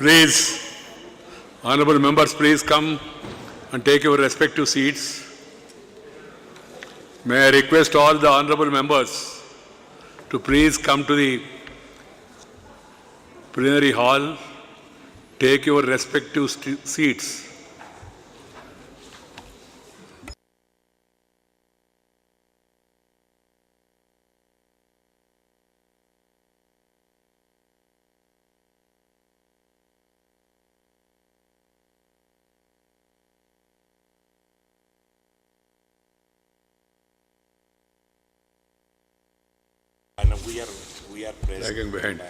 Please, honorable members, please come and take your respective seats. May I request all the honorable members to please come to the plenary hall, take your respective seats. And we are present. Lagging behind.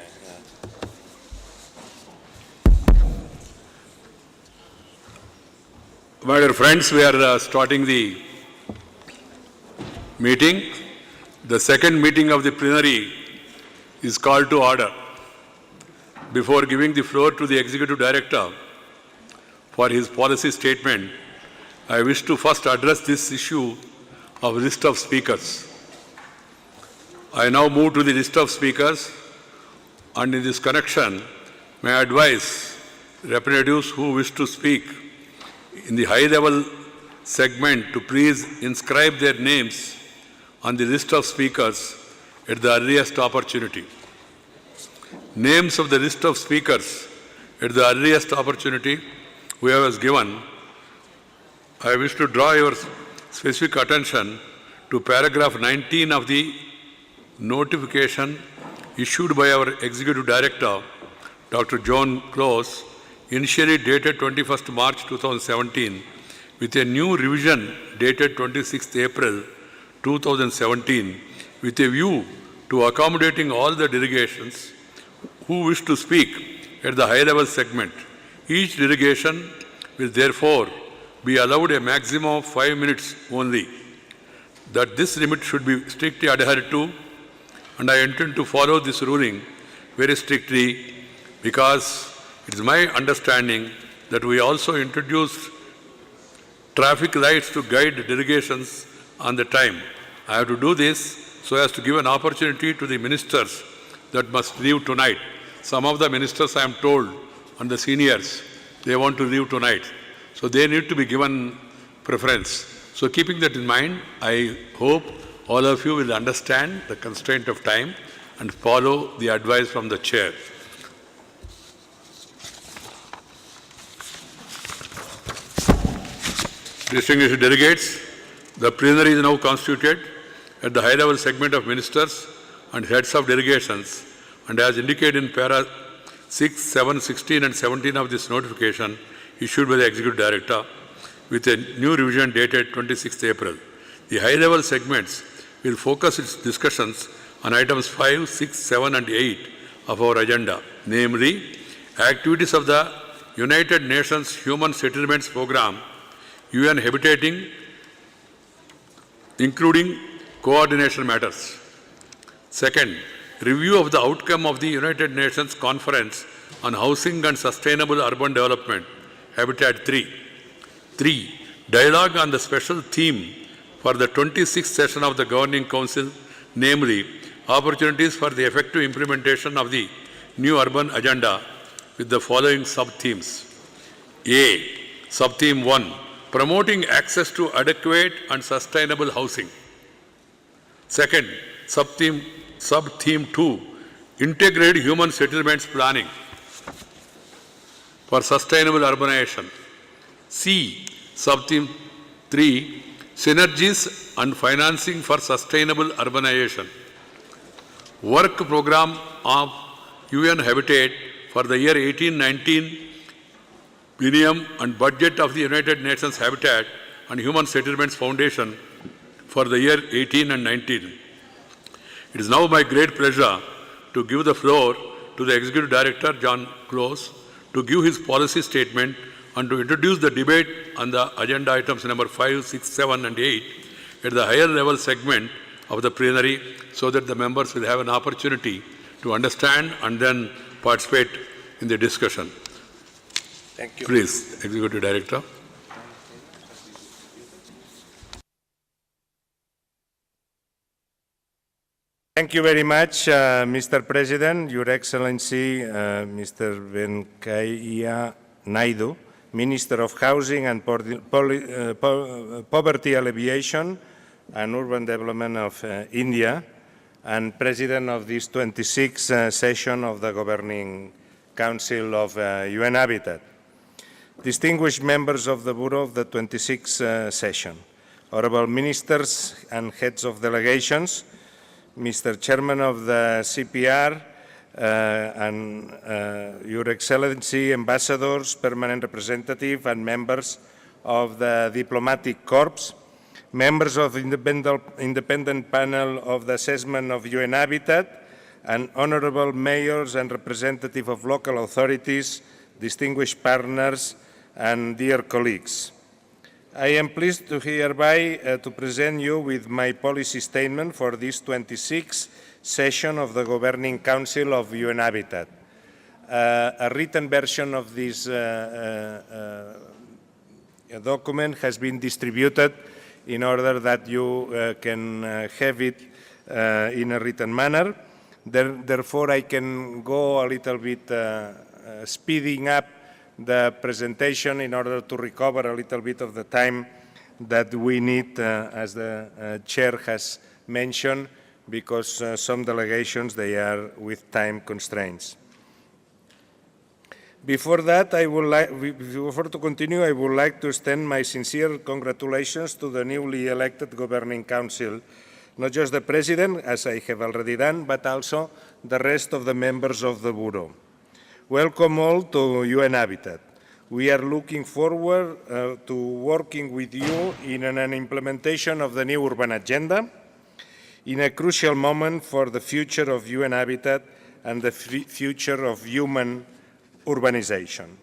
My dear friends, we are starting the meeting. The second meeting of the plenary is called to order. Before giving the floor to the Executive Director for his policy statement, I wish to first address this issue of list of speakers. I now move to the list of speakers, and in this connection, may I advise representatives who wish to speak in the high-level segment to please inscribe their names on the list of speakers at the earliest opportunity. Names of the list of speakers at the earliest opportunity whoever is given. I wish to draw your specific attention to paragraph 19 of the notification issued by our Executive Director, Dr. John Close, initially dated 21st March 2017, with a new revision dated 26th April 2017, with a view to accommodating all the delegations who wish to speak at the high-level segment. Each delegation will therefore be allowed a maximum of 5 minutes only. That this limit should be strictly adhered to, and I intend to follow this ruling very strictly because it is my understanding that we also introduced traffic lights to guide delegations on the time. I have to do this so as to give an opportunity to the ministers that must leave tonight. Some of the ministers, I am told, and the seniors, they want to leave tonight. So they need to be given preference. So keeping that in mind, I hope all of you will understand the constraint of time and follow the advice from the chair. Distinguished delegates, the plenary is now constituted at the high-level segment of ministers and heads of delegations, and as indicated in para 6, 7, 16 and 17 of this notification issued by the Executive Director with a new revision dated 26th April. The high-level segments will focus its discussions on items 5, 6, 7 and 8 of our agenda, namely activities of the United Nations Human Settlements Program, UN Habitating, including coordination matters. Second, review of the outcome of the United Nations Conference on Housing and Sustainable Urban Development, Habitat 3. 3. Dialogue on the special theme for the 26th session of the Governing Council, namely opportunities for the effective implementation of the new urban agenda with the following sub-themes. A. Sub-theme 1. Promoting access to adequate and sustainable housing. Second, sub-theme 2. Integrated human settlements planning for sustainable urbanization. C. Sub-theme 3. Synergies and financing for sustainable urbanization. Work program of UN Habitat for the year 18-19 millennium and budget of the United Nations Habitat and Human Settlements Foundation for the year 18 and 19. It is now my great pleasure to give the floor to the Executive Director, John Close, to give his policy statement and to introduce the debate on the agenda items number 5, 6, 7 and 8 at the higher level segment of the plenary so that the members will have an opportunity to understand and then participate in the discussion. Thank you. Please, Executive Director. Thank you very much, Mr. President, Your Excellency, Mr. Venkaiah Naidu, Minister of Housing and Poverty Alleviation and Urban Development of India, and President of this 26th session of the Governing Council of UN Habitat. Distinguished members of the Bureau of the 26th session, honorable ministers and heads of delegations, Mr. Chairman of the CPR, and Your Excellency, ambassadors, permanent representative, and members of the diplomatic corps, members of the independent panel of the assessment of UN Habitat, and honorable mayors and representatives of local authorities, distinguished partners, and dear colleagues. I am pleased to hereby to present you with my policy statement for this 26th session of the Governing Council of UN Habitat. A written version of this document has been distributed in order that you can have it in a written manner. Therefore, I can go a little bit speeding up the presentation in order to recover a little bit of the time that we need, as the chair has mentioned, because some delegations, they are with time constraints. Before that, before to continue, I would like to extend my sincere congratulations to the newly elected Governing Council, not just the President, as I have already done, but also the rest of the members of the Bureau. Welcome all to UN Habitat. We are looking forward to working with you in an implementation of the new urban agenda in a crucial moment for the future of UN Habitat and the future of human urbanization.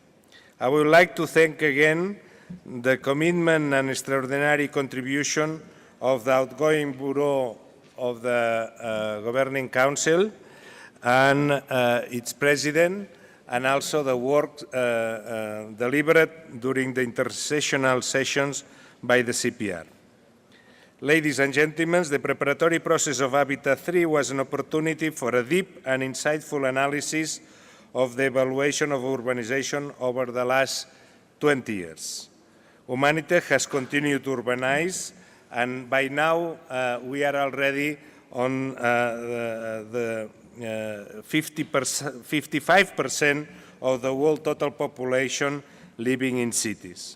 I would like to thank again the commitment and extraordinary contribution of the outgoing Bureau of the Governing Council and its President, and also the work delivered during the intersessional sessions by the CPR. Ladies and gentlemen, the preparatory process of Habitat 3 was an opportunity for a deep and insightful analysis of the evaluation of urbanization over the last 20 years. Humanity has continued to urbanize, and by now we are already on the 55% of the world total population living in cities.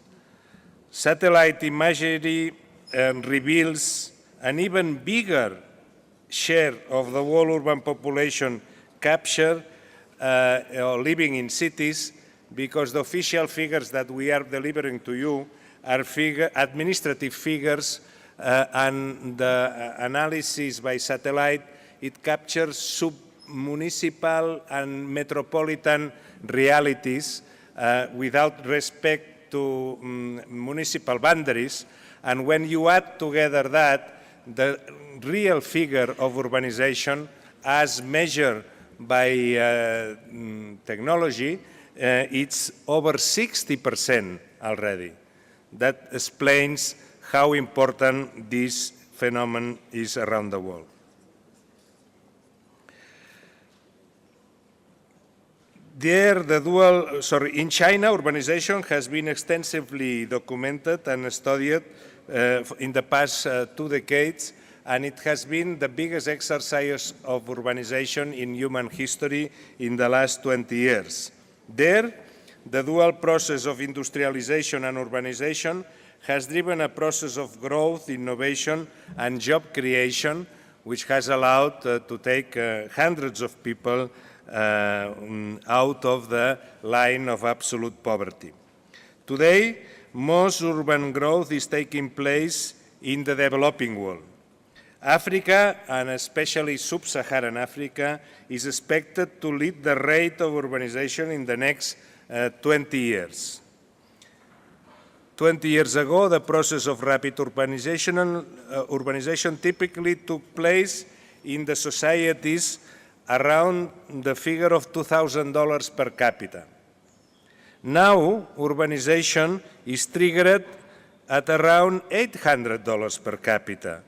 Satellite imagery reveals an even bigger share of the world urban population captured living in cities, because the official figures that we are delivering to you are administrative figures, and the analysis by satellite, it captures sub-municipal and metropolitan realities without respect to municipal boundaries. And when you add together that, the real figure of urbanization as measured by technology, it's over 60% already. That explains how important this phenomenon is around the world. In China, urbanization has been extensively documented and studied in the past 2 decades, and it has been the biggest exercise of urbanization in human history in the last 20 years. There, the dual process of industrialization and urbanization has driven a process of growth, innovation, and job creation, which has allowed to take hundreds of people out of the line of absolute poverty. Today, most urban growth is taking place in the developing world. Africa, and especially sub-Saharan Africa, is expected to lead the rate of urbanization in the next 20 years. 20 years ago, the process of rapid urbanization typically took place in the societies around the figure of $2,000 per capita. Now, urbanization is triggered at around $800 per capita.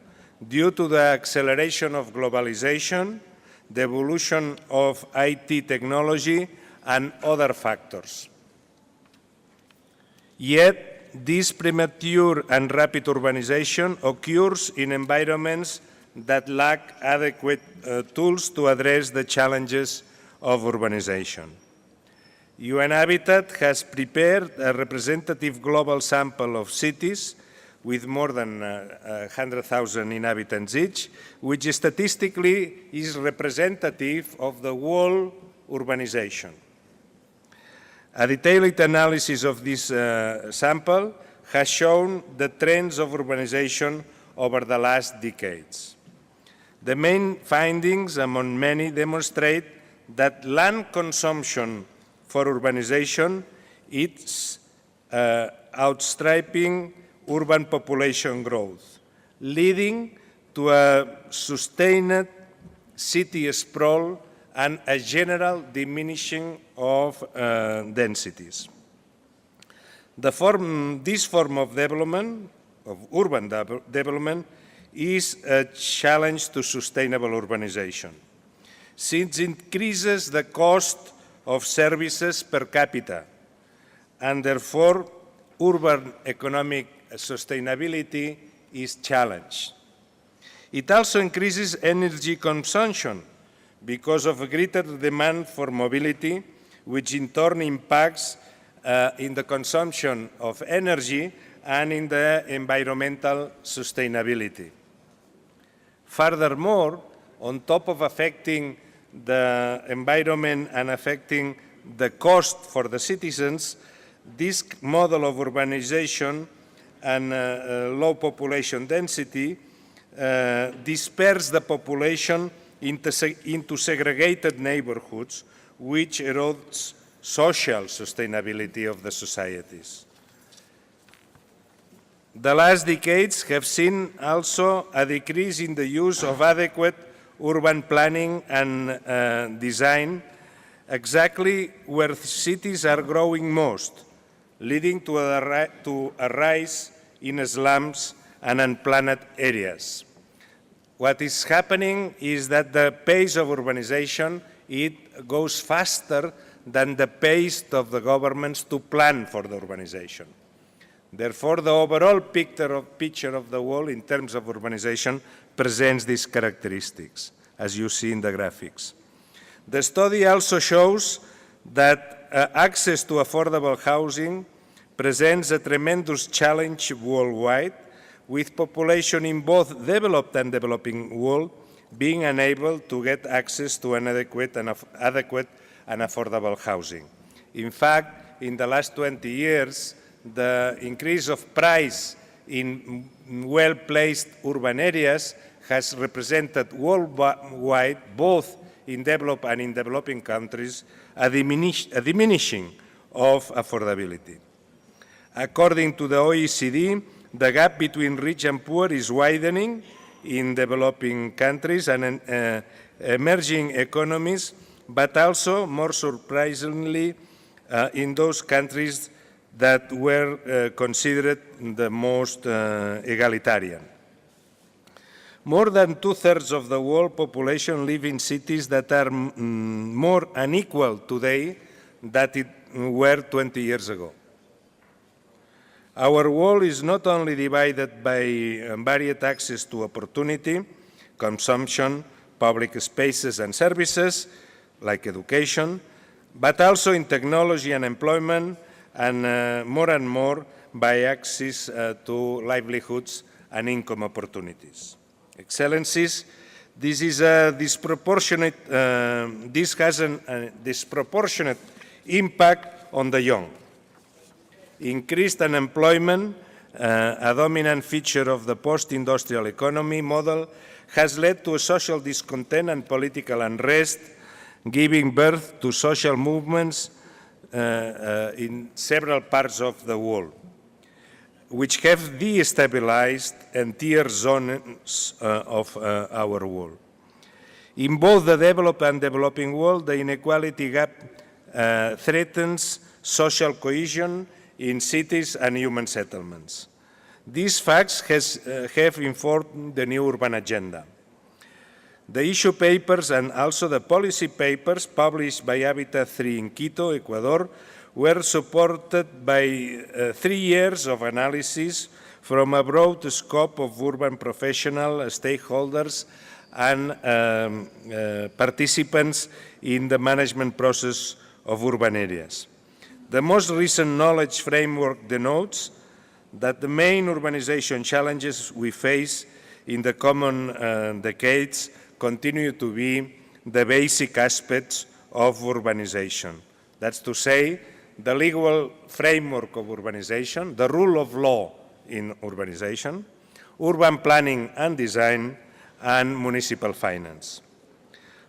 due to the acceleration of globalization, the evolution of IT technology, and other factors. Yet, this premature and rapid urbanization occurs in environments that lack adequate tools to address the challenges of urbanization. UN Habitat has prepared a representative global sample of cities with more than 100,000 inhabitants each, which statistically is representative of the whole urbanization. A detailed analysis of this sample has shown the trends of urbanization over the last decades. The main findings, among many, demonstrate that land consumption for urbanization is outstripping urban population growth, leading to a sustained city sprawl and a general diminishing of densities. This form of development, of urban development, is a challenge to sustainable urbanization, since it increases the cost of services per capita, and therefore urban economic sustainability is challenged. It also increases energy consumption because of a greater demand for mobility, which in turn impacts in the consumption of energy and in the environmental sustainability. Furthermore, on top of affecting the environment and affecting the cost for the citizens, this model of urbanization and low population density disperse the population into segregated neighborhoods, which erodes social sustainability of the societies. The last decades have seen also a decrease in the use of adequate urban planning and design, exactly where cities are growing most, leading to a rise in slums and unplanned areas. What is happening is that the pace of urbanization, it goes faster than the pace of the governments to plan for the urbanization. Therefore, the overall picture of the world in terms of urbanization presents these characteristics, as you see in the graphics. The study also shows that access to affordable housing presents a tremendous challenge worldwide, with population in both developed and developing world being unable to get access to an adequate and affordable housing. In fact, in the last 20 years, the increase of price in well-placed urban areas has represented worldwide, both in developed and in developing countries, a diminishing of affordability. According to the OECD, the gap between rich and poor is widening in developing countries and emerging economies, but also, more surprisingly, in those countries that were considered the most egalitarian. More than 2/3 of the world population live in cities that are more unequal today than it were 20 years ago. Our world is not only divided by varied access to opportunity, consumption, public spaces and services, like education, but also in technology and employment, and more by access to livelihoods and income opportunities. Excellencies, this has a disproportionate impact on the young. Increased unemployment, a dominant feature of the post-industrial economy model, has led to a social discontent and political unrest, giving birth to social movements in several parts of the world, which have destabilized entire zones of our world. In both the developed and developing world, the inequality gap threatens social cohesion in cities and human settlements. These facts have informed the new urban agenda. The issue papers and also the policy papers published by Habitat 3 in Quito, Ecuador, were supported by 3 years of analysis from a broad scope of urban professionals, stakeholders, and participants in the management process of urban areas. The most recent knowledge framework denotes that the main urbanization challenges we face in the coming decades continue to be the basic aspects of urbanization. That's to say, the legal framework of urbanization, the rule of law in urbanization, urban planning and design, and municipal finance.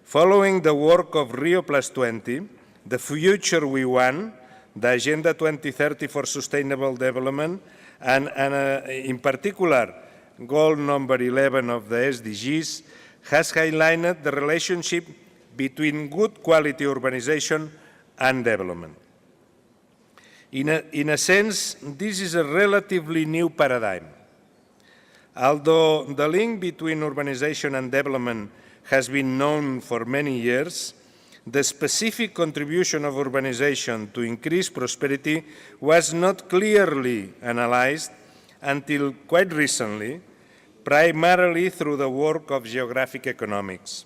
Following the work of Rio+20, the future we want, the Agenda 2030 for Sustainable Development, and in particular, goal number 11 of the SDGs, has highlighted the relationship between good quality urbanization and development. In a sense, this is a relatively new paradigm. Although the link between urbanization and development has been known for many years, the specific contribution of urbanization to increase prosperity was not clearly analyzed until quite recently, primarily through the work of geographic economics.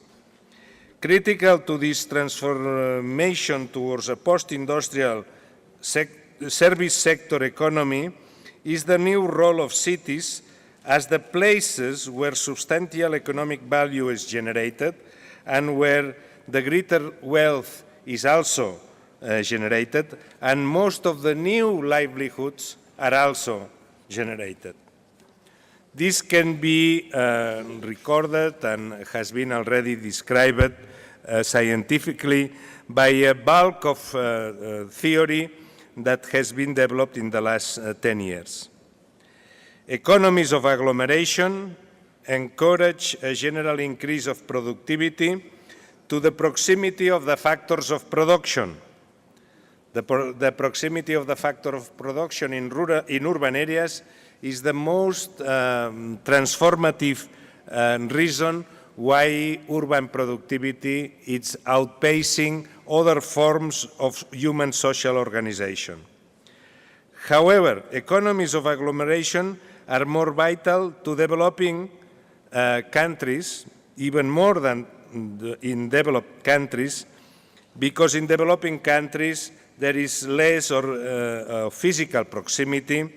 Critical to this transformation towards a post-industrial service sector economy is the new role of cities as the places where substantial economic value is generated and where the greater wealth is also generated, and most of the new livelihoods are also generated. This can be recorded and has been already described scientifically by a bulk of theory that has been developed in the last 10 years. Economies of agglomeration encourage a general increase of productivity to the proximity of the factors of production. The proximity of the factor of production in urban areas is the most transformative reason why urban productivity is outpacing other forms of human social organization. However, economies of agglomeration are more vital to developing countries, even more than in developed countries, because in developing countries there is less or physical proximity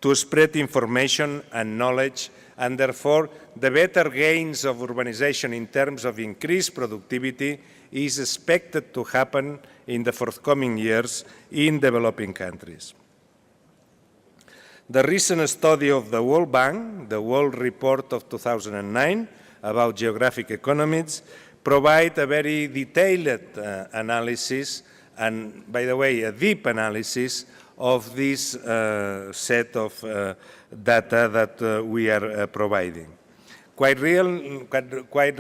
to spread information and knowledge, and therefore the better gains of urbanization in terms of increased productivity is expected to happen in the forthcoming years in developing countries. The recent study of the World Bank, the World Report of 2009 about geographic economies, provide a very detailed analysis and, by the way, a deep analysis of this set of data that we are providing. Quite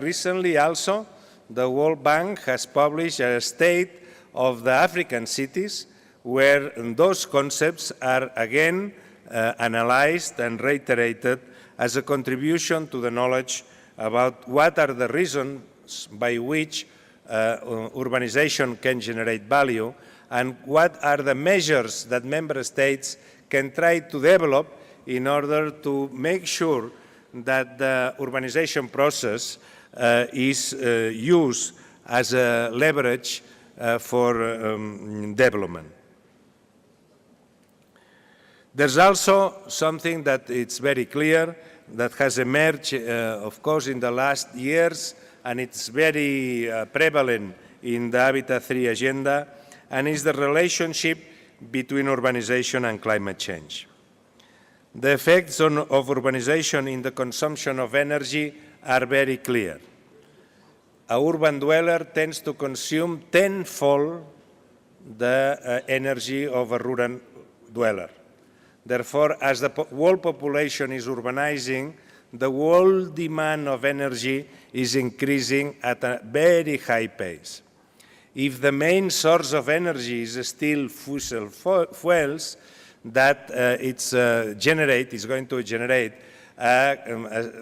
recently also, the World Bank has published a state of the African cities where those concepts are again analyzed and reiterated as a contribution to the knowledge about what are the reasons by which urbanization can generate value and what are the measures that member states can try to develop in order to make sure that the urbanization process is used as a leverage for development. There's also something that it's very clear that has emerged, of course, in the last years, and it's very prevalent in the Habitat 3 agenda, and is the relationship between urbanization and climate change. The effects of urbanization in the consumption of energy are very clear. A urban dweller tends to consume tenfold the energy of a rural dweller. Therefore, as the world population is urbanizing, the world demand of energy is increasing at a very high pace. If the main source of energy is still fossil fuels, that it's going to generate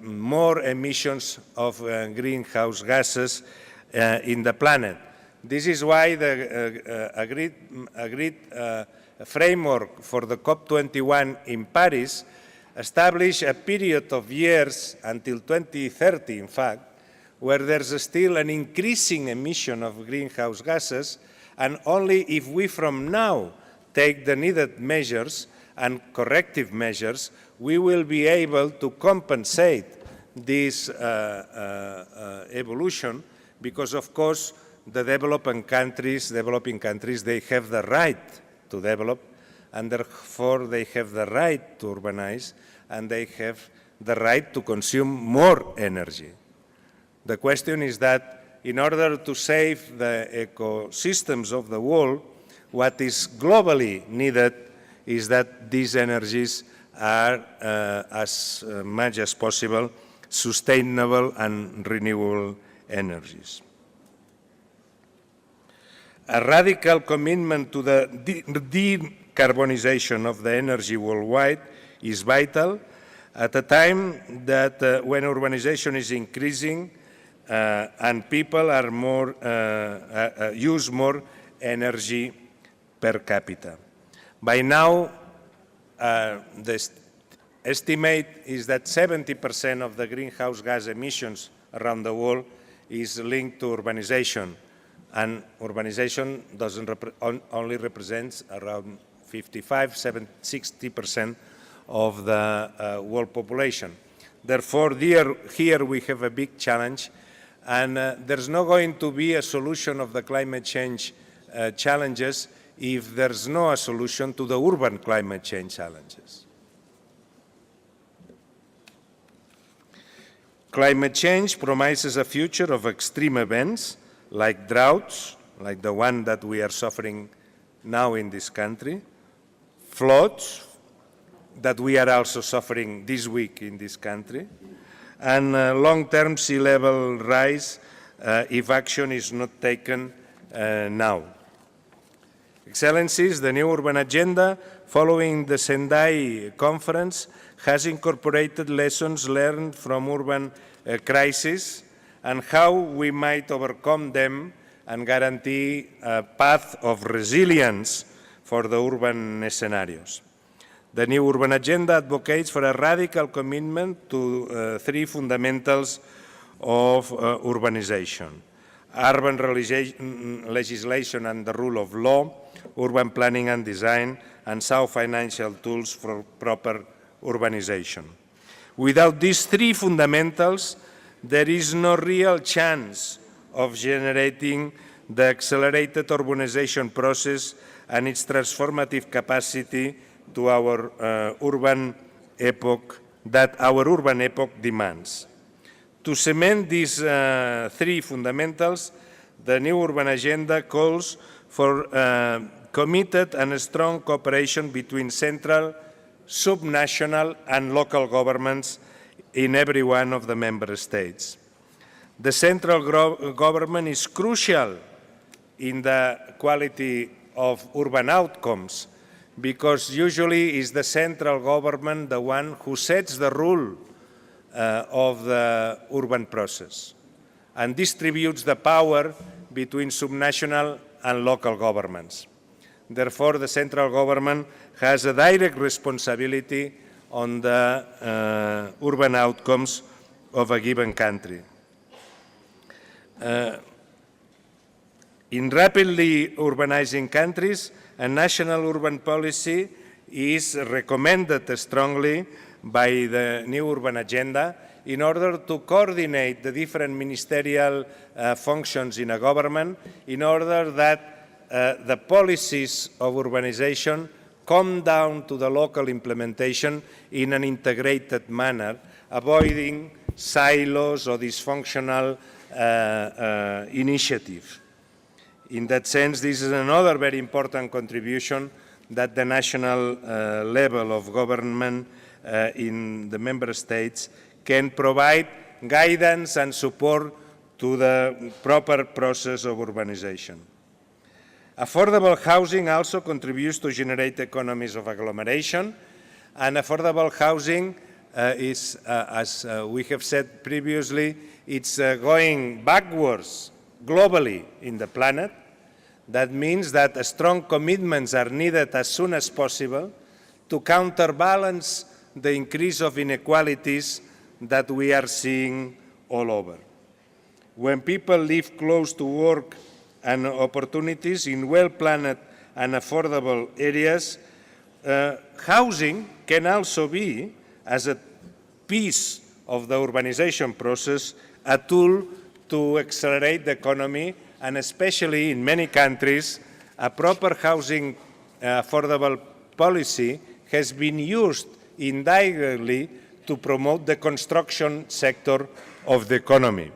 more emissions of greenhouse gases in the planet. This is why the agreed framework for the COP21 in Paris established a period of years until 2030, in fact, where there's still an increasing emission of greenhouse gases, and only if we from now take the needed measures and corrective measures, we will be able to compensate this evolution, because of course the developing countries, they have the right to develop, and therefore they have the right to urbanize, and they have the right to consume more energy. The question is that in order to save the ecosystems of the world, what is globally needed is that these energies are, as much as possible, sustainable and renewable energies. A radical commitment to the decarbonization of the energy worldwide is vital at a time that when urbanization is increasing and people are use more energy per capita. By now, the estimate is that 70% of the greenhouse gas emissions around the world is linked to urbanization, and urbanization only represents around 55–60% of the world population. Therefore, here we have a big challenge, and there's not going to be a solution of the climate change challenges if there's no solution to the urban climate change challenges. Climate change promises a future of extreme events like droughts, like the one that we are suffering now in this country, floods that we are also suffering this week in this country, and long-term sea level rise if action is not taken now. Excellencies, the new urban agenda following the Sendai conference has incorporated lessons learned from urban crises and how we might overcome them and guarantee a path of resilience for the urban scenarios. The new urban agenda advocates for a radical commitment to three fundamentals of urbanization: urban legislation and the rule of law, urban planning and design, and sound financial tools for proper urbanization. Without these three fundamentals, there is no real chance of generating the accelerated urbanization process and its transformative capacity to our urban epoch that our urban epoch demands. To cement these three fundamentals, the new urban agenda calls for committed and strong cooperation between central, subnational, and local governments in every one of the member states. The central government is crucial in the quality of urban outcomes, because usually is the central government the one who sets the rule of the urban process and distributes the power between subnational and local governments. Therefore, the central government has a direct responsibility on the urban outcomes of a given country. In rapidly urbanizing countries, a national urban policy is recommended strongly by the new urban agenda in order to coordinate the different ministerial functions in a government, in order that the policies of urbanization come down to the local implementation in an integrated manner, avoiding silos or dysfunctional initiatives. In that sense, this is another very important contribution that the national level of government in the member states can provide guidance and support to the proper process of urbanization. Affordable housing also contributes to generate economies of agglomeration, and affordable housing is, as we have said previously, it's going backwards globally in the planet. That means that strong commitments are needed as soon as possible to counterbalance the increase of inequalities that we are seeing all over. When people live close to work and opportunities in well-planned and affordable areas, housing can also be, as a piece of the urbanization process, a tool to accelerate the economy, and especially in many countries, a proper housing affordable policy has been used indirectly to promote the construction sector of the economy.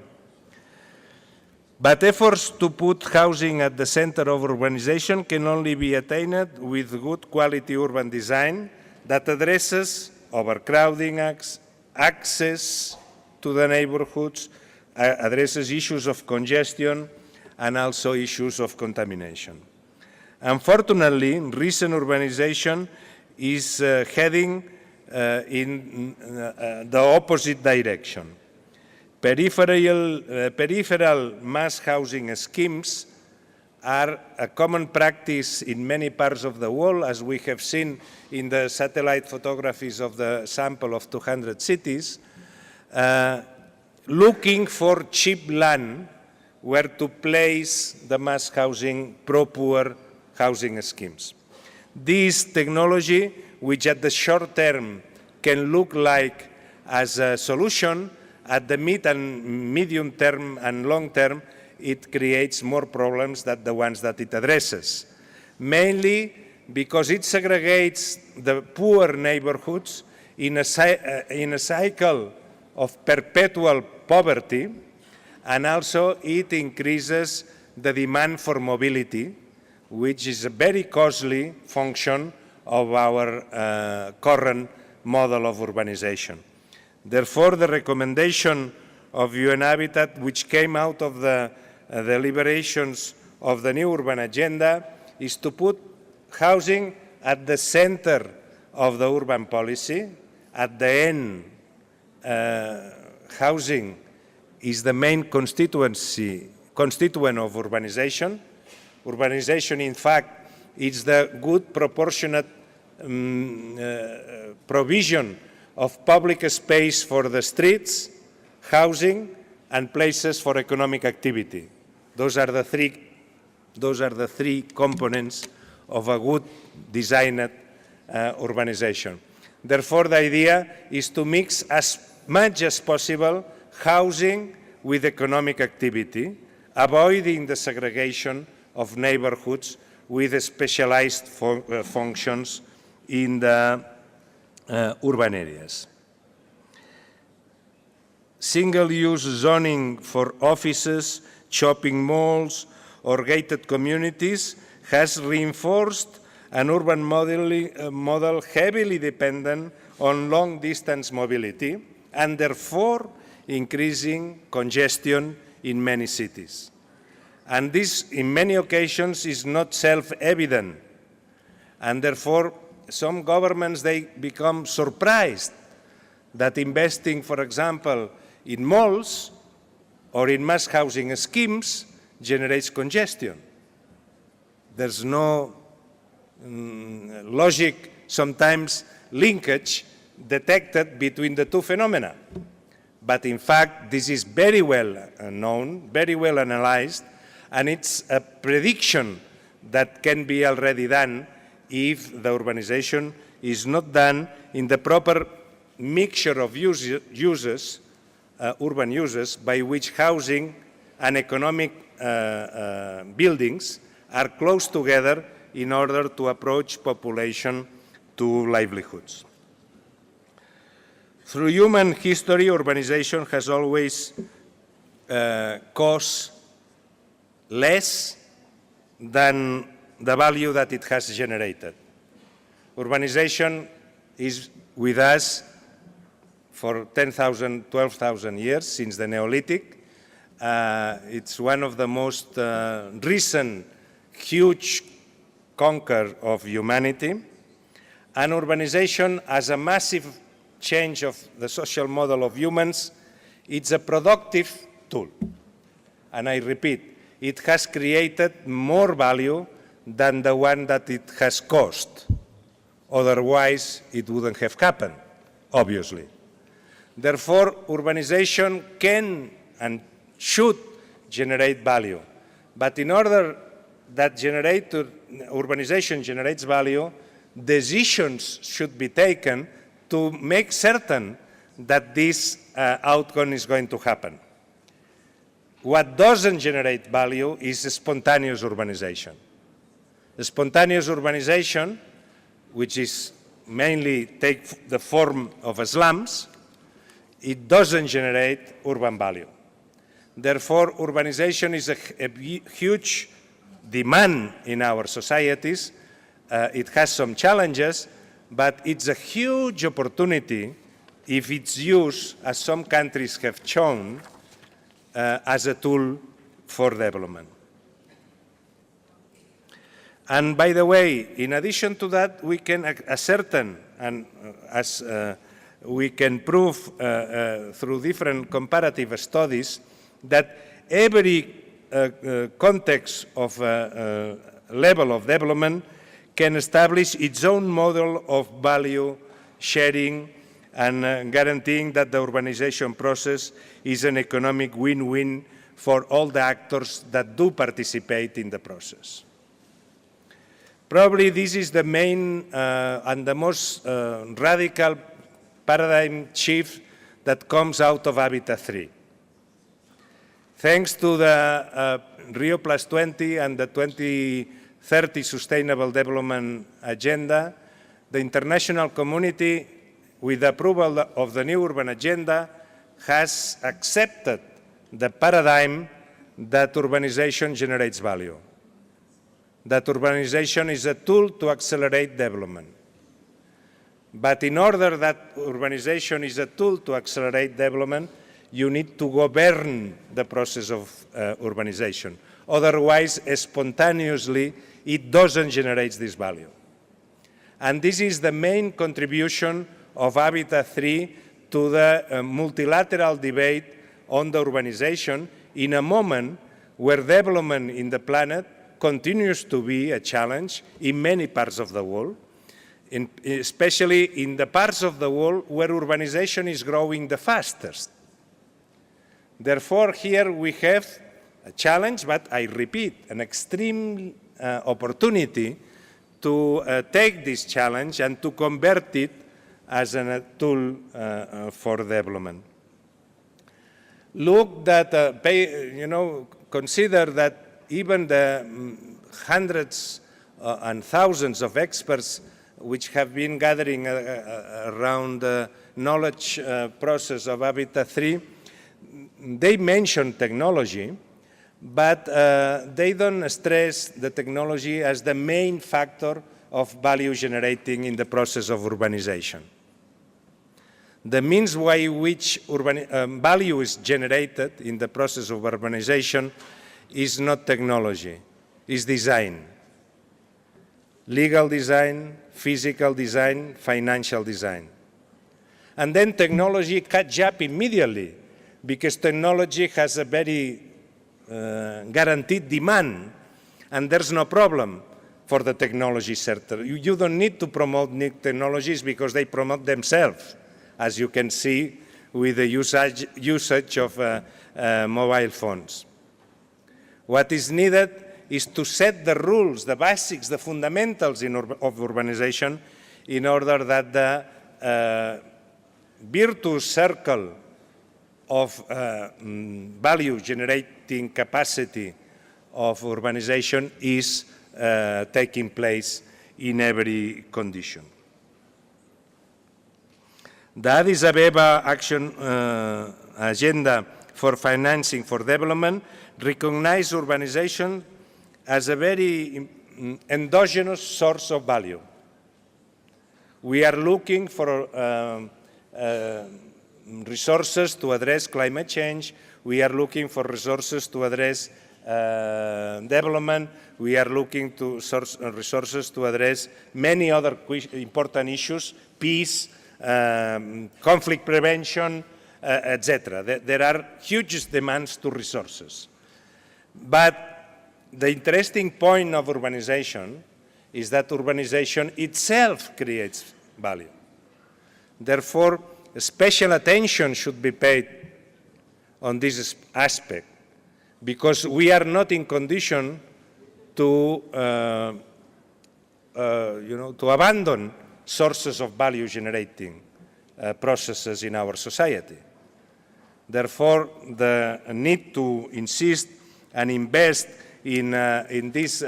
But efforts to put housing at the center of urbanization can only be attained with good quality urban design that addresses overcrowding, access to the neighborhoods, addresses issues of congestion, and also issues of contamination. Unfortunately, recent urbanization is heading in the opposite direction. Peripheral mass housing schemes are a common practice in many parts of the world, as we have seen in the satellite photographies of the sample of 200 cities, looking for cheap land where to place the mass housing, pro-poor housing schemes. This technology, which at the short term can look like as a solution, at the mid and medium term and long term, it creates more problems than the ones that it addresses. Mainly because it segregates the poor neighborhoods in a cycle of perpetual poverty, and also it increases the demand for mobility, which is a very costly function of our current model of urbanization. Therefore, the recommendation of UN Habitat, which came out of the deliberations of the new urban agenda, is to put housing at the center of the urban policy. At the end, housing is the main constituent of urbanization. Urbanization, in fact, is the good proportionate provision of public space for the streets, housing, and places for economic activity. Those are the three components of a good designed urbanization. Therefore, the idea is to mix as much as possible housing with economic activity, avoiding the segregation of neighborhoods with specialized functions in the urban areas. Single-use zoning for offices, shopping malls, or gated communities has reinforced an urban model heavily dependent on long-distance mobility, and therefore increasing congestion in many cities. And this, in many occasions, is not self-evident, and therefore some governments, they become surprised that investing, for example, in malls or in mass housing schemes generates congestion. There's no logic, sometimes linkage detected between the two phenomena. But in fact, this is very well known, very well analyzed, and it's a prediction that can be already done if the urbanization is not done in the proper mixture of uses, urban uses, by which housing and economic buildings are close together in order to approach population to livelihoods. Through human history, urbanization has always cost less than the value that it has generated. Urbanization is with us for 10,000, 12,000 years since the Neolithic. It's one of the most recent huge conquer of humanity, and urbanization as a massive change of the social model of humans, it's a productive tool. And I repeat, it has created more value than the one that it has cost. Otherwise, it wouldn't have happened, obviously. Therefore, urbanization can and should generate value. But in order that urbanization generates value, decisions should be taken to make certain that this outcome is going to happen. What doesn't generate value is spontaneous urbanization. Spontaneous urbanization, which is mainly take the form of slums, it doesn't generate urban value. Therefore, urbanization is a huge demand in our societies. It has some challenges, but it's a huge opportunity if it's used, as some countries have shown, as a tool for development. And by the way, in addition to that, we can ascertain, and as we can prove through different comparative studies, that every context of level of development can establish its own model of value sharing and guaranteeing that the urbanization process is an economic win-win for all the actors that do participate in the process. Probably this is the main and the most radical paradigm shift that comes out of Habitat 3. Thanks to the Rio +20 and the 2030 Sustainable Development Agenda, the international community, with the approval of the new urban agenda, has accepted the paradigm that urbanization generates value, that urbanization is a tool to accelerate development. But in order that urbanization is a tool to accelerate development, you need to govern the process of urbanization. Otherwise, spontaneously, it doesn't generate this value. And this is the main contribution of Habitat 3 to the multilateral debate on the urbanization in a moment where development in the planet continues to be a challenge in many parts of the world, especially in the parts of the world where urbanization is growing the fastest. Therefore, here we have a challenge, but I repeat, an extreme opportunity to take this challenge and to convert it as a tool for development. Look that, consider that even the hundreds and thousands of experts which have been gathering around the knowledge process of Habitat 3, they mention technology, but they don't stress the technology as the main factor of value generating in the process of urbanization. The means by which value is generated in the process of urbanization is not technology, is design. Legal design, physical design, financial design. And then technology catch up immediately, because technology has a very guaranteed demand, and there's no problem for the technology sector. You don't need to promote new technologies because they promote themselves, as you can see with the usage of mobile phones. What is needed is to set the rules, the basics, the fundamentals of urbanization in order that the virtuous circle of value generating capacity of urbanization is taking place in every condition. The Addis Ababa Action Agenda for Financing for Development recognizes urbanization as a very endogenous source of value. We are looking for resources to address climate change. We are looking for resources to address development. We are looking to source resources to address many other important issues, peace, conflict prevention, etc. There are huge demands to resources. But the interesting point of urbanization is that urbanization itself creates value. Therefore, special attention should be paid on this aspect, because we are not in condition to, to abandon sources of value generating processes in our society. Therefore, the need to insist and invest in this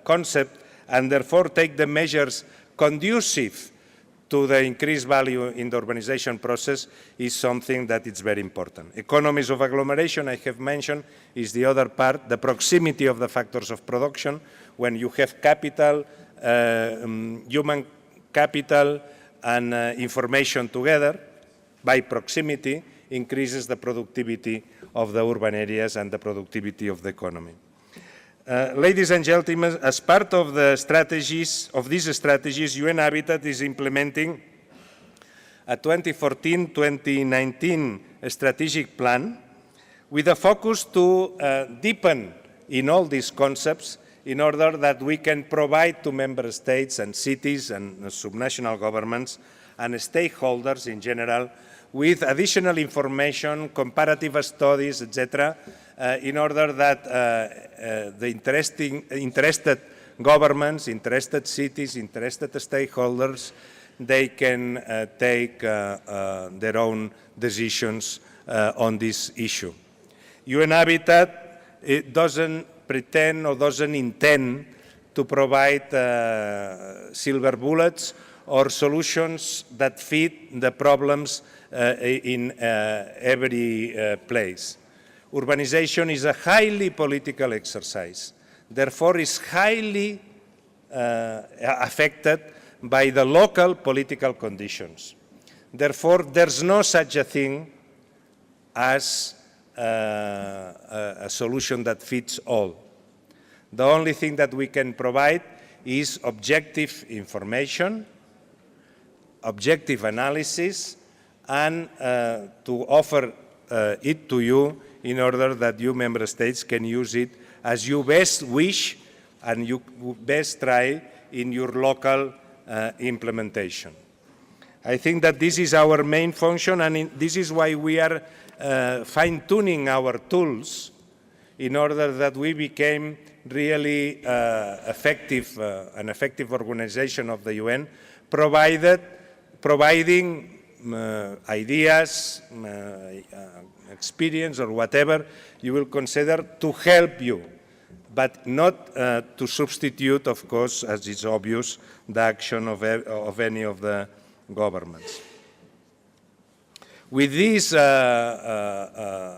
concept, and therefore take the measures conducive to the increased value in the urbanization process is something that is very important. Economies of agglomeration, I have mentioned, is the other part, the proximity of the factors of production. When you have capital, human capital and information together, by proximity, increases the productivity of the urban areas and the productivity of the economy. Ladies and gentlemen, as part of the strategies, of these strategies, UN Habitat is implementing a 2014-2019 strategic plan with a focus to deepen in all these concepts in order that we can provide to member states and cities and subnational governments and stakeholders in general with additional information, comparative studies, etc., in order that the interested governments, interested cities, interested stakeholders, they can take their own decisions on this issue. UN Habitat, it doesn't pretend or doesn't intend to provide silver bullets or solutions that fit the problems in every place. Urbanization is a highly political exercise, therefore is highly affected by the local political conditions. Therefore, there's no such a thing as a solution that fits all. The only thing that we can provide is objective information, objective analysis, and to offer it to you in order that you member states can use it as you best wish and you best try in your local implementation. I think that this is our main function, and this is why we are fine-tuning our tools in order that we become really an effective organization of the UN, providing ideas, experience, or whatever you will consider to help you, but not to substitute, of course, as is obvious, the action of any of the governments. With this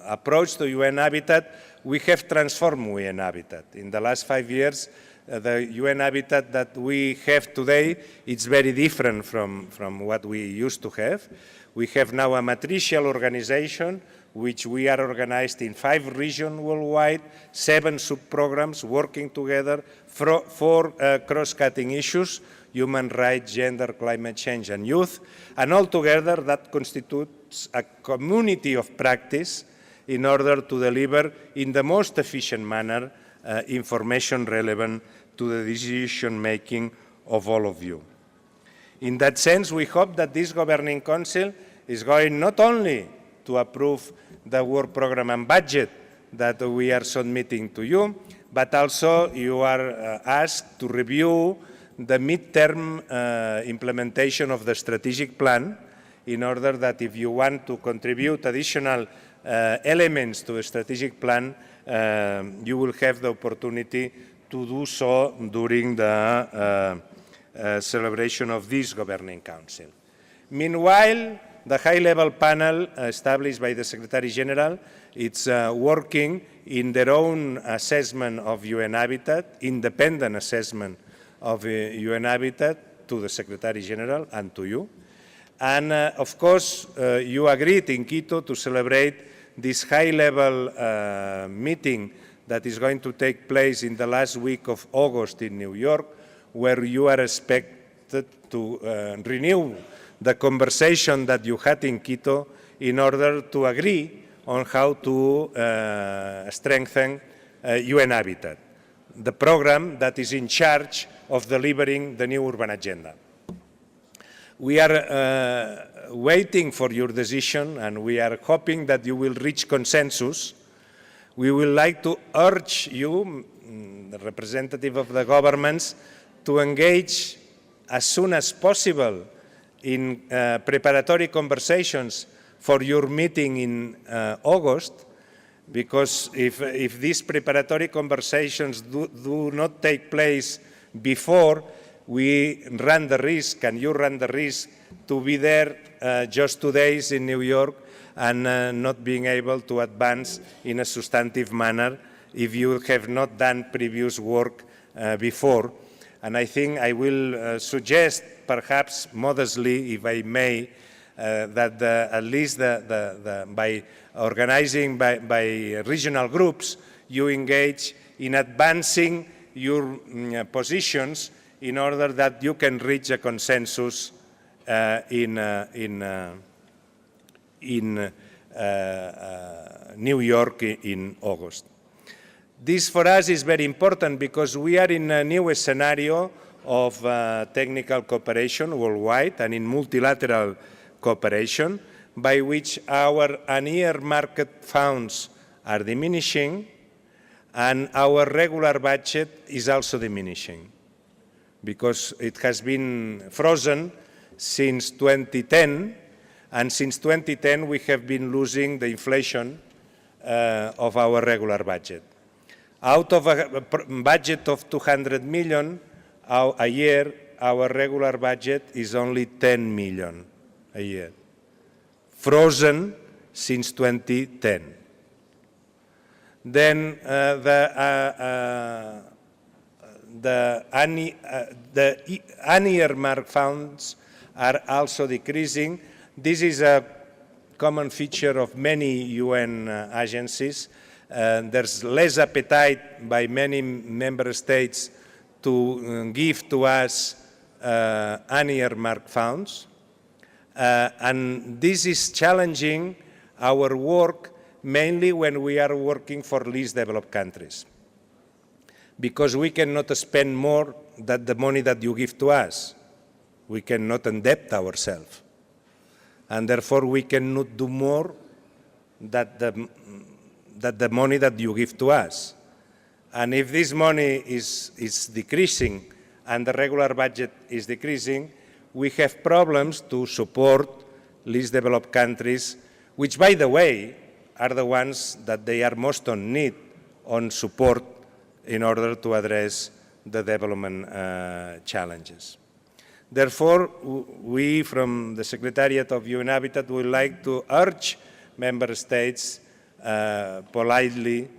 approach to UN Habitat, we have transformed UN Habitat. In the last 5 years, the UN Habitat that we have today is very different from what we used to have. We have now a matricial organization, which we are organized in 5 regions worldwide, 7 sub-programs working together for cross-cutting issues: human rights, gender, climate change, and youth. And altogether, that constitutes a community of practice in order to deliver in the most efficient manner information relevant to the decision-making of all of you. In that sense, we hope that this Governing Council is going not only to approve the work program and budget that we are submitting to you, but also you are asked to review the mid-term implementation of the strategic plan in order that if you want to contribute additional elements to the strategic plan, you will have the opportunity to do so during the celebration of this Governing Council. Meanwhile, the high-level panel established by the Secretary General, it's working in their own assessment of UN Habitat, independent assessment of UN Habitat to the Secretary General and to you. And of course, you agreed in Quito to celebrate this high-level meeting that is going to take place in the last week of August in New York, where you are expected to renew the conversation that you had in Quito in order to agree on how to strengthen UN Habitat, the program that is in charge of delivering the new urban agenda. We are waiting for your decision, and we are hoping that you will reach consensus. We would like to urge you, the representative of the governments, to engage as soon as possible in preparatory conversations for your meeting in August, because if these preparatory conversations do not take place before, we run the risk, and you run the risk, to be there just 2 days in New York and not being able to advance in a substantive manner if you have not done previous work before. And I think I will suggest, perhaps modestly, if I may, that at least by organizing by regional groups, you engage in advancing your positions in order that you can reach a consensus in New York in August. This for us is very important because we are in a new scenario of technical cooperation worldwide and in multilateral cooperation, by which our unearmarked funds are diminishing and our regular budget is also diminishing, because it has been frozen since 2010, and since 2010 we have been losing the inflation of our regular budget. Out of a budget of 200 million a year, our regular budget is only 10 million a year, frozen since 2010. Then the unearmarked funds are also decreasing. This is a common feature of many UN agencies. There's less appetite by many member states to give to us unearmarked funds. And this is challenging our work, mainly when we are working for least developed countries, because we cannot spend more than the money that you give to us. We cannot indebt ourselves, and therefore we cannot do more than the money that you give to us. And if this money is decreasing and the regular budget is decreasing, we have problems to support least developed countries, which, by the way, are the ones that they are most on need on support in order to address the development challenges. Therefore, we from the Secretariat of UN Habitat would like to urge member states politely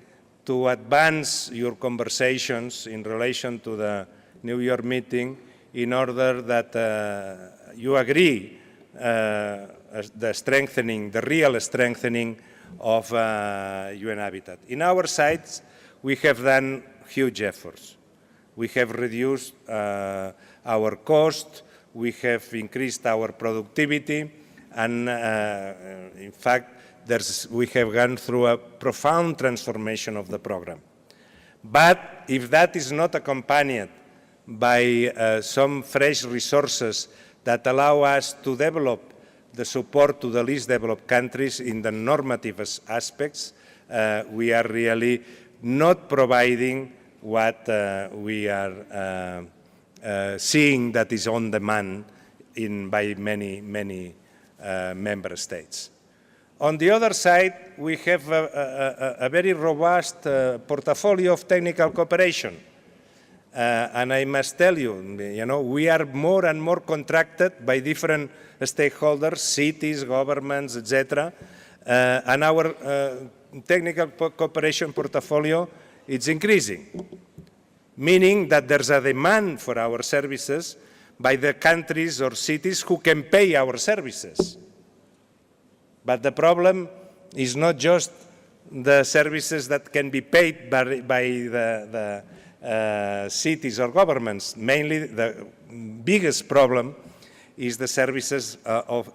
to advance your conversations in relation to the New York meeting in order that you agree the strengthening, the real strengthening of UN Habitat. In our sites, we have done huge efforts. We have reduced our cost, we have increased our productivity, and in fact, we have gone through a profound transformation of the program. But if that is not accompanied by some fresh resources that allow us to develop the support to the least developed countries in the normative aspects, we are really not providing what we are seeing that is on demand by many member states. On the other side, we have a very robust portfolio of technical cooperation. And I must tell you, we are more and more contracted by different stakeholders, cities, governments, etc. And our technical cooperation portfolio is increasing, meaning that there's a demand for our services by the countries or cities who can pay our services. But the problem is not just the services that can be paid by the cities or governments. Mainly, the biggest problem is the services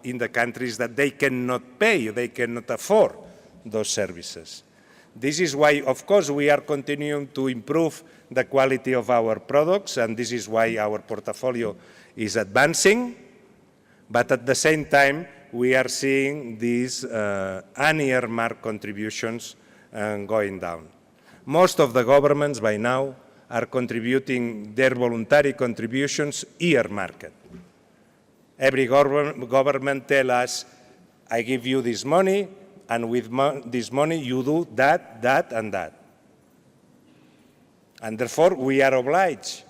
in the countries that they cannot pay, they cannot afford those services. This is why, of course, we are continuing to improve the quality of our products, and this is why our portfolio is advancing. But at the same time, we are seeing these unearmarked contributions going down. Most of the governments by now are contributing their voluntary contributions earmarked. Every government tells us, I give you this money, and with this money you do that, that, and that. And therefore, we are obliged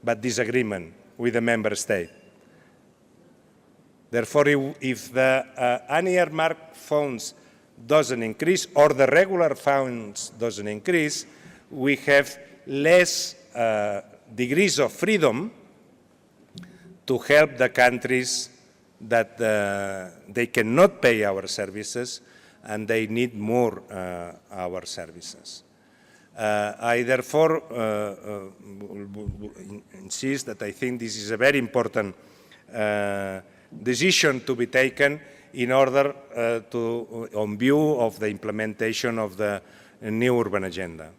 by this agreement with the member state. Therefore, if the unearmarked funds doesn't increase or the regular funds doesn't increase, we have less degrees of freedom to help the countries that they cannot pay our services and they need more our services. I therefore insist that I think this is a very important decision to be taken in order on view of the implementation of the new urban agenda.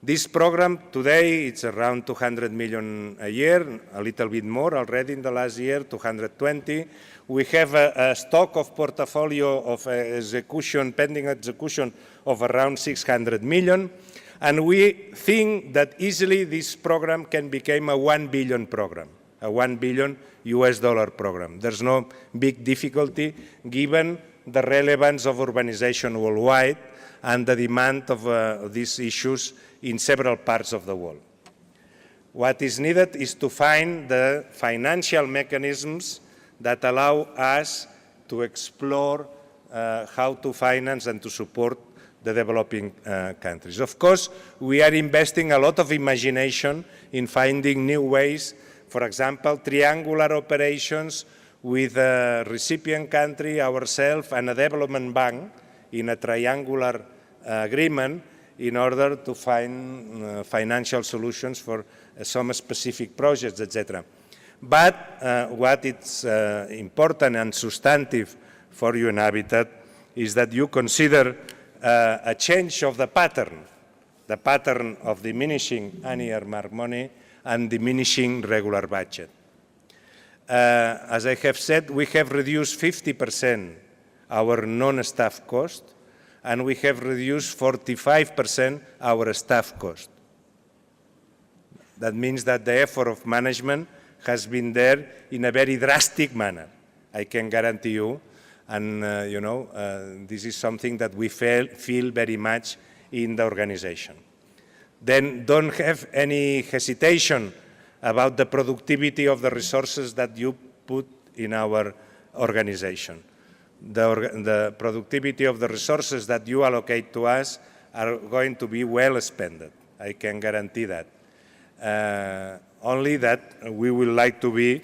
This program today, it's around 200 million a year, a little bit more already in the last year, 220. We have a stock of portfolio of execution, pending execution of around 600 million. And we think that easily this program can become a 1 billion program, a $1 billion US program. There's no big difficulty given the relevance of urbanization worldwide and the demand of these issues in several parts of the world. What is needed is to find the financial mechanisms that allow us to explore how to finance and to support the developing countries. Of course, we are investing a lot of imagination in finding new ways, for example, triangular operations with a recipient country, ourselves, and a development bank in a triangular agreement in order to find financial solutions for some specific projects, etc. But what is important and substantive for UN Habitat is that you consider a change of the pattern of diminishing unearmarked money and diminishing regular budget. As I have said, we have reduced 50% our non-staff cost, and we have reduced 45% our staff cost. That means that the effort of management has been there in a very drastic manner, I can guarantee you. And, this is something that we feel very much in the organization. Then don't have any hesitation about the productivity of the resources that you put in our organization. The productivity of the resources that you allocate to us are going to be well spent. I can guarantee that. Only that we would like to be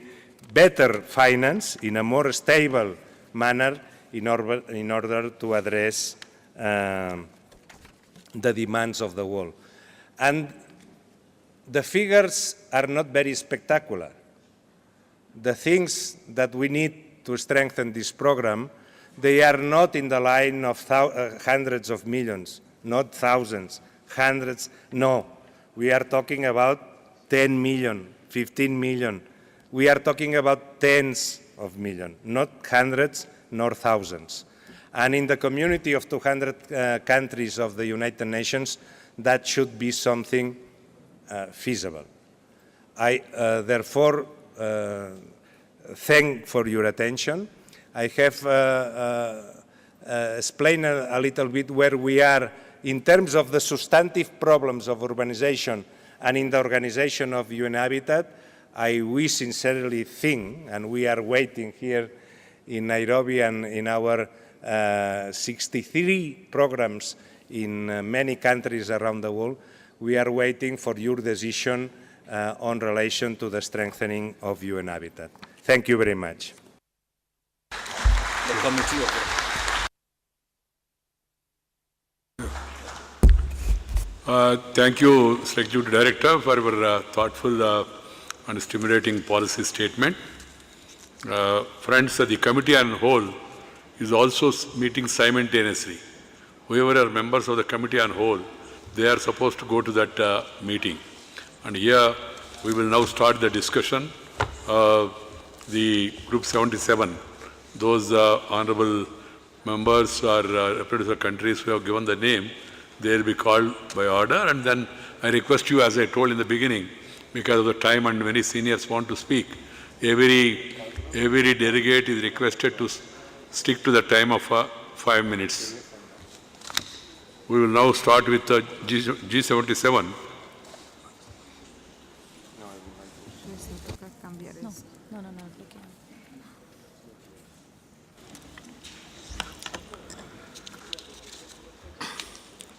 better financed in a more stable manner in order to address the demands of the world. And the figures are not very spectacular. The things that we need to strengthen this program, they are not in the line of hundreds of millions, not thousands, hundreds. No, we are talking about 10 million, 15 million. We are talking about tens of millions, not hundreds nor thousands. And in the community of 200 countries of the United Nations, that should be something feasible. I therefore thank for your attention. I have explained a little bit where we are in terms of the substantive problems of urbanization and in the organization of UN Habitat. We sincerely think, and we are waiting here in Nairobi and in our 63 programs in many countries around the world, we are waiting for your decision on relation to the strengthening of UN Habitat. Thank you very much. The committee of Thank you, Executive Director, for your thoughtful and stimulating policy statement. Friends, the committee on whole is also meeting simultaneously. Whoever are members of the committee on whole, they are supposed to go to that meeting. And here we will now start the discussion. The Group 77, those honorable members or representatives of countries who have given the name, they will be called by order. And then I request you, as I told in the beginning, because of the time and many seniors want to speak, every delegate is requested to stick to the time of 5 minutes. We will now start with G77.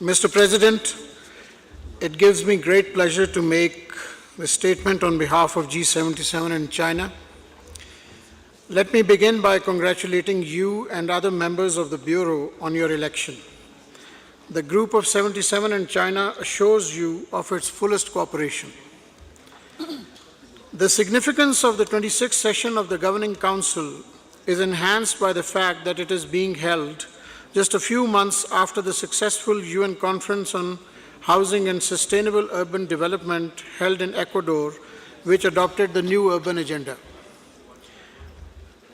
Mr. President, it gives me great pleasure to make the statement on behalf of G77 in China. Let me begin by congratulating you and other members of the Bureau on your election. The Group of 77 in China assures you of its fullest cooperation. The significance of the 26th session of the Governing Council is enhanced by the fact that it is being held just a few months after the successful UN Conference on Housing and Sustainable Urban Development held in Ecuador, which adopted the new urban agenda.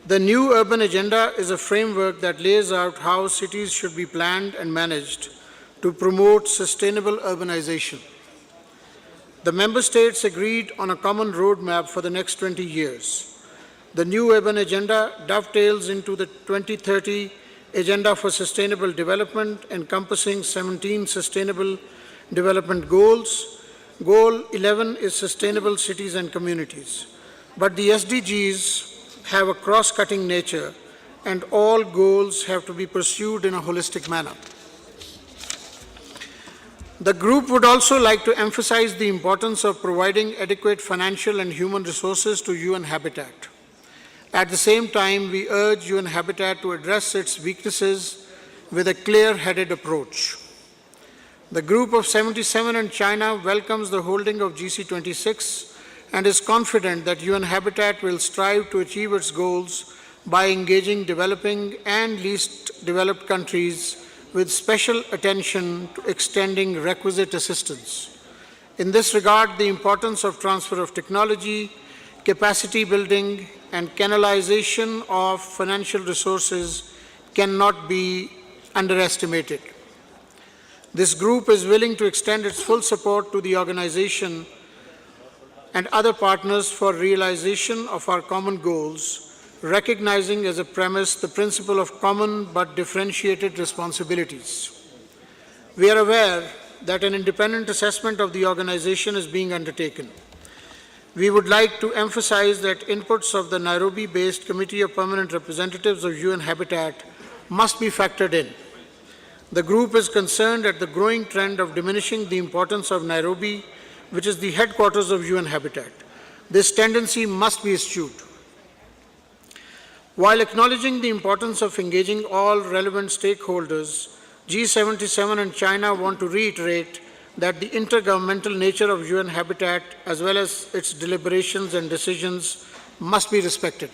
The new urban agenda is a framework that lays out how cities should be planned and managed to promote sustainable urbanization. The member states agreed on a common roadmap for the next 20 years. The new urban agenda dovetails into the 2030 Agenda for Sustainable Development, encompassing 17 Sustainable Development Goals. Goal 11 is Sustainable Cities and Communities. But the SDGs have a cross-cutting nature, and all goals have to be pursued in a holistic manner. The group would also like to emphasize the importance of providing adequate financial and human resources to UN Habitat. At the same time, we urge UN Habitat to address its weaknesses with a clear-headed approach. The Group of 77 in China welcomes the holding of GC26 and is confident that UN Habitat will strive to achieve its goals by engaging developing and least developed countries with special attention to extending requisite assistance. In this regard, the importance of transfer of technology, capacity building, and canalization of financial resources cannot be underestimated. This group is willing to extend its full support to the organization and other partners for realization of our common goals, recognizing as a premise the principle of common but differentiated responsibilities. We are aware that an independent assessment of the organization is being undertaken. We would like to emphasize that inputs of the Nairobi-based Committee of Permanent Representatives of UN Habitat must be factored in. The group is concerned at the growing trend of diminishing the importance of Nairobi, which is the headquarters of UN Habitat. This tendency must be eschewed. While acknowledging the importance of engaging all relevant stakeholders, G77 and China want to reiterate that the intergovernmental nature of UN Habitat, as well as its deliberations and decisions, must be respected.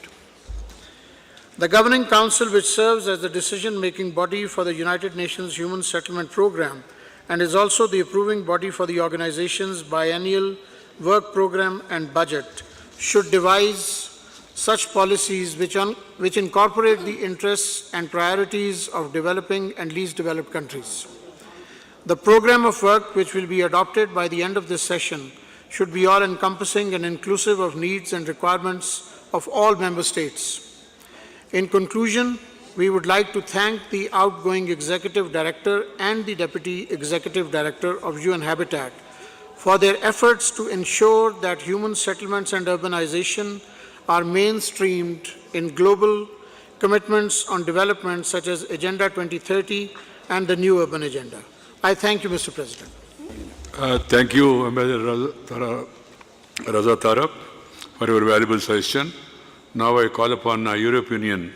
The Governing Council, which serves as the decision-making body for the United Nations Human Settlement Program and is also the approving body for the organization's biennial work program and budget, should devise such policies which incorporate the interests and priorities of developing and least developed countries. The program of work, which will be adopted by the end of this session, should be all-encompassing and inclusive of needs and requirements of all member states. In conclusion, we would like to thank the outgoing Executive Director and the Deputy Executive Director of UN Habitat for their efforts to ensure that human settlements and urbanization are mainstreamed in global commitments on development such as Agenda 2030 and the new urban agenda. I thank you, Mr. President. Thank you, Ambassador Raza Tarap, for your valuable suggestion. Now I call upon European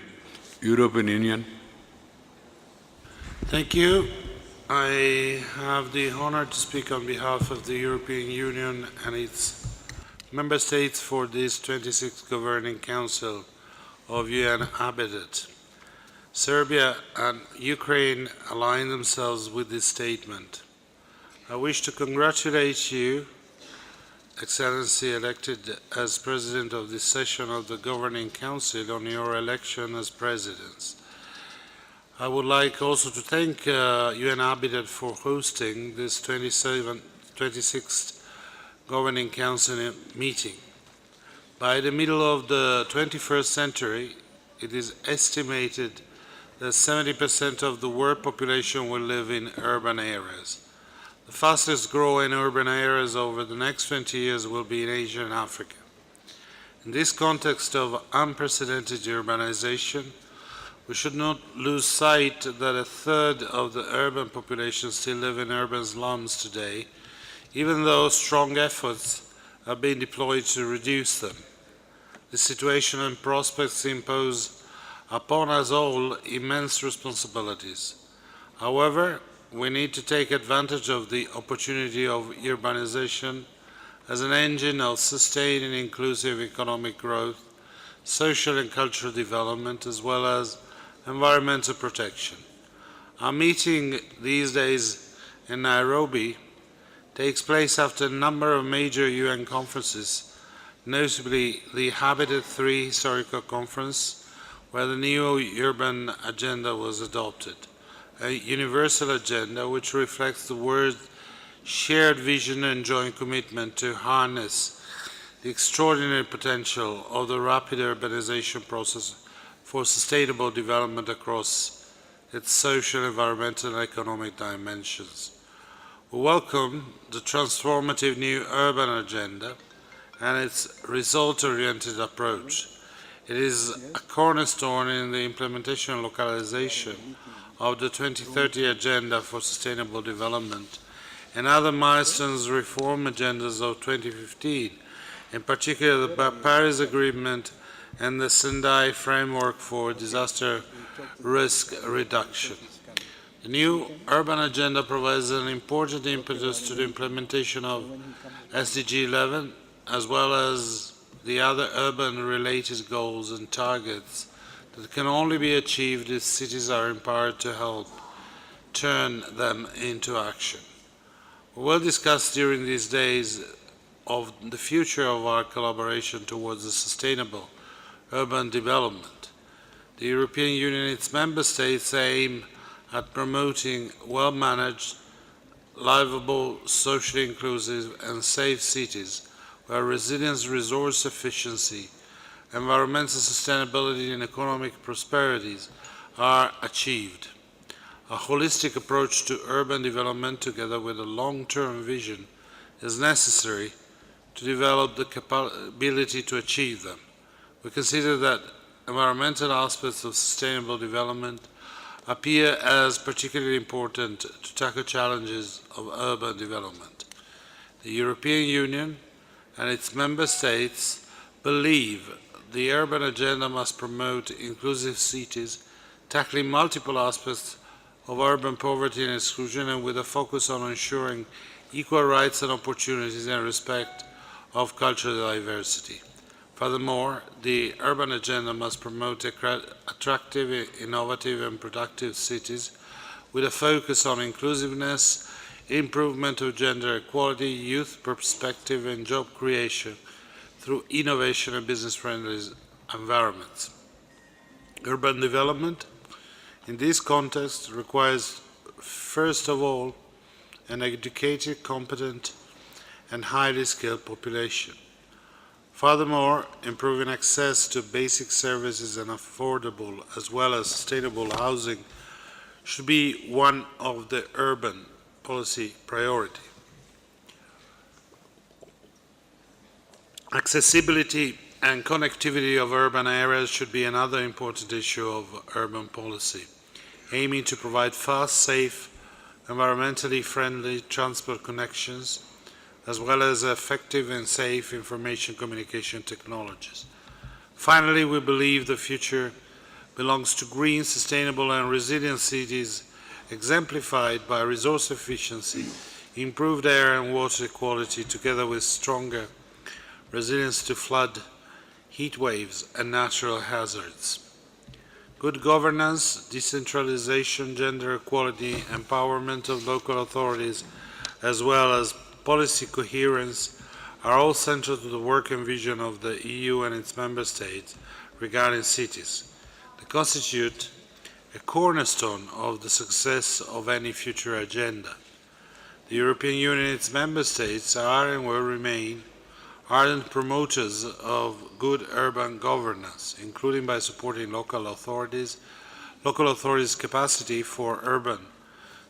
Union. Thank you. I have the honor to speak on behalf of the European Union and its member states for this 26th Governing Council of UN Habitat. Serbia and Ukraine align themselves with this statement. I wish to congratulate you, Excellency, elected as President of this session of the Governing Council, on your election as Presidents. I would like also to thank UN Habitat for hosting this 26th Governing Council meeting. By the middle of the 21st century, it is estimated that 70% of the world population will live in urban areas. The fastest growing urban areas over the next 20 years will be in Asia and Africa. In this context of unprecedented urbanization, we should not lose sight that a third of the urban population still live in urban slums today, even though strong efforts have been deployed to reduce them. The situation and prospects impose upon us all immense responsibilities. However, we need to take advantage of the opportunity of urbanization as an engine of sustained and inclusive economic growth, social and cultural development, as well as environmental protection. Our meeting these days in Nairobi takes place after a number of major UN conferences, notably the Habitat III Historical Conference, where the new urban agenda was adopted, a universal agenda which reflects the world's shared vision and joint commitment to harness the extraordinary potential of the rapid urbanization process for sustainable development across its social, environmental, and economic dimensions. We welcome the transformative new urban agenda and its result-oriented approach. It is a cornerstone in the implementation and localization of the 2030 Agenda for Sustainable Development and other milestones reform agendas of 2015, in particular the Paris Agreement and the Sendai Framework for Disaster Risk Reduction. The new urban agenda provides an important impetus to the implementation of SDG 11, as well as the other urban-related goals and targets that can only be achieved if cities are empowered to help turn them into action. We will discuss during these days of the future of our collaboration towards a sustainable urban development. The European Union and its member states aim at promoting well-managed, livable, socially inclusive and safe cities where resilience, resource efficiency, environmental sustainability and economic prosperities are achieved. A holistic approach to urban development together with a long-term vision is necessary to develop the capability to achieve them. We consider that environmental aspects of sustainable development appear as particularly important to tackle challenges of urban development. The European Union and its member states believe the urban agenda must promote inclusive cities, tackling multiple aspects of urban poverty and exclusion, and with a focus on ensuring equal rights and opportunities and respect of cultural diversity. Furthermore, the urban agenda must promote attractive, innovative and productive cities with a focus on inclusiveness, improvement of gender equality, youth perspective and job creation through innovation and business-friendly environments. Urban development in this context requires, first of all, an educated, competent and highly skilled population. Furthermore, improving access to basic services and affordable as well as sustainable housing should be one of the urban policy priorities. Accessibility and connectivity of urban areas should be another important issue of urban policy, aiming to provide fast, safe, environmentally friendly transport connections, as well as effective and safe information communication technologies. Finally, we believe the future belongs to green, sustainable and resilient cities exemplified by resource efficiency, improved air and water quality, together with stronger resilience to flood, heat waves, and natural hazards. Good governance, decentralization, gender equality, empowerment of local authorities, as well as policy coherence are all central to the work and vision of the EU and its member states regarding cities. They constitute a cornerstone of the success of any future agenda. The European Union and its member states are and will remain ardent promoters of good urban governance, including by supporting local authorities' capacity for urban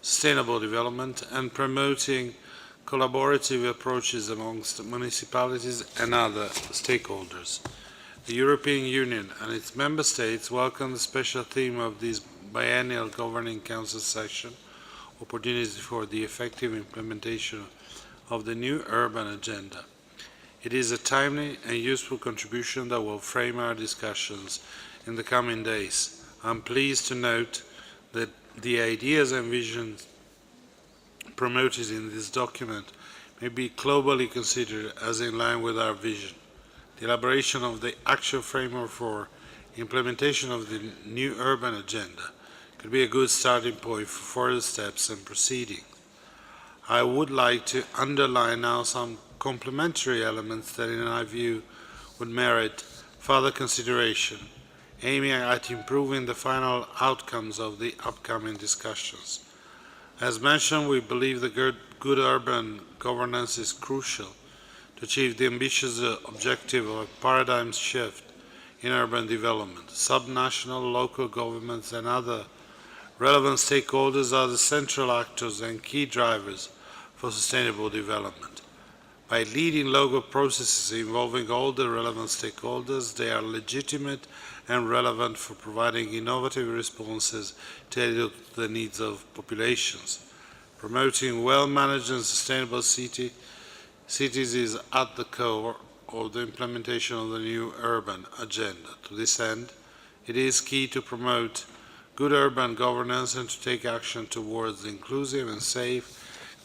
sustainable development and promoting collaborative approaches amongst municipalities and other stakeholders. The European Union and its member states welcome the special theme of this biennial Governing Council session, opportunities for the effective implementation of the new urban agenda. It is a timely and useful contribution that will frame our discussions in the coming days. I'm pleased to note that the ideas and visions promoted in this document may be globally considered as in line with our vision. The elaboration of the action framework for implementation of the new urban agenda could be a good starting point for further steps and proceedings. I would like to underline now some complementary elements that, in my view, would merit further consideration, aiming at improving the final outcomes of the upcoming discussions. As mentioned, we believe that good urban governance is crucial to achieve the ambitious objective of a paradigm shift in urban development. Subnational, local governments and other relevant stakeholders are the central actors and key drivers for sustainable development. By leading local processes involving all the relevant stakeholders, they are legitimate and relevant for providing innovative responses tailored to the needs of populations. Promoting well-managed and sustainable cities is at the core of the implementation of the new urban agenda. To this end, it is key to promote good urban governance and to take action towards inclusive and safe,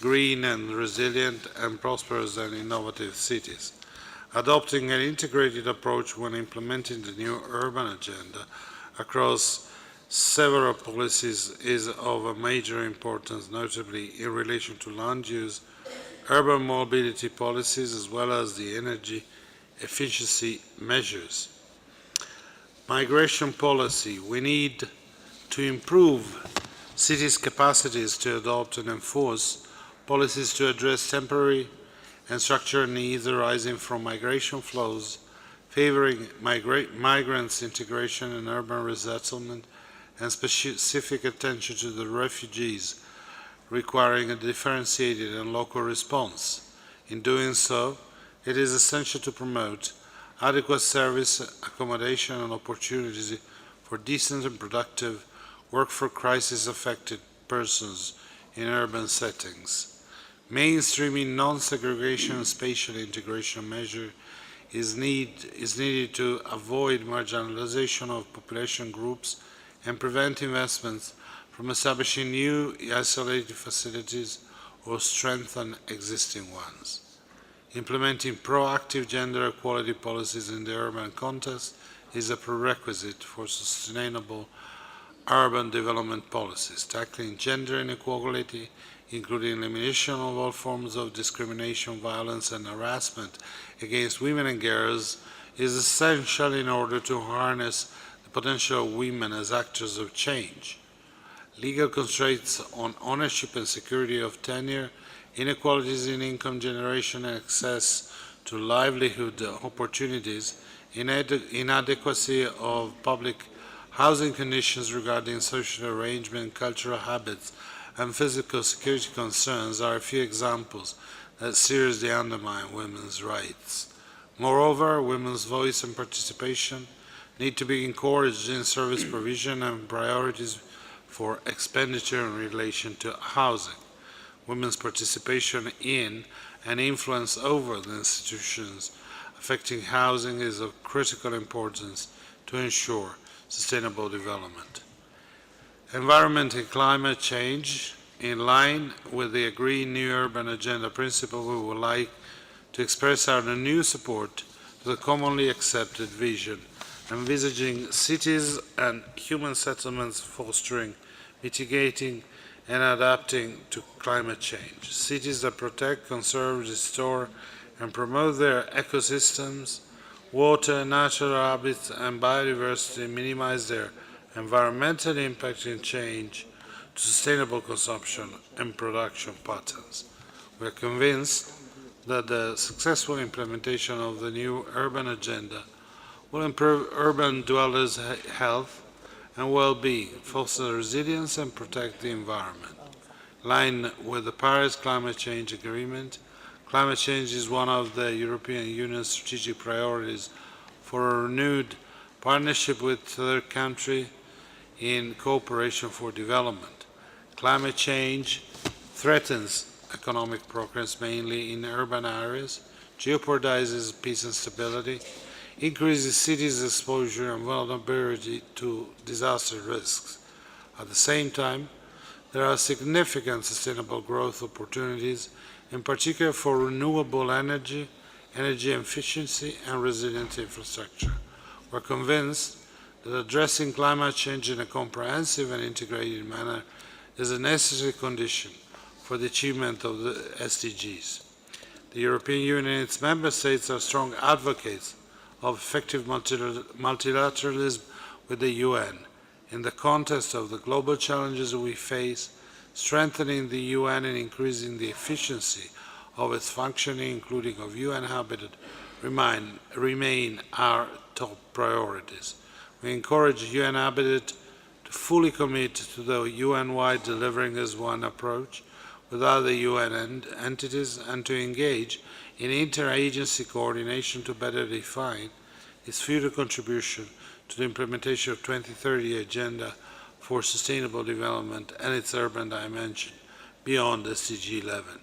green and resilient and prosperous and innovative cities. Adopting an integrated approach when implementing the new urban agenda across several policies is of a major importance, notably in relation to land use, urban mobility policies, as well as the energy efficiency measures. Migration policy. We need to improve cities' capacities to adopt and enforce policies to address temporary and structural needs arising from migration flows, favoring migrants' integration and urban resettlement, and specific attention to the refugees, requiring a differentiated and local response. In doing so, it is essential to promote adequate service, accommodation, and opportunities for decent and productive work for crisis-affected persons in urban settings. Mainstreaming non-segregation and spatial integration measure is needed to avoid marginalization of population groups and prevent investments from establishing new isolated facilities or strengthen existing ones. Implementing proactive gender equality policies in the urban context is a prerequisite for sustainable urban development policies. Tackling gender inequality, including elimination of all forms of discrimination, violence, and harassment against women and girls, is essential in order to harness the potential of women as actors of change. Legal constraints on ownership and security of tenure, inequalities in income generation and access to livelihood opportunities, inadequacy of public housing conditions regarding social arrangement, cultural habits, and physical security concerns are a few examples that seriously undermine women's rights. Moreover, women's voice and participation need to be encouraged in service provision and priorities for expenditure in relation to housing. Women's participation in and influence over the institutions affecting housing is of critical importance to ensure sustainable development. Environment and climate change. In line with the agreed new urban agenda principle, we would like to express our renewed support to the commonly accepted vision, envisaging cities and human settlements fostering, mitigating, and adapting to climate change. Cities that protect, conserve, restore, and promote their ecosystems, water, natural habitats, and biodiversity, minimize their environmental impact and change to sustainable consumption and production patterns. We are convinced that the successful implementation of the new urban agenda will improve urban dwellers' health and well-being, foster resilience, and protect the environment. In line with the Paris Climate Change Agreement, climate change is one of the European Union's strategic priorities for a renewed partnership with third countries in cooperation for development. Climate change threatens economic progress mainly in urban areas, jeopardizes peace and stability, increases cities' exposure and vulnerability to disaster risks. At the same time, there are significant sustainable growth opportunities, in particular for renewable energy, energy efficiency, and resilient infrastructure. We're convinced that addressing climate change in a comprehensive and integrated manner is a necessary condition for the achievement of the SDGs. The European Union and its member states are strong advocates of effective multilateralism with the UN. In the context of the global challenges we face, strengthening the UN and increasing the efficiency of its functioning, including of UN Habitat, remain our top priorities. We encourage UN Habitat to fully commit to the UN-wide delivering as one approach with other UN entities and to engage in interagency coordination to better define its future contribution to the implementation of 2030 Agenda for Sustainable Development and its urban dimension beyond SDG 11.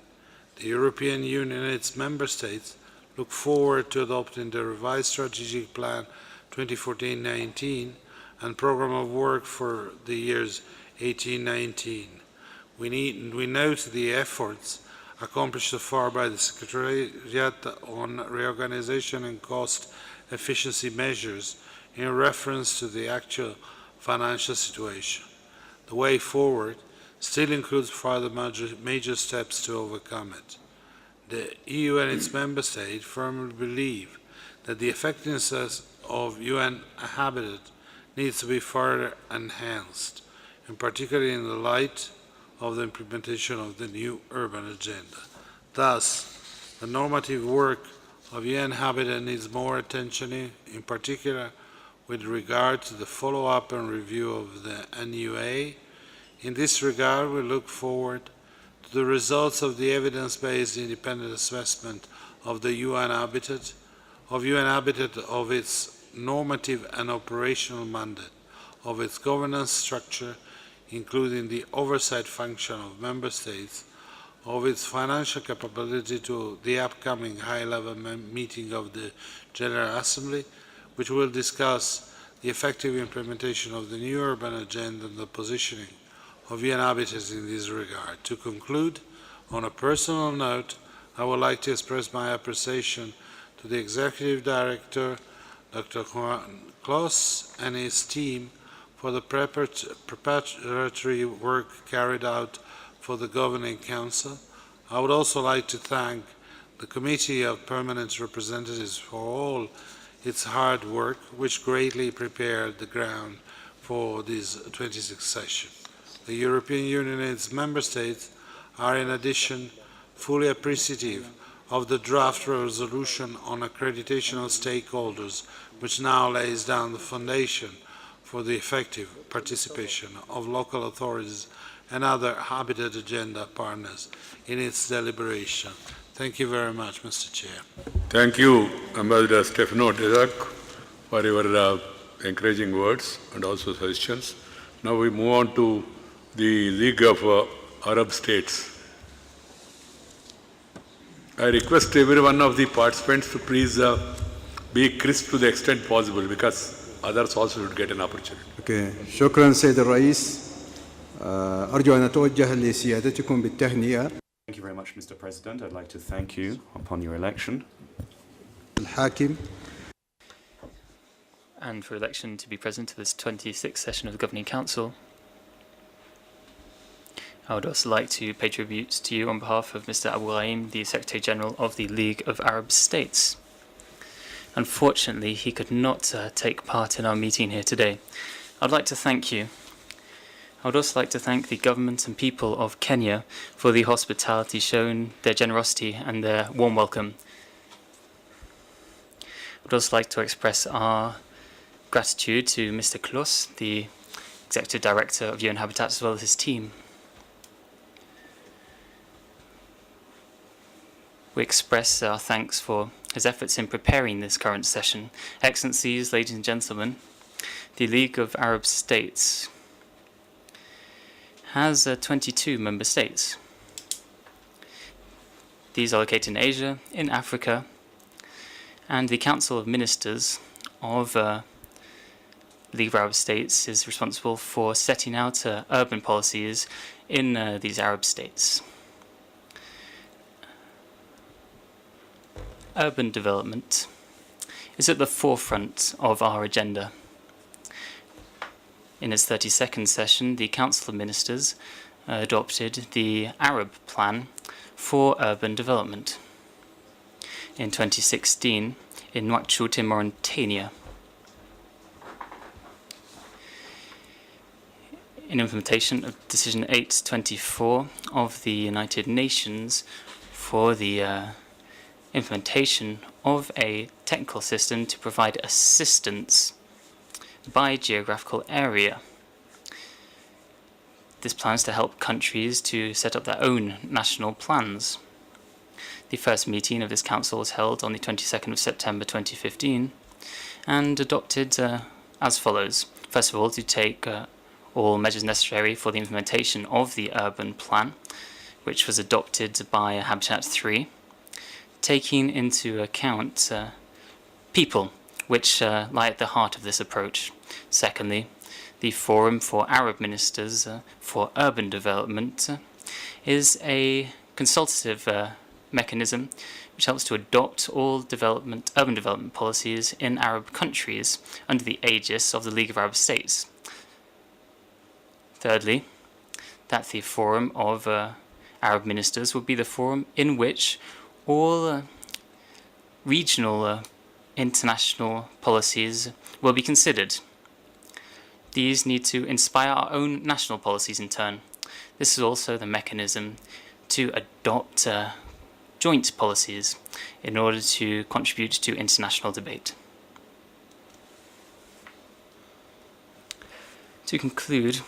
The European Union and its member states look forward to adopting the revised strategic plan 2014-19 and program of work for the years 18-19. We note the efforts accomplished so far by the Secretariat on reorganization and cost efficiency measures in reference to the actual financial situation. The way forward still includes further major steps to overcome it. The EU and its member states firmly believe that the effectiveness of UN Habitat needs to be further enhanced, in particular in the light of the implementation of the new urban agenda. Thus, the normative work of UN Habitat needs more attention, in particular with regard to the follow-up and review of the NUA. In this regard, we look forward to the results of the evidence-based independent assessment of the UN Habitat, of its normative and operational mandate, of its governance structure, including the oversight function of member states, of its financial capability to the upcoming high-level meeting of the General Assembly, which will discuss the effective implementation of the new urban agenda and the positioning of UN Habitat in this regard. To conclude, on a personal note, I would like to express my appreciation to the Executive Director, Dr. Juan Clos, and his team for the preparatory work carried out for the Governing Council. I would also like to thank the Committee of Permanent Representatives for all its hard work, which greatly prepared the ground for this 26th session. The European Union and its member states are in addition fully appreciative of the draft resolution on accreditation of stakeholders, which now lays down the foundation for the effective participation of local authorities and other Habitat Agenda partners in its deliberation. Thank you very much, Mr. Chair. Thank you, Ambassador Stefano Dezak, for your encouraging words and also suggestions. Now we move on to the League of Arab States. I request every one of the participants to please be crisp to the extent possible, because others also should get an opportunity. Okay. شكرا سيد الرئيس. أرجو أن أتوجه لسيادتكم بالتهنئة Thank you very much, Mr. President. I'd like to thank you upon your election. الحاكم and for election to be present to this 26th session of the Governing Council. I would also like to pay tribute to you on behalf of Mr. Abu Rahim, the Secretary General of the League of Arab States. Unfortunately, he could not take part in our meeting here today. I'd like to thank you. I would also like to thank the government and people of Kenya for the hospitality shown, their generosity and their warm welcome. I would also like to express our gratitude to Mr. Kloss, the Executive Director of UN Habitat, as well as his team. We express our thanks for his efforts in preparing this current session. Excellencies, ladies and gentlemen, the League of Arab States has 22 member states. These are located in Asia, in Africa, and the Council of Ministers of League of Arab States is responsible for setting out urban policies in these Arab states. Urban development is at the forefront of our agenda. In its 32nd session, the Council of Ministers adopted the Arab Plan for Urban Development. In 2016, in Nouakchott in Mauritania. In implementation of Decision 824 of the United Nations for the implementation of a technical system to provide assistance by geographical area. This plans to help countries to set up their own national plans. The first meeting of this council was held on the 22nd of September 2015 and adopted as follows. First of all, to take all measures necessary for the implementation of the urban plan, which was adopted by Habitat 3, taking into account people, which lie at the heart of this approach. Secondly, the Forum for Arab Ministers for Urban Development is a consultative mechanism which helps to adopt all urban development policies in Arab countries under the aegis of the League of Arab States. Thirdly, that the Forum of Arab Ministers will be the forum in which all regional international policies will be considered. These need to inspire our own national policies in turn. This is also the mechanism to adopt joint policies in order to contribute to international debate. To conclude,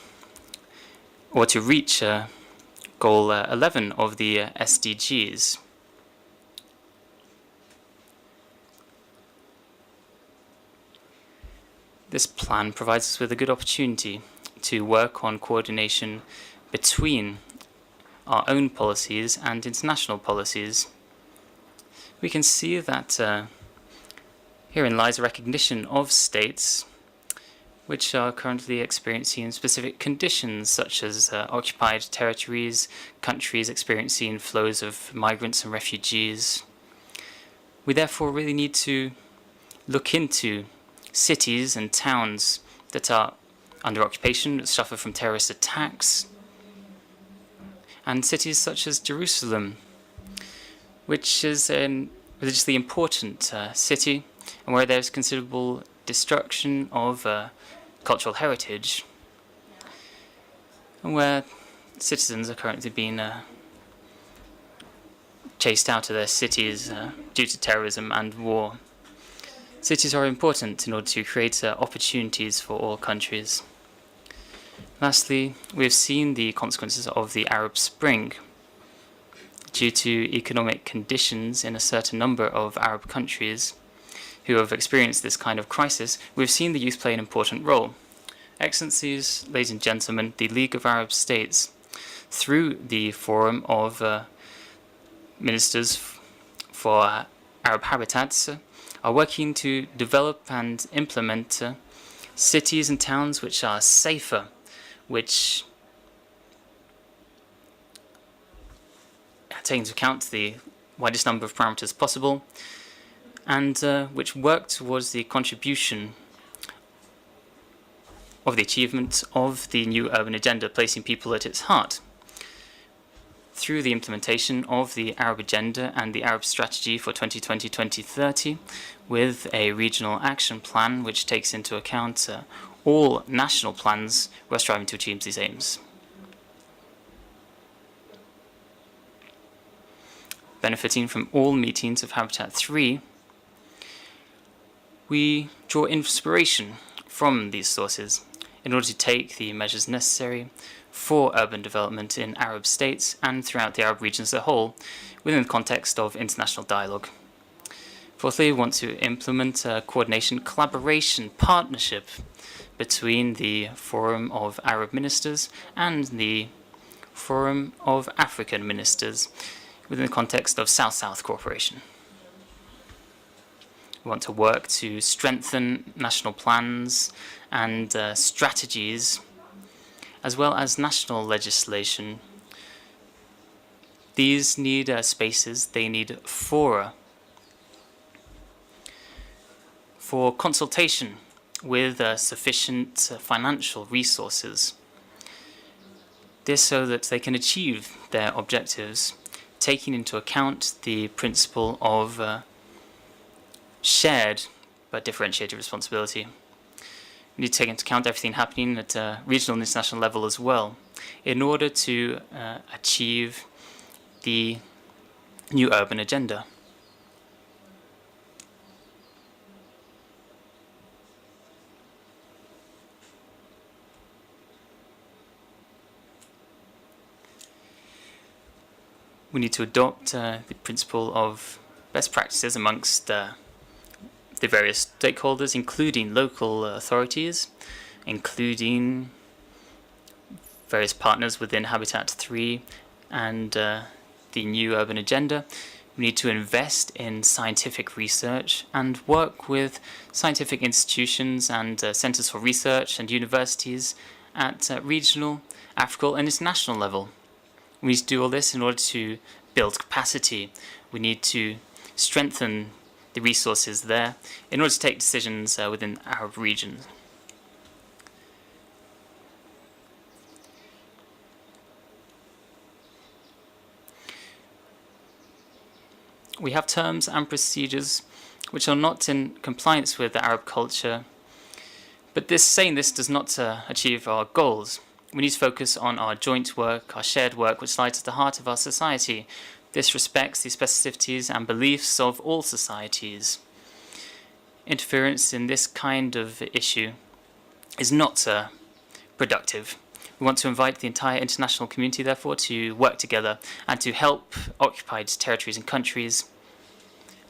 or to reach Goal 11 of the SDGs, this plan provides us with a good opportunity to work on coordination between our own policies and international policies. We can see that herein lies a recognition of states which are currently experiencing specific conditions, such as occupied territories, countries experiencing flows of migrants and refugees. We therefore really need to look into cities and towns that are under occupation, that suffer from terrorist attacks, and cities such as Jerusalem, which is a religiously important city, and where there's considerable destruction of cultural heritage, and where citizens are currently being chased out of their cities due to terrorism and war. Cities are important in order to create opportunities for all countries. Lastly, we have seen the consequences of the Arab Spring. Due to economic conditions in a certain number of Arab countries who have experienced this kind of crisis, we've seen the youth play an important role. Excellencies, ladies and gentlemen, the League of Arab States, through the Forum of Ministers for Arab Habitats, are working to develop and implement cities and towns which are safer, which taking into account the widest number of parameters possible, and which work towards the contribution of the achievement of the new urban agenda, placing people at its heart. Through the implementation of the Arab Agenda and the Arab Strategy for 2020-2030, with a regional action plan which takes into account all national plans, we're striving to achieve these aims. Benefiting from all meetings of Habitat 3, we draw inspiration from these sources in order to take the measures necessary for urban development in Arab states and throughout the Arab region as a whole, within the context of international dialogue. Fourthly, we want to implement a coordination, collaboration, partnership between the Forum of Arab Ministers and the Forum of African Ministers within the context of South-South cooperation. We want to work to strengthen national plans and strategies, as well as national legislation. These need spaces, they need fora for consultation with sufficient financial resources. This so that they can achieve their objectives, taking into account the principle of shared but differentiated responsibility. We need to take into account everything happening at a regional and international level as well, in order to achieve the new urban agenda. We need to adopt the principle of best practices amongst the various stakeholders, including local authorities, including various partners within Habitat 3 and the new urban agenda. We need to invest in scientific research and work with scientific institutions and centers for research and universities at regional, African and international level. We need to do all this in order to build capacity. We need to strengthen the resources there in order to take decisions within the Arab region. We have terms and procedures which are not in compliance with the Arab culture, but saying this does not achieve our goals. We need to focus on our joint work, our shared work, which lies at the heart of our society. This respects the specificities and beliefs of all societies. Interference in this kind of issue is not productive. We want to invite the entire international community, therefore, to work together and to help occupied territories and countries,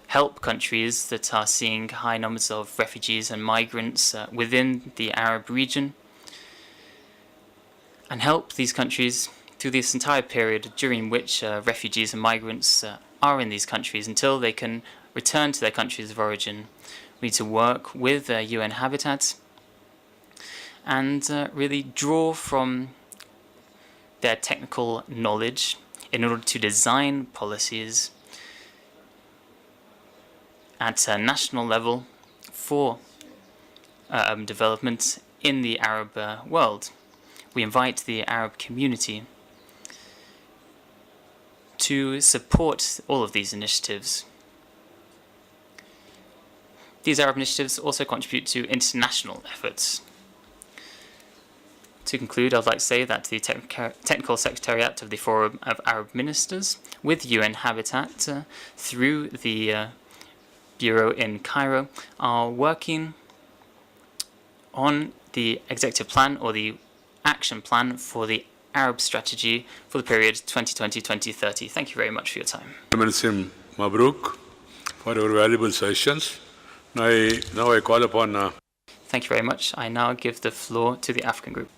help countries that are seeing high numbers of refugees and migrants within the Arab region, and help these countries through this entire period during which refugees and migrants are in these countries until they can return to their countries of origin. We need to work with UN Habitat and really draw from their technical knowledge in order to design policies at a national level for development in the Arab world. We invite the Arab community to support all of these initiatives. These Arab initiatives also contribute to international efforts. To conclude, I'd like to say that the Technical Secretariat of the Forum of Arab Ministers, with UN Habitat through the Bureau in Cairo, are working on the executive plan or the action plan for the Arab strategy for the period 2020-2030. Thank you very much for your time. Minister Mabruk for your valuable suggestions. Now I call upon... Thank you very much. I now give the floor to the African group.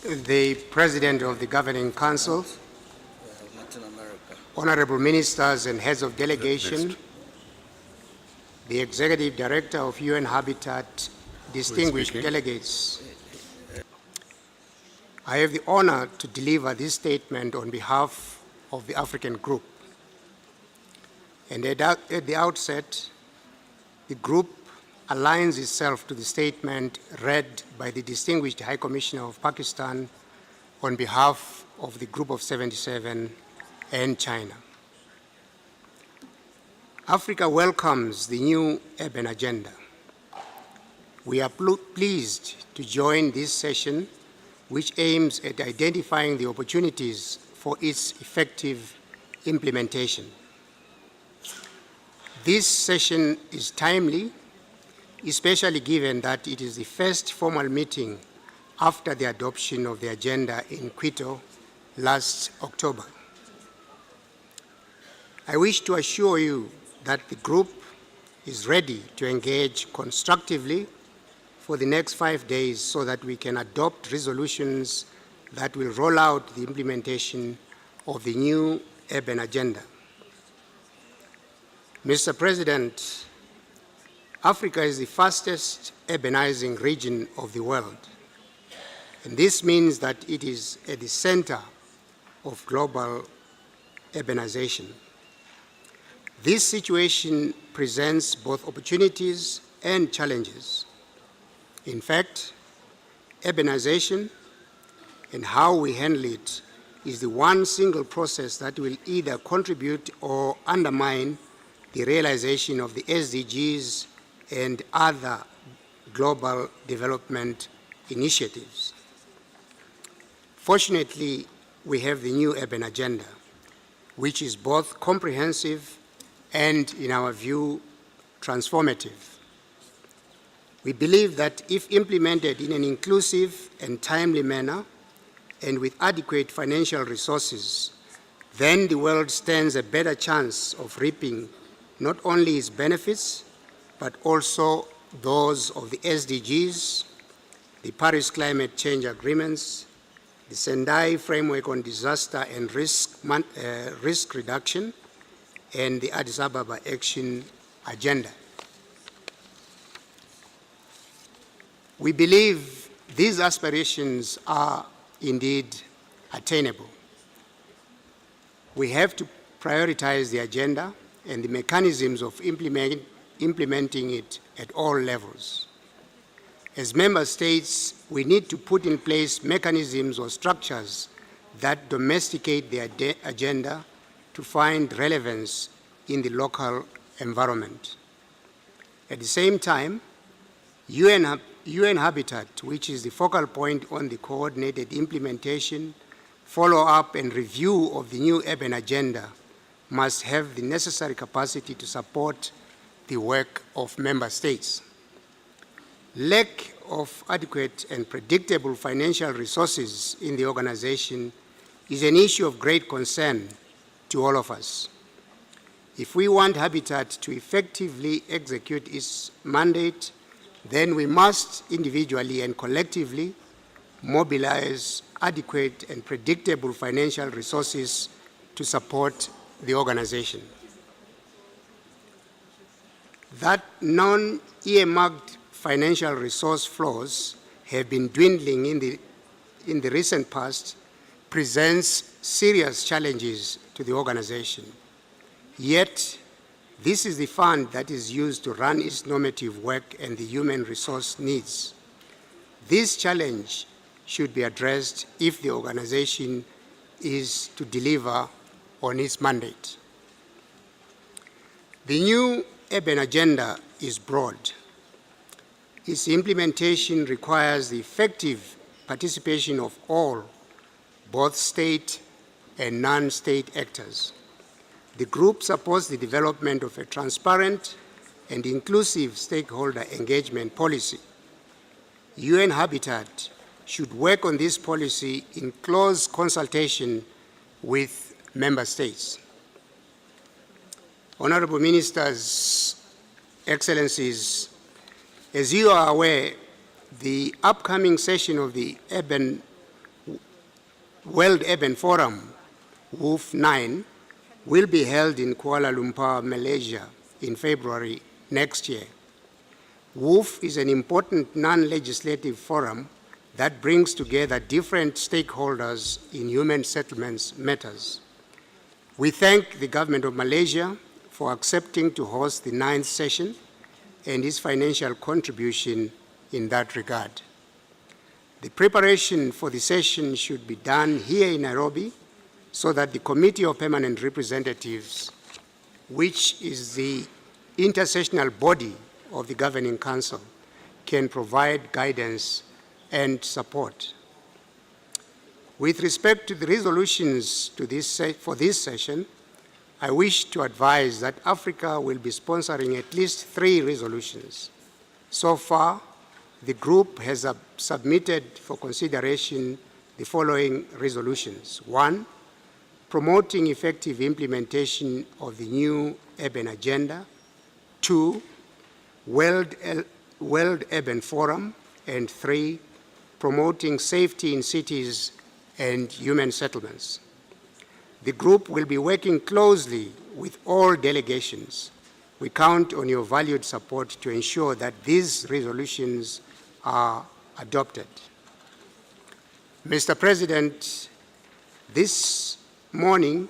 The President of the Governing Council, Honorable Ministers and Heads of Delegation, the Executive Director of UN Habitat, distinguished delegates, I have the honor to deliver this statement on behalf of the African Group. And at the outset, the group aligns itself to the statement read by the distinguished High Commissioner of Pakistan on behalf of the Group of 77 and China. Africa welcomes the new urban agenda. We are pleased to join this session, which aims at identifying the opportunities for its effective implementation. This session is timely, especially given that it is the first formal meeting after the adoption of the agenda in Quito last October. I wish to assure you that the group is ready to engage constructively for the next 5 days so that we can adopt resolutions that will roll out the implementation of the new urban agenda. Mr. President, Africa is the fastest urbanizing region of the world, and this means that it is at the center of global urbanization. This situation presents both opportunities and challenges. In fact, urbanization and how we handle it is the one single process that will either contribute or undermine the realization of the SDGs and other global development initiatives. Fortunately, we have the new urban agenda, which is both comprehensive and, in our view, transformative. We believe that if implemented in an inclusive and timely manner and with adequate financial resources, then the world stands a better chance of reaping not only its benefits, but also those of the SDGs, the Paris Climate Change Agreements, the Sendai Framework on Disaster and Risk Reduction, and the Addis Ababa Action Agenda. We believe these aspirations are indeed attainable. We have to prioritize the agenda and the mechanisms of implementing it at all levels. As member states, we need to put in place mechanisms or structures that domesticate the agenda to find relevance in the local environment. At the same time, UN Habitat, which is the focal point on the coordinated implementation, follow-up and review of the new urban agenda, must have the necessary capacity to support the work of member states. Lack of adequate and predictable financial resources in the organization is an issue of great concern to all of us. If we want Habitat to effectively execute its mandate, then we must individually and collectively mobilize adequate and predictable financial resources to support the organization. That non-earmarked financial resource flows have been dwindling in the recent past presents serious challenges to the organization. Yet, this is the fund that is used to run its normative work and the human resource needs. This challenge should be addressed if the organization is to deliver on its mandate. The new urban agenda is broad. Its implementation requires the effective participation of all, both state and non-state actors. The group supports the development of a transparent and inclusive stakeholder engagement policy. UN Habitat should work on this policy in close consultation with member states. Honorable Ministers, Excellencies, as you are aware, the upcoming session of the World Urban Forum, WOF 9, will be held in Kuala Lumpur, Malaysia, in February next year. WOF is an important non-legislative forum that brings together different stakeholders in human settlements matters. We thank the government of Malaysia for accepting to host the 9th session and its financial contribution in that regard. The preparation for the session should be done here in Nairobi so that the Committee of Permanent Representatives, which is the intersessional body of the Governing Council, can provide guidance and support. With respect to the resolutions for this session, I wish to advise that Africa will be sponsoring at least 3 resolutions. So far, the group has submitted for consideration the following resolutions. 1, promoting effective implementation of the new urban agenda. 2, World Urban Forum. And 3, promoting safety in cities and human settlements. The group will be working closely with all delegations. We count on your valued support to ensure that these resolutions are adopted. Mr. President, this morning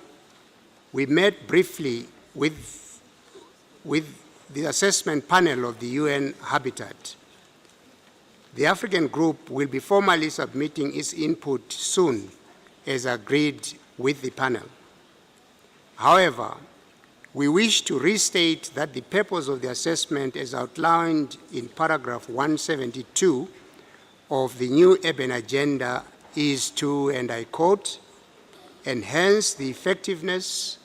we met briefly with the assessment panel of the UN Habitat. The African group will be formally submitting its input soon, as agreed with the panel. However, we wish to restate that the purpose of the assessment as outlined in paragraph 172 of the new urban agenda is to, and I quote, enhance the effectiveness,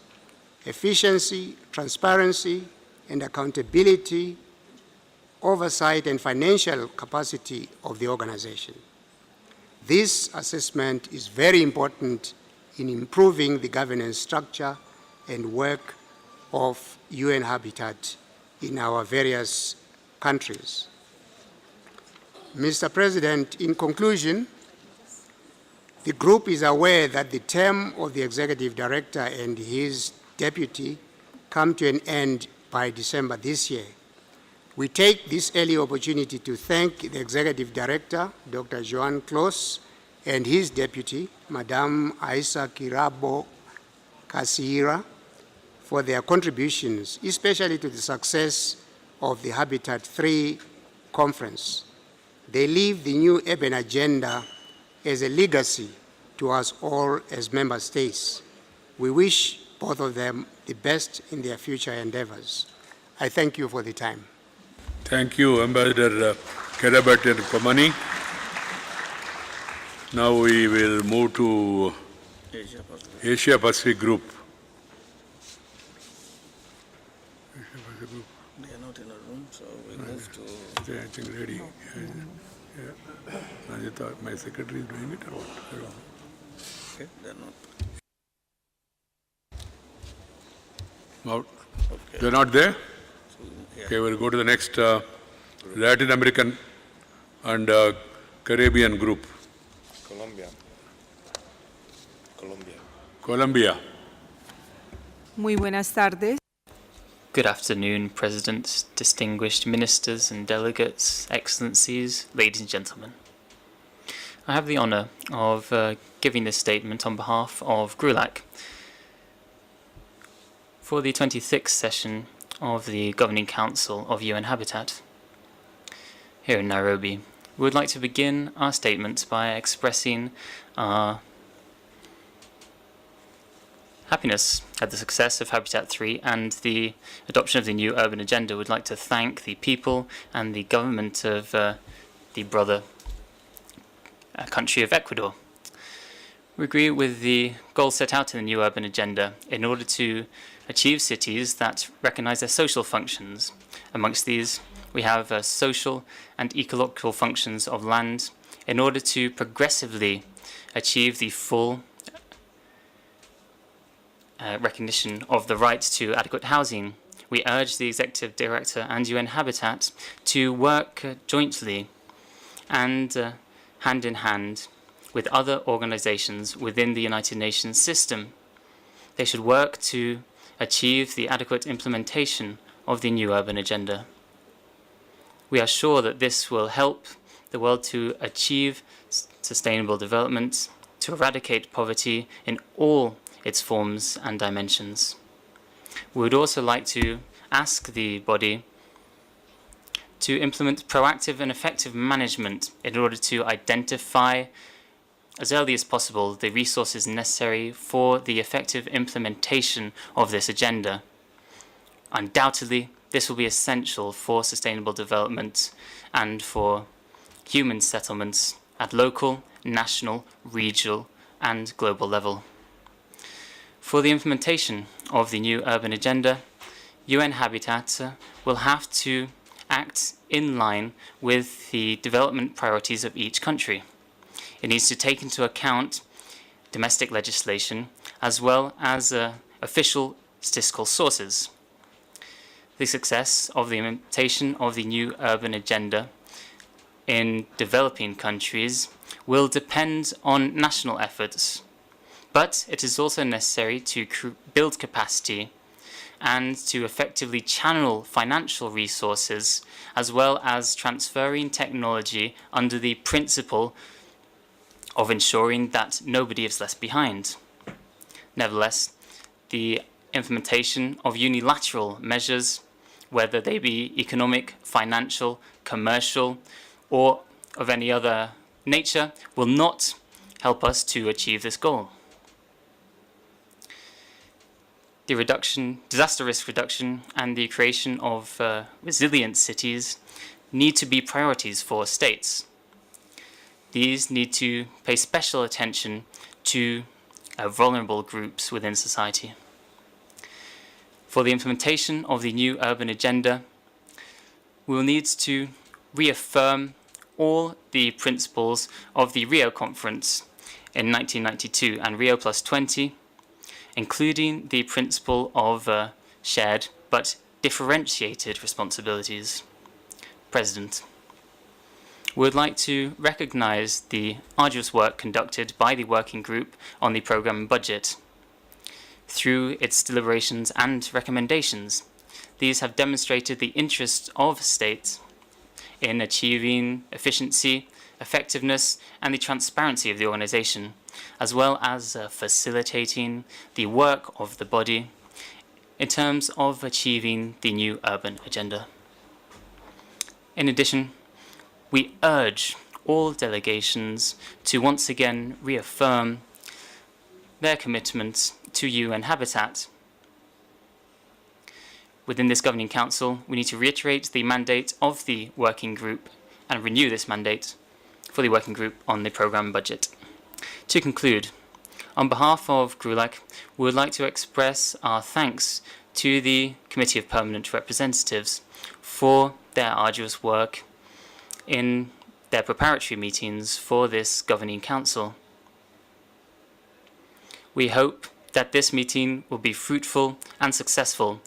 efficiency, transparency, and accountability, oversight, and financial capacity of the organization. This assessment is very important in improving the governance structure and work of UN Habitat in our various countries. Mr. President, in conclusion, the group is aware that the term of the Executive Director and his deputy come to an end by December this year. We take this early opportunity to thank the Executive Director, Dr. Joan Clos, and his deputy, Madame Aisa Kirabo Kasira, for their contributions, especially to the success of the Habitat 3 conference. They leave the new urban agenda as a legacy to us all as member states. We wish both of them the best in their future endeavors. I thank you for the time. Thank you, Ambassador Kerabat and Komani. Now we will move to Asia Pacific Group. They are not in a room, so we move to... I think ready. Yeah. I thought my secretary is doing it or what? I don't know. Okay, they are not. Out. Okay. They're not there? So, yeah. Okay, we'll go to the next Latin American and Caribbean group. Colombia. Muy buenas tardes. Good afternoon, President, distinguished ministers and delegates, excellencies, ladies and gentlemen. I have the honor of giving this statement on behalf of GRULAC for the 26th session of the Governing Council of UN Habitat here in Nairobi. We would like to begin our statement by expressing our happiness at the success of Habitat 3 and the adoption of the new urban agenda. We'd like to thank the people and the government of the brother country of Ecuador. We agree with the goals set out in the new urban agenda in order to achieve cities that recognize their social functions. Amongst these, we have social and ecological functions of land in order to progressively achieve the full recognition of the right to adequate housing. We urge the Executive Director and UN Habitat to work jointly and hand in hand with other organizations within the United Nations system. They should work to achieve the adequate implementation of the new urban agenda. We are sure that this will help the world to achieve sustainable development, to eradicate poverty in all its forms and dimensions. We would also like to ask the body to implement proactive and effective management in order to identify as early as possible the resources necessary for the effective implementation of this agenda. Undoubtedly, this will be essential for sustainable development and for human settlements at local, national, regional, and global level. For the implementation of the new urban agenda, UN Habitat will have to act in line with the development priorities of each country. It needs to take into account domestic legislation as well as official statistical sources. The success of the implementation of the new urban agenda in developing countries will depend on national efforts, but it is also necessary to build capacity and to effectively channel financial resources as well as transferring technology under the principle of ensuring that nobody is left behind. Nevertheless, the implementation of unilateral measures, whether they be economic, financial, commercial, or of any other nature, will not help us to achieve this goal. The disaster risk reduction and the creation of resilient cities need to be priorities for states. These need to pay special attention to vulnerable groups within society. For the implementation of the new urban agenda, we will need to reaffirm all the principles of the Rio Conference in 1992 and Rio +20, including the principle of shared but differentiated responsibilities. President, we would like to recognize the arduous work conducted by the Working Group on the Programme Budget. Through its deliberations and recommendations, these have demonstrated the interest of states in achieving efficiency, effectiveness, and the transparency of the organization, as well as facilitating the work of the body in terms of achieving the new urban agenda. In addition, we urge all delegations to once again reaffirm their commitment to UN Habitat. Within this Governing Council, we need to reiterate the mandate of the Working Group and renew this mandate for the Working Group on the Programme Budget. To conclude, on behalf of GRULAC, we would like to express our thanks to the Committee of Permanent Representatives for their arduous work in their preparatory meetings for this Governing Council. We hope that this meeting will be fruitful and successful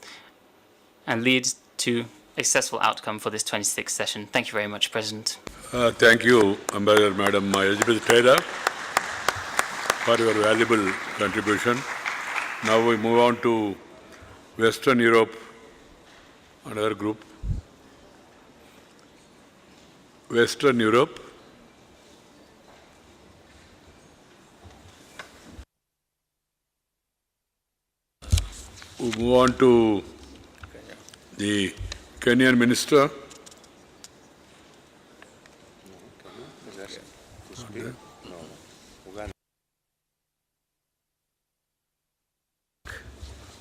and lead to a successful outcome for this 26th session. Thank you very much, President. Thank you, Ambassador Madam Elizabeth Taylor, for your valuable contribution. Now we move on to Western Europe, another group. Western Europe. We move on to the Kenyan Minister.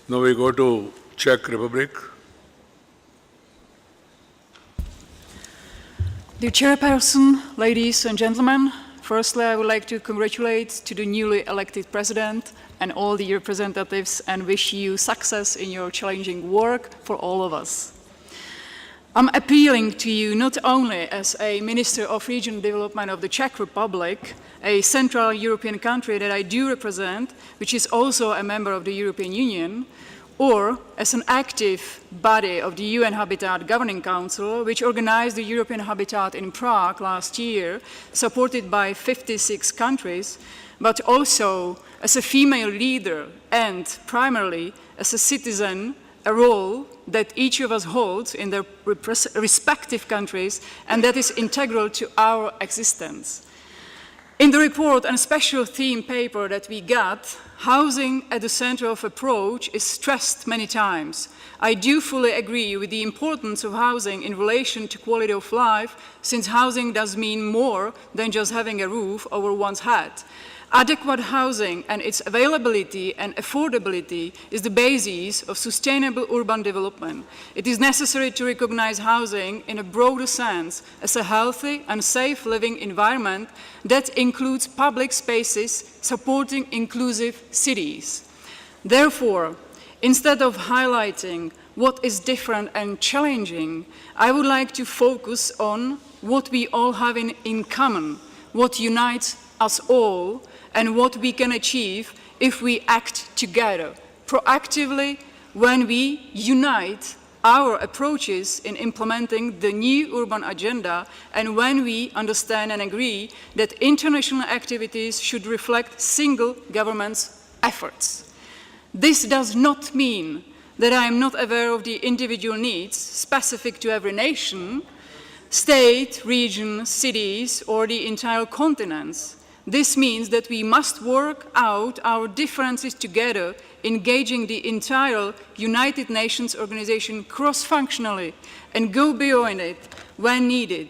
Now we go to Czech Republic. Dear Chairperson, ladies and gentlemen, firstly I would like to congratulate to the newly elected President and all the representatives and wish you success in your challenging work for all of us. I'm appealing to you not only as a Minister of Regional Development of the Czech Republic, a Central European country that I do represent, which is also a member of the European Union, or as an active body of the UN Habitat Governing Council, which organized the European Habitat in Prague last year, supported by 56 countries, but also as a female leader and primarily as a citizen a role that each of us holds in their respective countries and that is integral to our existence. In the report and special theme paper that we got, housing at the center of approach is stressed many times. I do fully agree with the importance of housing in relation to quality of life, since housing does mean more than just having a roof over one's head. Adequate housing and its availability and affordability is the basis of sustainable urban development. It is necessary to recognize housing in a broader sense as a healthy and safe living environment that includes public spaces supporting inclusive cities. Therefore, instead of highlighting what is different and challenging, I would like to focus on what we all have in common, what unites us all, and what we can achieve if we act together, proactively, when we unite our approaches in implementing the new urban agenda, and when we understand and agree that international activities should reflect single governments' efforts. This does not mean that I am not aware of the individual needs specific to every nation, state, region, cities, or the entire continents. This means that we must work out our differences together, engaging the entire United Nations organization cross-functionally and go beyond it when needed.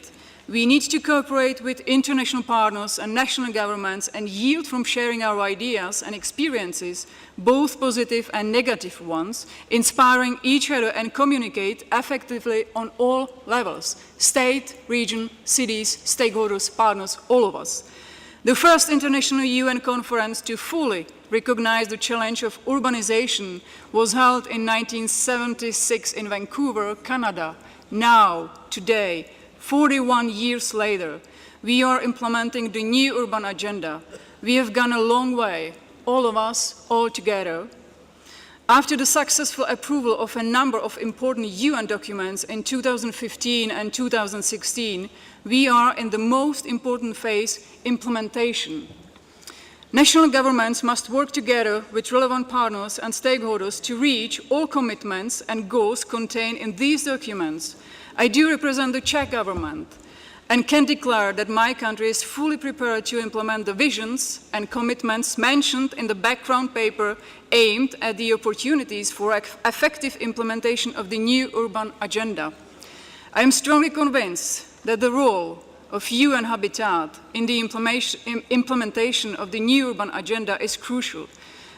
We need to cooperate with international partners and national governments and yield from sharing our ideas and experiences, both positive and negative ones, inspiring each other and communicate effectively on all levels: state, region, cities, stakeholders, partners, all of us. The first international UN conference to fully recognize the challenge of urbanization was held in 1976 in Vancouver, Canada. Now, today, 41 years later, we are implementing the new urban agenda. We have gone a long way, all of us, all together. After the successful approval of a number of important UN documents in 2015 and 2016, we are in the most important phase, implementation. National governments must work together with relevant partners and stakeholders to reach all commitments and goals contained in these documents. I do represent the Czech government and can declare that my country is fully prepared to implement the visions and commitments mentioned in the background paper aimed at the opportunities for effective implementation of the new urban agenda. I am strongly convinced that the role of UN Habitat in the implementation of the new urban agenda is crucial,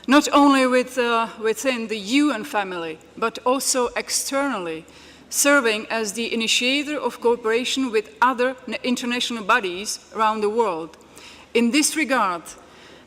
not only within the UN family, but also externally, serving as the initiator of cooperation with other international bodies around the world. In this regard,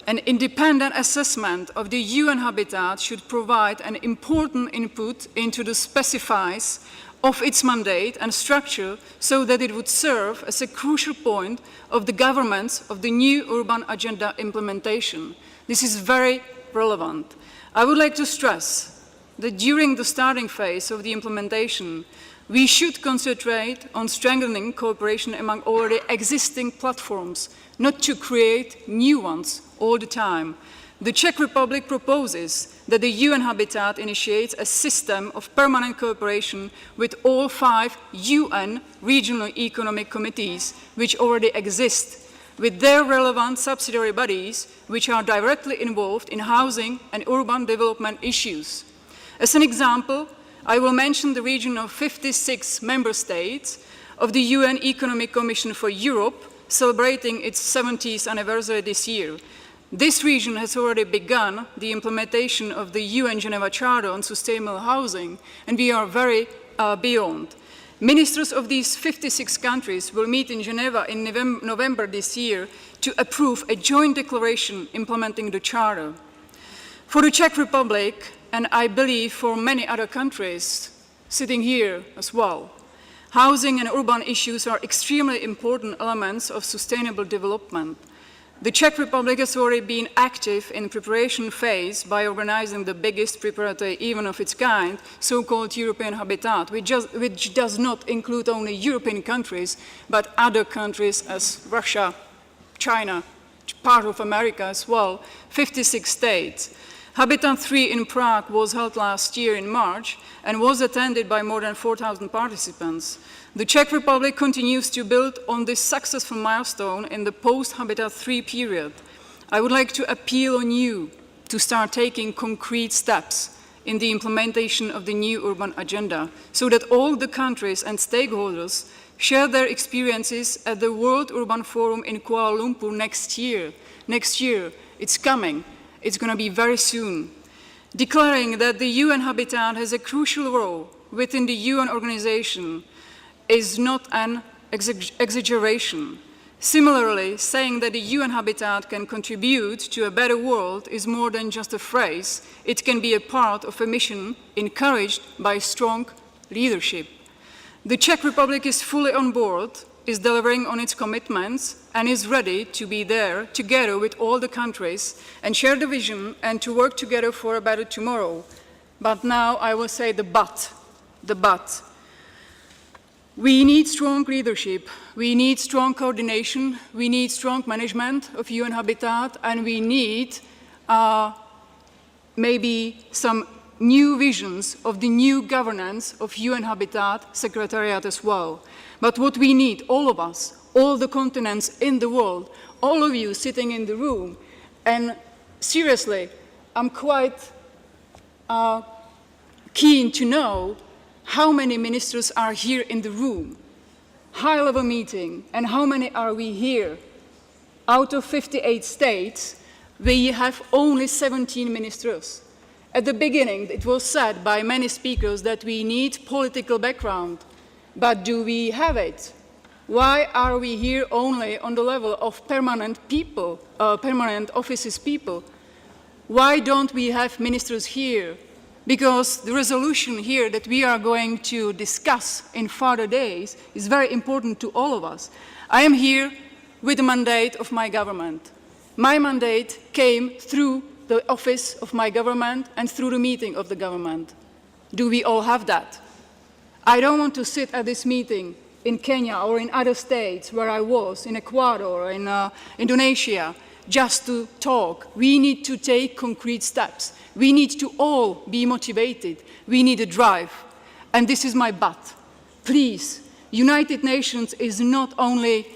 an independent assessment of the UN Habitat should provide an important input into the specifics of its mandate and structure, so that it would serve as a crucial point of the governance of the new urban agenda implementation. This is very relevant. I would like to stress that during the starting phase of the implementation, we should concentrate on strengthening cooperation among already existing platforms, not to create new ones all the time. The Czech Republic proposes that the UN Habitat initiates a system of permanent cooperation with all 5 UN regional economic committees which already exist, with their relevant subsidiary bodies which are directly involved in housing and urban development issues. As an example, I will mention the region of 56 member states of the UN Economic Commission for Europe, celebrating its 70th anniversary this year. This region has already begun the implementation of the UN Geneva Charter on Sustainable Housing, and we are very beyond. Ministers of these 56 countries will meet in Geneva in November this year to approve a joint declaration implementing the Charter. For the Czech Republic, and I believe for many other countries sitting here as well, housing and urban issues are extremely important elements of sustainable development. The Czech Republic has already been active in the preparation phase by organizing the biggest preparatory event of its kind, so-called European Habitat, which does not include only European countries, but other countries as Russia, China, part of America as well, 56 states. Habitat 3 in Prague was held last year in March and was attended by more than 4,000 participants. The Czech Republic continues to build on this successful milestone in the post-Habitat 3 period. I would like to appeal on you to start taking concrete steps in the implementation of the new urban agenda so that all the countries and stakeholders share their experiences at the World Urban Forum in Kuala Lumpur next year. Next year, it's coming. It's going to be very soon. Declaring that the UN Habitat has a crucial role within the UN organization is not an exaggeration. Similarly, saying that the UN Habitat can contribute to a better world is more than just a phrase. It can be a part of a mission encouraged by strong leadership. The Czech Republic is fully on board, is delivering on its commitments, and is ready to be there together with all the countries and share the vision and to work together for a better tomorrow. But now I will say the but. We need strong leadership, we need strong coordination, we need strong management of UN Habitat, and we need maybe some new visions of the new governance of UN Habitat Secretariat as well. But what we need, all of us, all the continents in the world, all of you sitting in the room, and seriously, I'm quite keen to know how many ministers are here in the room, high-level meeting, and how many are we here? Out of 58 states, we have only 17 ministers. At the beginning, it was said by many speakers that we need political background, but do we have it? Why are we here only on the level of permanent people, permanent offices people? Why don't we have ministers here? Because the resolution here that we are going to discuss in further days is very important to all of us. I am here with the mandate of my government. My mandate came through the office of my government and through the meeting of the government. Do we all have that? I don't want to sit at this meeting in Kenya or in other states where I was, in Ecuador, or in Indonesia, just to talk. We need to take concrete steps. We need to all be motivated. We need a drive. And this is my but. Please, United Nations is not only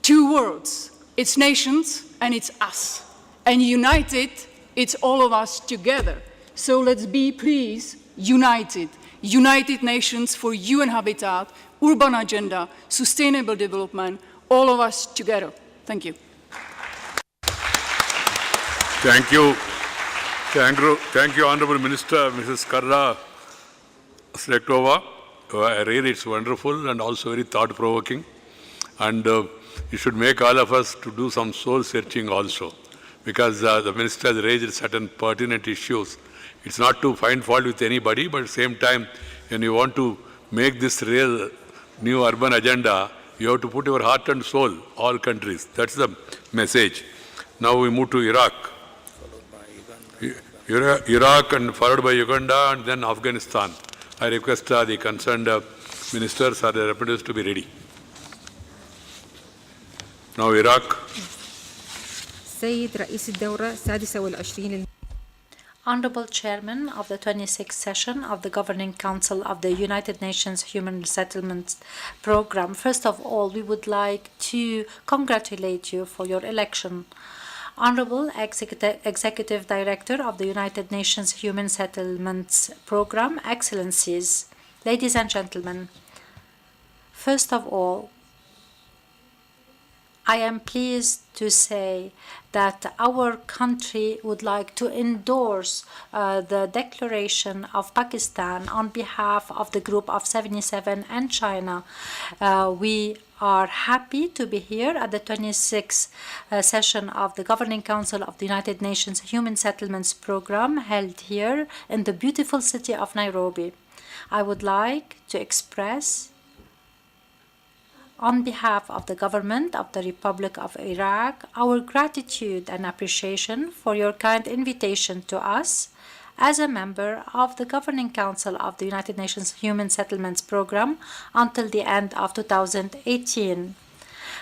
two words. It's nations and it's us. And united, it's all of us together. So let's be, please, united. United Nations for UN Habitat, urban agenda, sustainable development, all of us together. Thank you. Thank you. Thank you, Honorable Minister, Mrs. Karla Srektova. Really, it's wonderful and also very thought-provoking. And you should make all of us to do some soul-searching also, because the Minister has raised certain pertinent issues. It's not to find fault with anybody, but at the same time, when you want to make this real new urban agenda, you have to put your heart and soul, all countries. That's the message. Now we move to Iraq. Iraq and followed by Uganda and then Afghanistan. I request the concerned ministers or the representatives to be ready. Now Iraq. سيد رئيس الدورة السادسة والعشرين. Honorable Chairman of the 26th session of the Governing Council of the United Nations Human Settlements Program, first of all, we would like to congratulate you for your election. Honorable Executive Director of the United Nations Human Settlements Program, Excellencies, ladies and gentlemen, first of all, I am pleased to say that our country would like to endorse the declaration of Pakistan on behalf of the Group of 77 and China. We are happy to be here at the 26th session of the Governing Council of the United Nations Human Settlements Program held here in the beautiful city of Nairobi. I would like to express on behalf of the government of the Republic of Iraq, our gratitude and appreciation for your kind invitation to us as a member of the Governing Council of the United Nations Human Settlements Program until the end of 2018.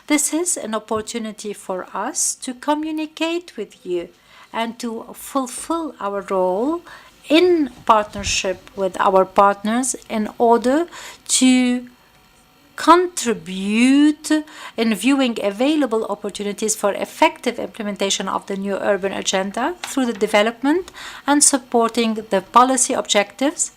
This is an opportunity for us to communicate with you and to fulfill our role in partnership with our partners in order to contribute in viewing available opportunities for effective implementation of the new urban agenda through the development and supporting the policy objectives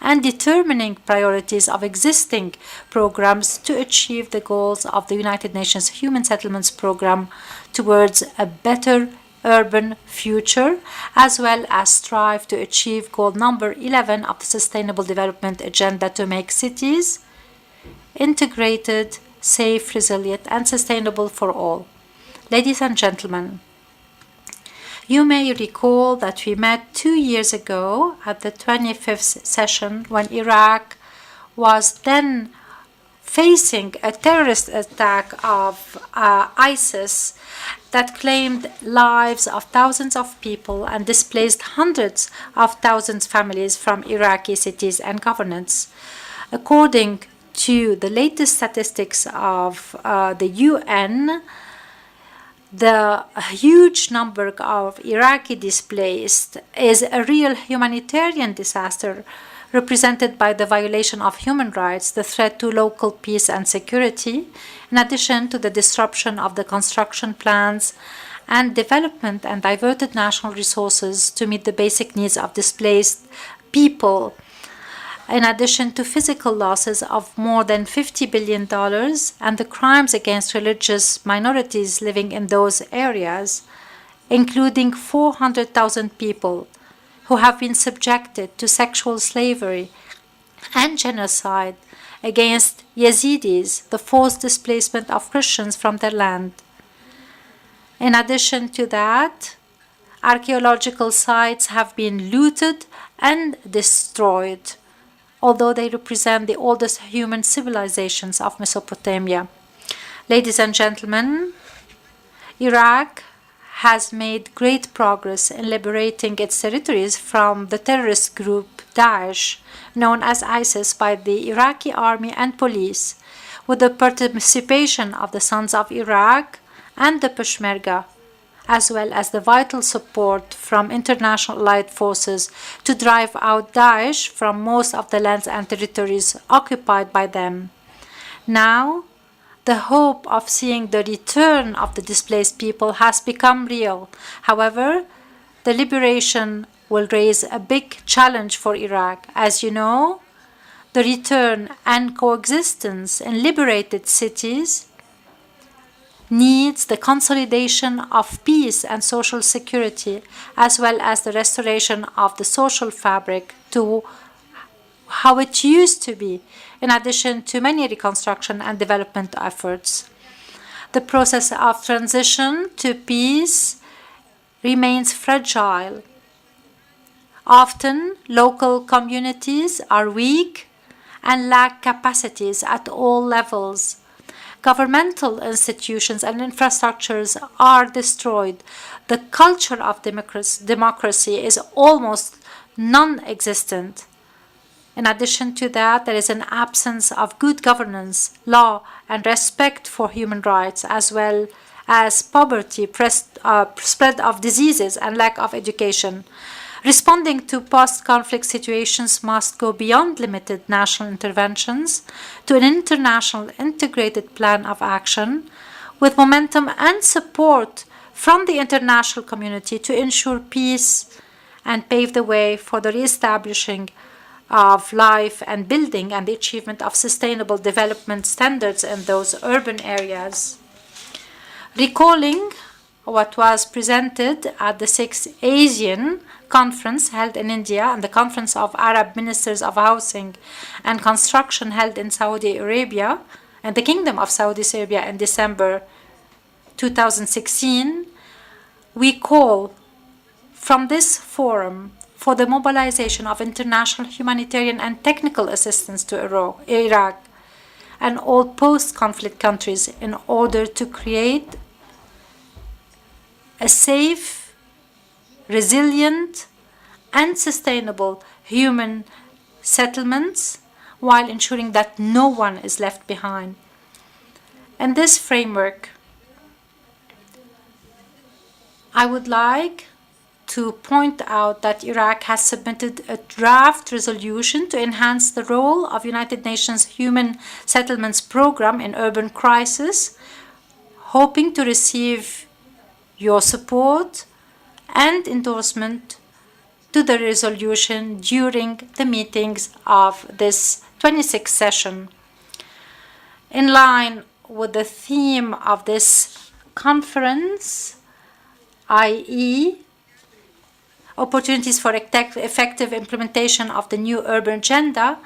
and determining priorities of existing programs to achieve the goals of the United Nations Human Settlements Program towards a better urban future, as well as strive to achieve goal number 11 of the Sustainable Development Agenda to make cities integrated, safe, resilient, and sustainable for all. Ladies and gentlemen, you may recall that we met 2 years ago at the 25th session when Iraq was then facing a terrorist attack of ISIS that claimed lives of thousands of people and displaced hundreds of thousands of families from Iraqi cities and governments. According to the latest statistics of the UN, the huge number of Iraqi displaced is a real humanitarian disaster represented by the violation of human rights, the threat to local peace and security, in addition to the disruption of the construction plans and development and diverted national resources to meet the basic needs of displaced people, in addition to physical losses of more than $50 billion and the crimes against religious minorities living in those areas, including 400,000 people who have been subjected to sexual slavery and genocide against Yazidis, the forced displacement of Christians from their land. In addition to that, archaeological sites have been looted and destroyed, although they represent the oldest human civilizations of Mesopotamia. Ladies and gentlemen, Iraq has made great progress in liberating its territories from the terrorist group Daesh, known as ISIS, by the Iraqi army and police, with the participation of the Sons of Iraq and the Peshmerga, as well as the vital support from international allied forces to drive out Daesh from most of the lands and territories occupied by them. Now, the hope of seeing the return of the displaced people has become real. However, the liberation will raise a big challenge for Iraq. As you know, the return and coexistence in liberated cities needs the consolidation of peace and social security, as well as the restoration of the social fabric to how it used to be, in addition to many reconstruction and development efforts. The process of transition to peace remains fragile. Often, local communities are weak and lack capacities at all levels. Governmental institutions and infrastructures are destroyed. The culture of democracy is almost non-existent. In addition to that, there is an absence of good governance, law, and respect for human rights, as well as poverty, spread of diseases, and lack of education. Responding to post-conflict situations must go beyond limited national interventions to an international integrated plan of action with momentum and support from the international community to ensure peace and pave the way for the reestablishing of life and building and the achievement of sustainable development standards in those urban areas. Recalling what was presented at the 6th ASEAN Conference held in India and the Conference of Arab Ministers of Housing and Construction held in Saudi Arabia and the Kingdom of Saudi Arabia in December 2016, we call from this forum for the mobilization of international humanitarian and technical assistance to Iraq and all post-conflict countries in order to create a safe, resilient, and sustainable human settlements while ensuring that no one is left behind. In this framework, I would like to point out that Iraq has submitted a draft resolution to enhance the role of United Nations Human Settlements Program in urban crisis, hoping to receive your support and endorsement to the resolution during the meetings of this 26th session. In line with the theme of this conference, i.e., opportunities for effective implementation of the new urban agenda,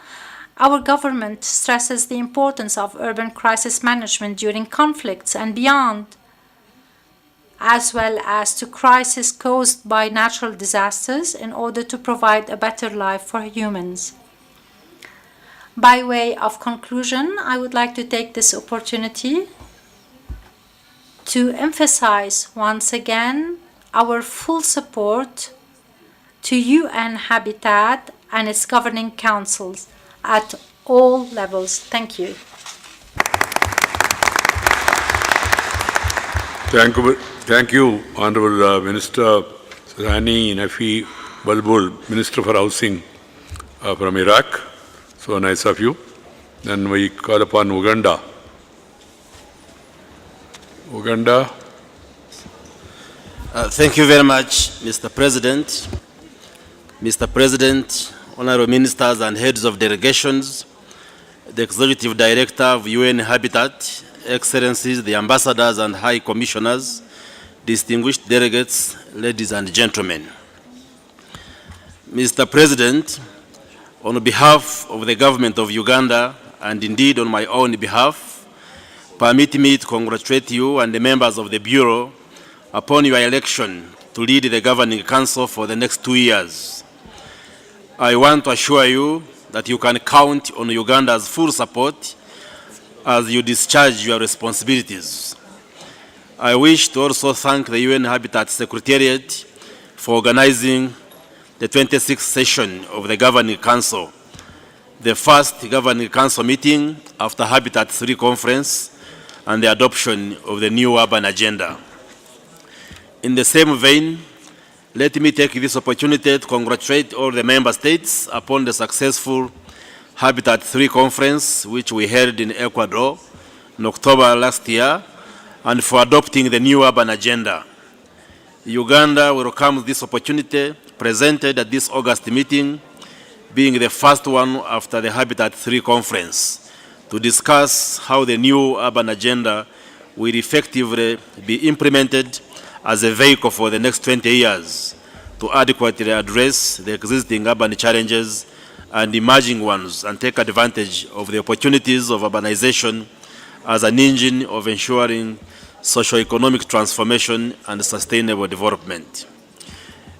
our government stresses the importance of urban crisis management during conflicts and beyond, as well as to crises caused by natural disasters in order to provide a better life for humans. By way of conclusion, I would like to take this opportunity to emphasize once again our full support to UN Habitat and its governing councils at all levels. Thank you. Thank you, Honorable Minister Rani Nafi Balbul, Minister for Housing from Iraq. So nice of you. Then we call upon Uganda. Uganda. Thank you very much, Mr. President. Mr. President, honorable ministers and heads of delegations, the Executive Director of UN Habitat, Excellencies, the ambassadors and high commissioners, distinguished delegates, ladies and gentlemen. Mr. President, on behalf of the government of Uganda, and indeed on my own behalf, permit me to congratulate you and the members of the Bureau upon your election to lead the Governing Council for the next 2 years. I want to assure you that you can count on Uganda's full support as you discharge your responsibilities. I wish to also thank the UN Habitat Secretariat for organizing the 26th session of the Governing Council, the first Governing Council meeting after Habitat 3 conference and the adoption of the new urban agenda. In the same vein, let me take this opportunity to congratulate all the member states upon the successful Habitat 3 conference, which we held in Ecuador in October last year, and for adopting the new urban agenda. Uganda welcomes this opportunity presented at this August meeting, being the first one after the Habitat 3 conference, to discuss how the new urban agenda will effectively be implemented as a vehicle for the next 20 years to adequately address the existing urban challenges and emerging ones and take advantage of the opportunities of urbanization as an engine of ensuring socio-economic transformation and sustainable development.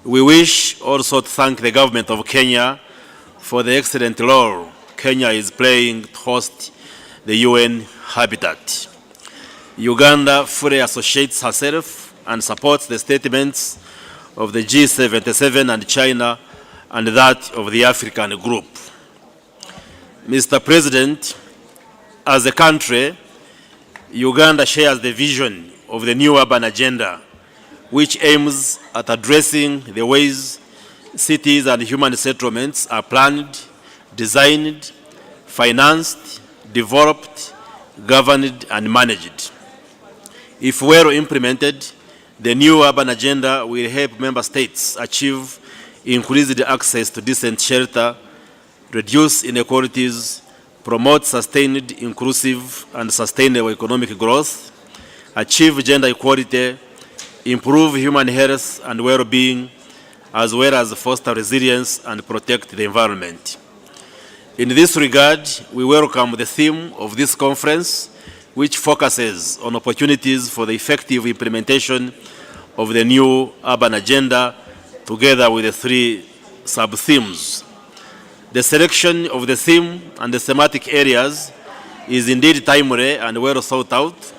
We wish also to thank the government of Kenya for the excellent role Kenya is playing to host the UN Habitat. Uganda fully associates herself and supports the statements of the G77 and China and that of the African group. Mr. President, as a country, Uganda shares the vision of the new urban agenda, which aims at addressing the ways cities and human settlements are planned, designed, financed, developed, governed, and managed. If well implemented, the new urban agenda will help member states achieve increased access to decent shelter, reduce inequalities, promote sustained, inclusive, and sustainable economic growth, achieve gender equality, improve human health and well-being, as well as foster resilience and protect the environment. In this regard, we welcome the theme of this conference, which focuses on opportunities for the effective implementation of the new urban agenda, together with the 3 sub-themes. The selection of the theme and the thematic areas is indeed timely and well thought out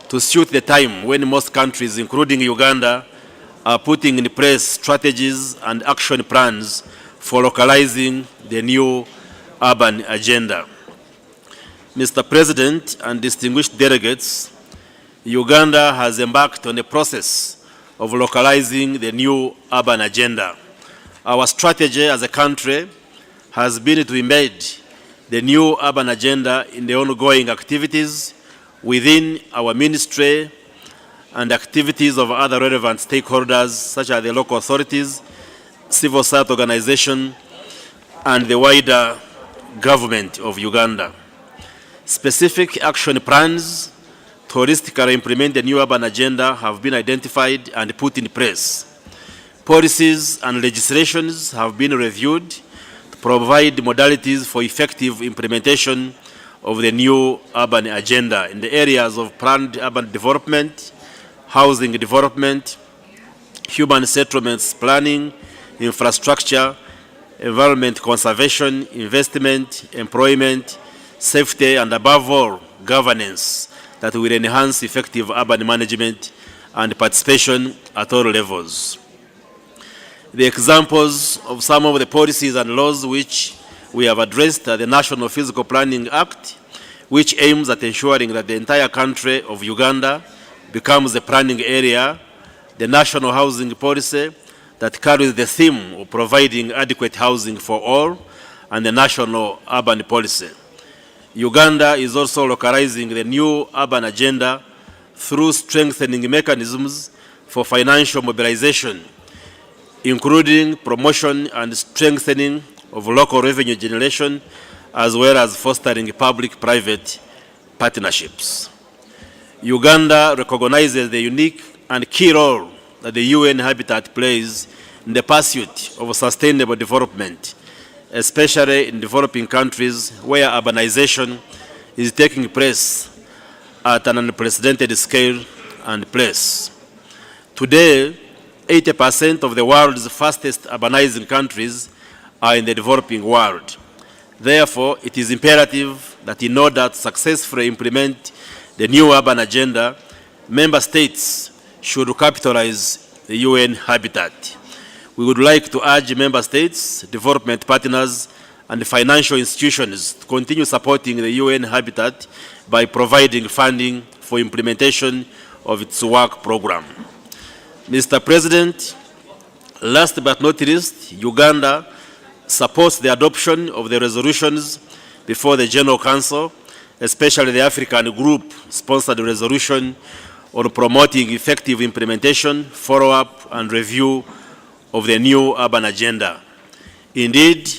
to suit the time when most countries, including Uganda, are putting in place strategies and action plans for localizing the new urban agenda. Mr. President and distinguished delegates, Uganda has embarked on a process of localizing the new urban agenda. Our strategy as a country has been to embed the new urban agenda in the ongoing activities within our ministry and activities of other relevant stakeholders such as the local authorities, civil society organization, and the wider government of Uganda. Specific action plans to holistically implement the new urban agenda have been identified and put in place. Policies and legislations have been reviewed to provide modalities for effective implementation of the new urban agenda in the areas of planned urban development, housing development, human settlements planning, infrastructure, environment conservation, investment, employment, safety, and above all, governance that will enhance effective urban management and participation at all levels. The examples of some of the policies and laws which we have addressed are the National Physical Planning Act, which aims at ensuring that the entire country of Uganda becomes a planning area, the National Housing Policy that carries the theme of providing adequate housing for all, and the National Urban Policy. Uganda is also localizing the new urban agenda through strengthening mechanisms for financial mobilization, including promotion and strengthening of local revenue generation, as well as fostering public-private partnerships. Uganda recognizes the unique and key role that the UN Habitat plays in the pursuit of sustainable development, especially in developing countries where urbanization is taking place at an unprecedented scale and pace. Today, 80% of the world's fastest urbanizing countries are in the developing world. Therefore, it is imperative that in order to successfully implement the new urban agenda, member states should capitalize the UN Habitat. We would like to urge member states, development partners, and financial institutions to continue supporting the UN Habitat by providing funding for implementation of its work program. Mr. President, last but not least, Uganda supports the adoption of the resolutions before the General Council, especially the African Group-sponsored resolution on promoting effective implementation, follow-up, and review of the new urban agenda. Indeed,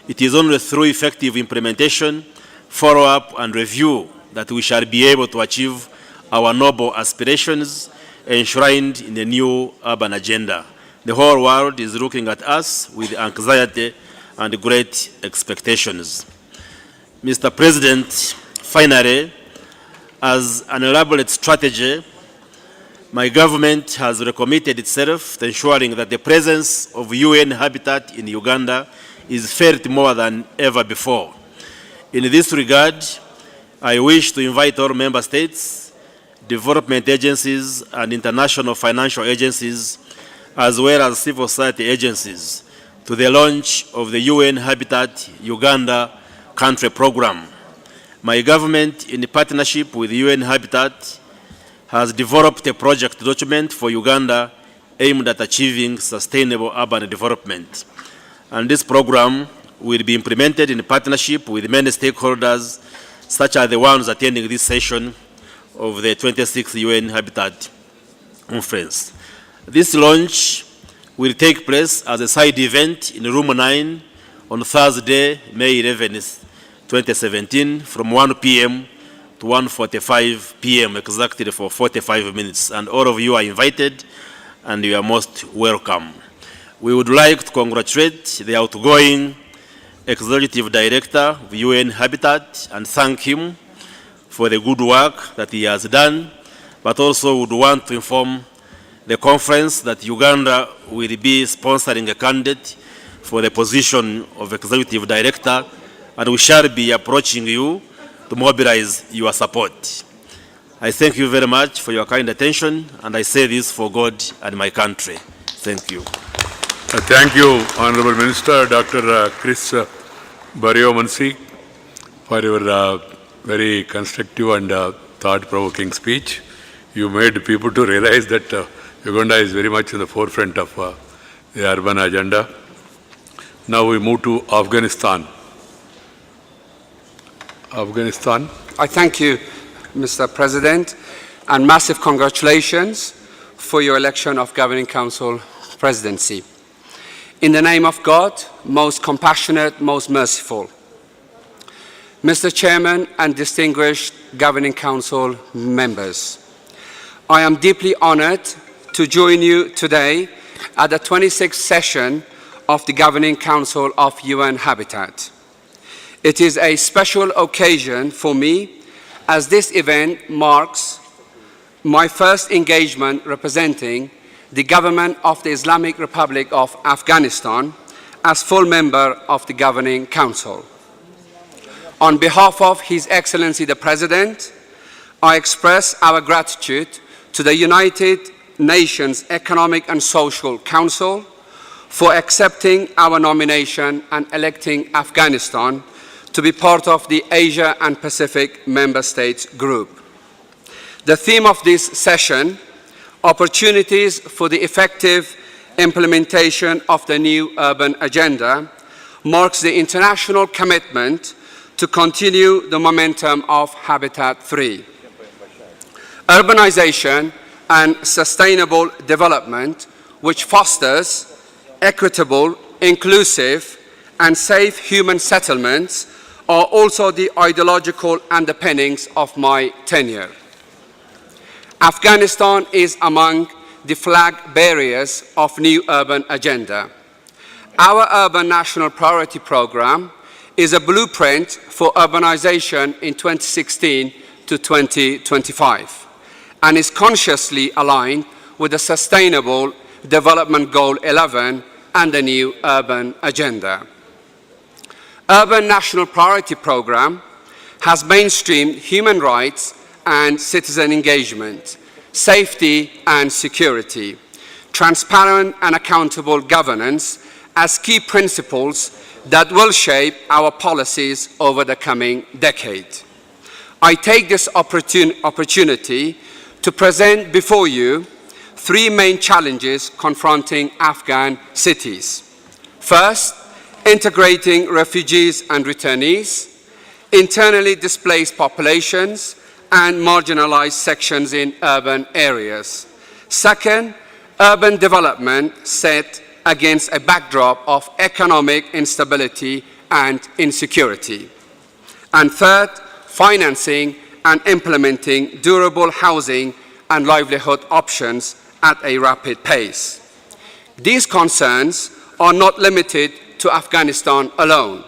it is only through effective implementation, follow-up, and review that we shall be able to achieve our noble aspirations enshrined in the new urban agenda. The whole world is looking at us with anxiety and great expectations. Mr. President, finally, as an elaborate strategy, my government has recommitted itself to ensuring that the presence of UN Habitat in Uganda is felt more than ever before. In this regard, I wish to invite all member states, development agencies, and international financial agencies, as well as civil society agencies, to the launch of the UN Habitat Uganda Country Program. My government, in partnership with UN Habitat, has developed a project document for Uganda aimed at achieving sustainable urban development. And this program will be implemented in partnership with many stakeholders, such as the ones attending this session of the 26th UN Habitat Conference. This launch will take place as a side event in Room 9 on Thursday, May 11th, 2017, from 1 p.m. to 1:45 p.m. exactly for 45 minutes. And all of you are invited and you are most welcome. We would like to congratulate the outgoing Executive Director of UN Habitat and thank him for the good work that he has done, but also would want to inform the conference that Uganda will be sponsoring a candidate for the position of Executive Director, and we shall be approaching you to mobilize your support. I thank you very much for your kind attention, and I say this for God and my country. Thank you. Thank you, Honorable Minister, Dr. Chris Barrio-Mansi, for your very constructive and thought-provoking speech. You made people to realize that Uganda is very much in the forefront of the urban agenda. Now we move to Afghanistan. Afghanistan. I thank you, Mr. President, and massive congratulations for your election of Governing Council presidency. In the name of God, most compassionate, most merciful. Mr. Chairman and distinguished Governing Council members, I am deeply honored to join you today at the 26th session of the Governing Council of UN Habitat. It is a special occasion for me as this event marks my first engagement representing the government of the Islamic Republic of Afghanistan as full member of the Governing Council. On behalf of His Excellency the President, I express our gratitude to the United Nations Economic and Social Council for accepting our nomination and electing Afghanistan to be part of the Asia and Pacific Member States group. The theme of this session, Opportunities for the Effective Implementation of the New Urban Agenda, marks the international commitment to continue the momentum of Habitat 3. Urbanization and sustainable development, which fosters equitable, inclusive, and safe human settlements, are also the ideological underpinnings of my tenure. Afghanistan is among the flag bearers of New Urban Agenda. Our Urban National Priority Programme is a blueprint for urbanization in 2016 to 2025 and is consciously aligned with the Sustainable Development Goal 11 and the New Urban Agenda. Urban National Priority Programme has mainstreamed human rights and citizen engagement, safety and security, transparent and accountable governance as key principles that will shape our policies over the coming decade. I take this opportunity to present before you three main challenges confronting Afghan cities. First, integrating refugees and returnees, internally displaced populations, and marginalized sections in urban areas. Second, urban development set against a backdrop of economic instability and insecurity. And third, financing and implementing durable housing and livelihood options at a rapid pace. These concerns are not limited to Afghanistan alone.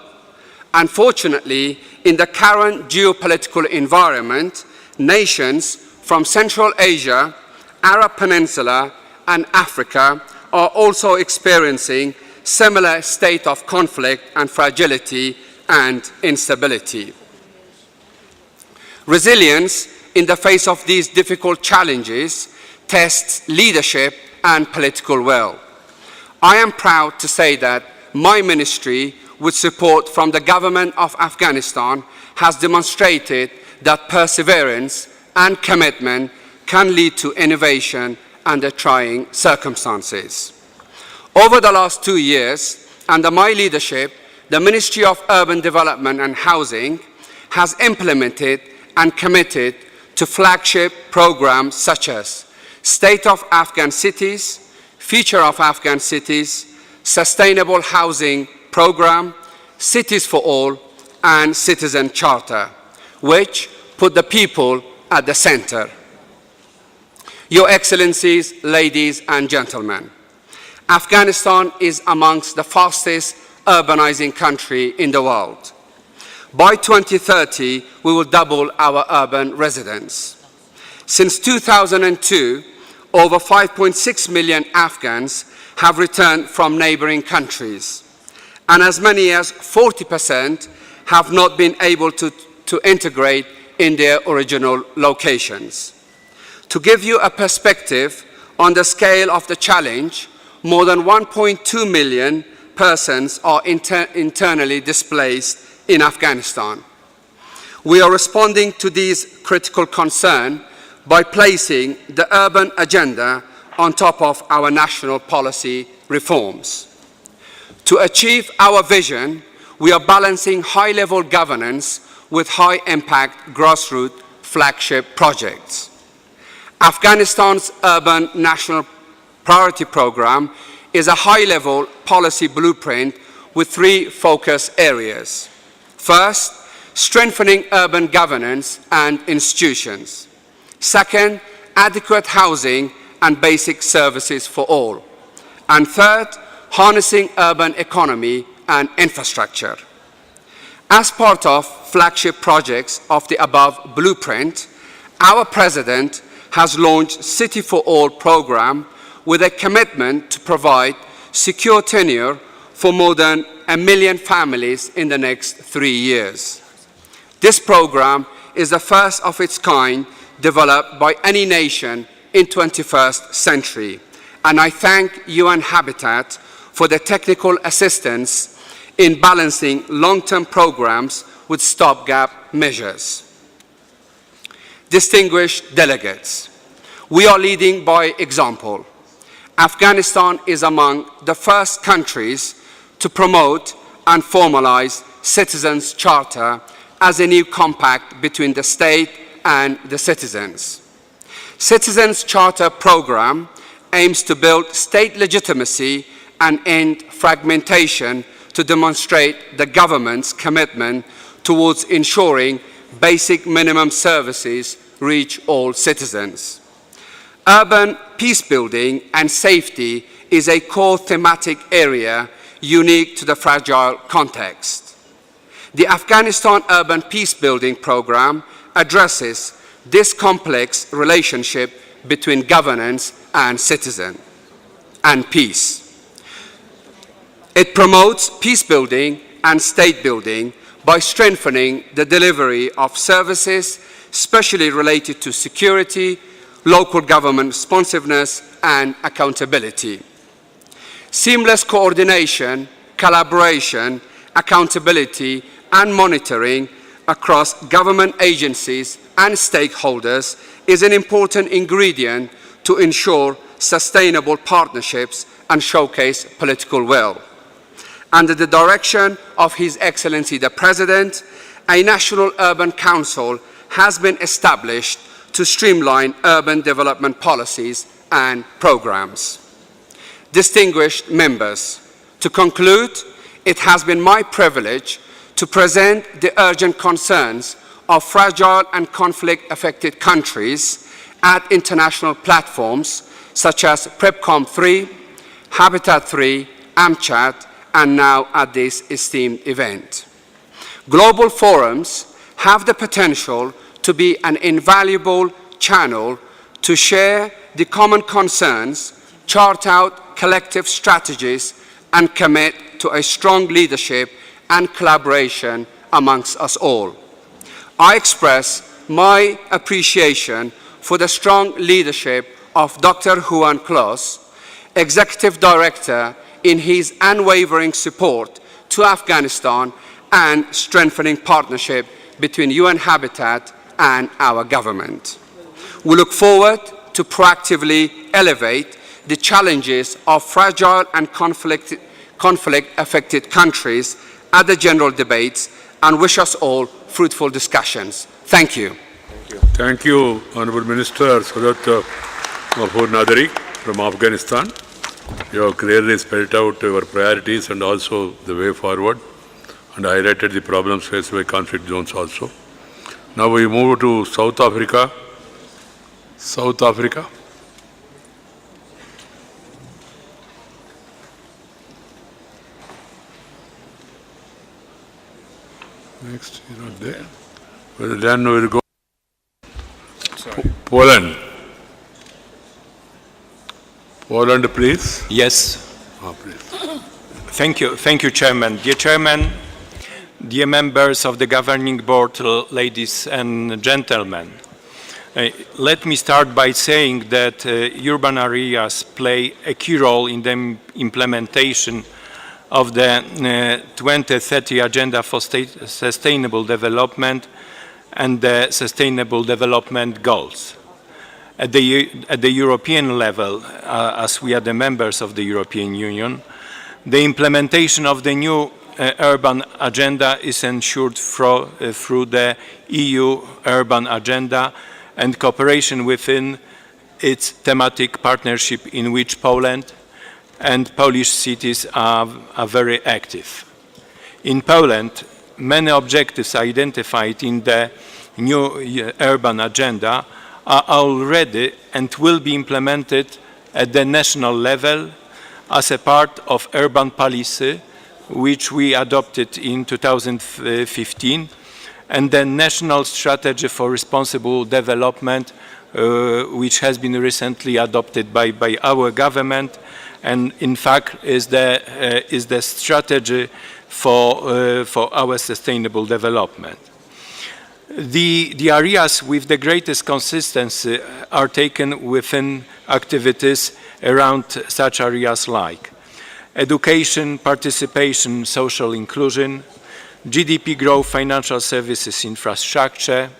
Unfortunately, in the current geopolitical environment, nations from Central Asia, Arab Peninsula, and Africa are also experiencing similar state of conflict and fragility and instability. Resilience in the face of these difficult challenges tests leadership and political will. I am proud to say that my ministry, with support from the government of Afghanistan, has demonstrated that perseverance and commitment can lead to innovation under trying circumstances. Over the last 2 years, under my leadership, the Ministry of Urban Development and Housing has implemented and committed to flagship programs such as State of Afghan Cities, Future of Afghan Cities, Sustainable Housing Program, Cities for All, and Citizen Charter, which put the people at the center. Your Excellencies, ladies and gentlemen, Afghanistan is amongst the fastest urbanizing country in the world. By 2030, we will double our urban residents. Since 2002, over 5.6 million Afghans have returned from neighboring countries, and as many as 40% have not been able to integrate in their original locations. To give you a perspective on the scale of the challenge, more than 1.2 million persons are internally displaced in Afghanistan. We are responding to these critical concerns by placing the urban agenda on top of our national policy reforms. To achieve our vision, we are balancing high-level governance with high-impact grassroots flagship projects. Afghanistan's Urban National Priority Programme is a high-level policy blueprint with three focus areas. First, strengthening urban governance and institutions. Second, adequate housing and basic services for all. And third, harnessing urban economy and infrastructure. As part of flagship projects of the above blueprint, our President has launched City for All program with a commitment to provide secure tenure for more than 1 million families in the next 3 years. This program is the first of its kind developed by any nation in 21st century, and I thank UN Habitat for the technical assistance in balancing long-term programs with stopgap measures. Distinguished delegates, we are leading by example. Afghanistan is among the first countries to promote and formalize Citizens' Charter as a new compact between the state and the citizens. Citizens' Charter program aims to build state legitimacy and end fragmentation to demonstrate the government's commitment towards ensuring basic minimum services reach all citizens. Urban peacebuilding and safety is a core thematic area unique to the fragile context. The Afghanistan Urban Peacebuilding Program addresses this complex relationship between governance and citizen and peace. It promotes peacebuilding and state building by strengthening the delivery of services especially related to security, local government responsiveness and accountability. Seamless coordination, collaboration, accountability and monitoring across government agencies and stakeholders is an important ingredient to ensure sustainable partnerships and showcase political will. Under the direction of His Excellency the President, a National Urban Council has been established to streamline urban development policies and programs. Distinguished members, to conclude, it has been my privilege to present the urgent concerns of fragile and conflict-affected countries at international platforms such as PrepCom 3, Habitat 3, AMCHAT, and now at this esteemed event. Global forums have the potential to be an invaluable channel to share the common concerns, chart out collective strategies, and commit to a strong leadership and collaboration amongst us all. I express my appreciation for the strong leadership of Dr. Juan Clos, Executive Director, in his unwavering support to Afghanistan and strengthening partnership between UN Habitat and our government. We look forward to proactively elevate the challenges of fragile and conflict-affected countries at the general debates and wish us all fruitful discussions. Thank you. Thank you, Honorable Minister Sadat Mahfoud Nadari from Afghanistan. You have clearly spelled out your priorities and also the way forward, and highlighted the problems faced by conflict zones also. Now we move to South Africa. South Africa. Next, you're not there. Well, then we'll go Poland. Poland, please. Yes. Please. Thank you, Chairman. Dear Chairman, dear members of the Governing Board, ladies and gentlemen, let me start by saying that urban areas play a key role in the implementation of the 2030 Agenda for Sustainable Development and the Sustainable Development Goals. At the European level, as we are the members of the European Union, the implementation of the new urban agenda is ensured through the EU urban agenda and cooperation within its thematic partnership, in which Poland and Polish cities are very active. In Poland, many objectives identified in the new urban agenda are already and will be implemented at the national level as a part of urban policy, which we adopted in 2015, and the National Strategy for Responsible Development, which has been recently adopted by our government, and in fact is the strategy for our sustainable development. The areas with the greatest consistency are taken within activities around such areas like education, participation, social inclusion, GDP growth, financial services infrastructure,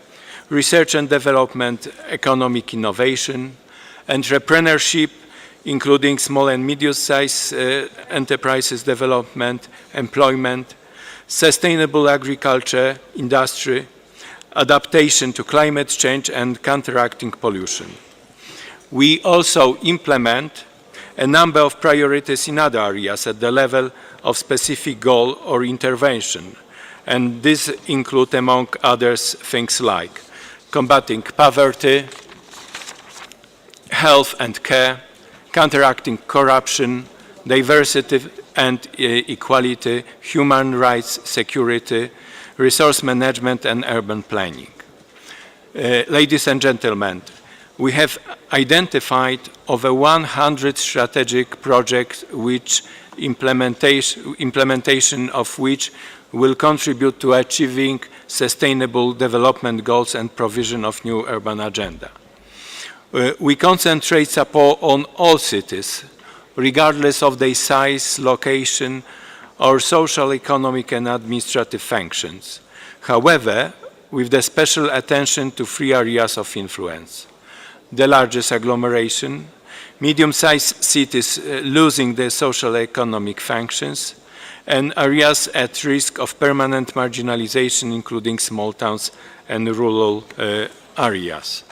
research and development, economic innovation, entrepreneurship, including small and medium-sized enterprises development, employment, sustainable agriculture, industry, adaptation to climate change, and counteracting pollution. We also implement a number of priorities in other areas at the level of specific goal or intervention, and these include, among others, things like combating poverty, health and care, counteracting corruption, diversity and equality, human rights, security, resource management, and urban planning. Ladies and gentlemen, we have identified over 100 strategic projects which implementation of which will contribute to achieving sustainable development goals and provision of new urban agenda. We concentrate support on all cities, regardless of their size, location, or social, economic, and administrative functions. However, with the special attention to three areas of influence: the largest agglomeration, medium-sized cities losing their social economic functions, and areas at risk of permanent marginalization, including small towns and rural areas.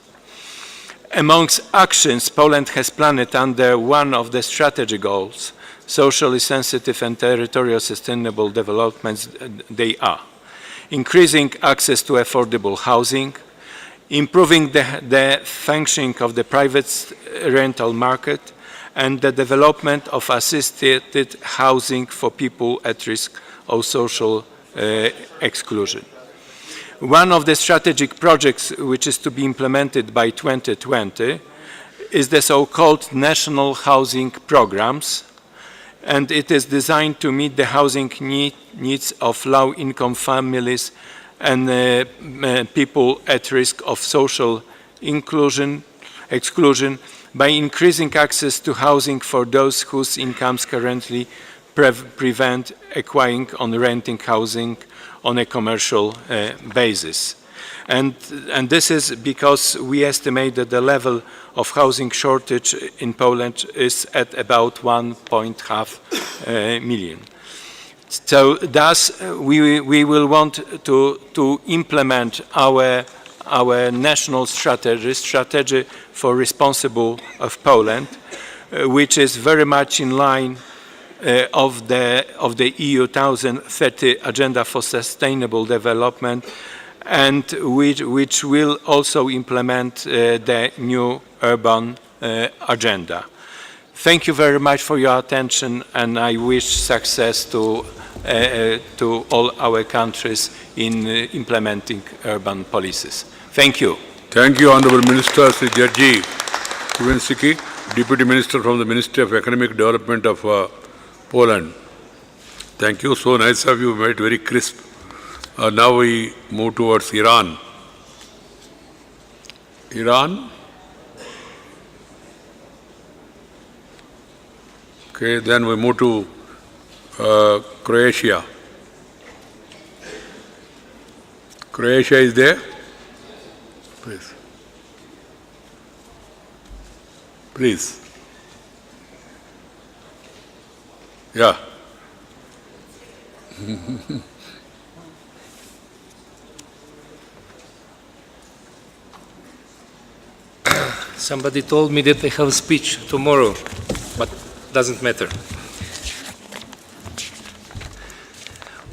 Amongst actions Poland has planned under one of the strategy goals, socially sensitive and territorial sustainable developments, they are increasing access to affordable housing, improving the functioning of the private rental market, and the development of assisted housing for people at risk of social exclusion. One of the strategic projects which is to be implemented by 2020 is the so-called National Housing Programs, and it is designed to meet the housing needs of low-income families and people at risk of social exclusion by increasing access to housing for those whose incomes currently prevent acquiring or renting housing on a commercial basis. And this is because we estimate that the level of housing shortage in Poland is at about 1.5 million. So thus we will want to implement our national strategy for responsible of Poland, which is very much in line of the EU 2030 Agenda for Sustainable Development, and which will also implement the new urban agenda. Thank you very much for your attention, and I wish success to all our countries in implementing urban policies. Thank you. Thank you, Honorable Minister Sri Jerzy Iwinski, Deputy Minister from the Ministry of Economic Development of Poland. Thank you. So nice of you, made it very crisp. Now we move towards Iran. Iran. Okay, then we move to Croatia. Croatia is there? Please. Please. Yeah. Somebody told me that I have a speech tomorrow, but doesn't matter.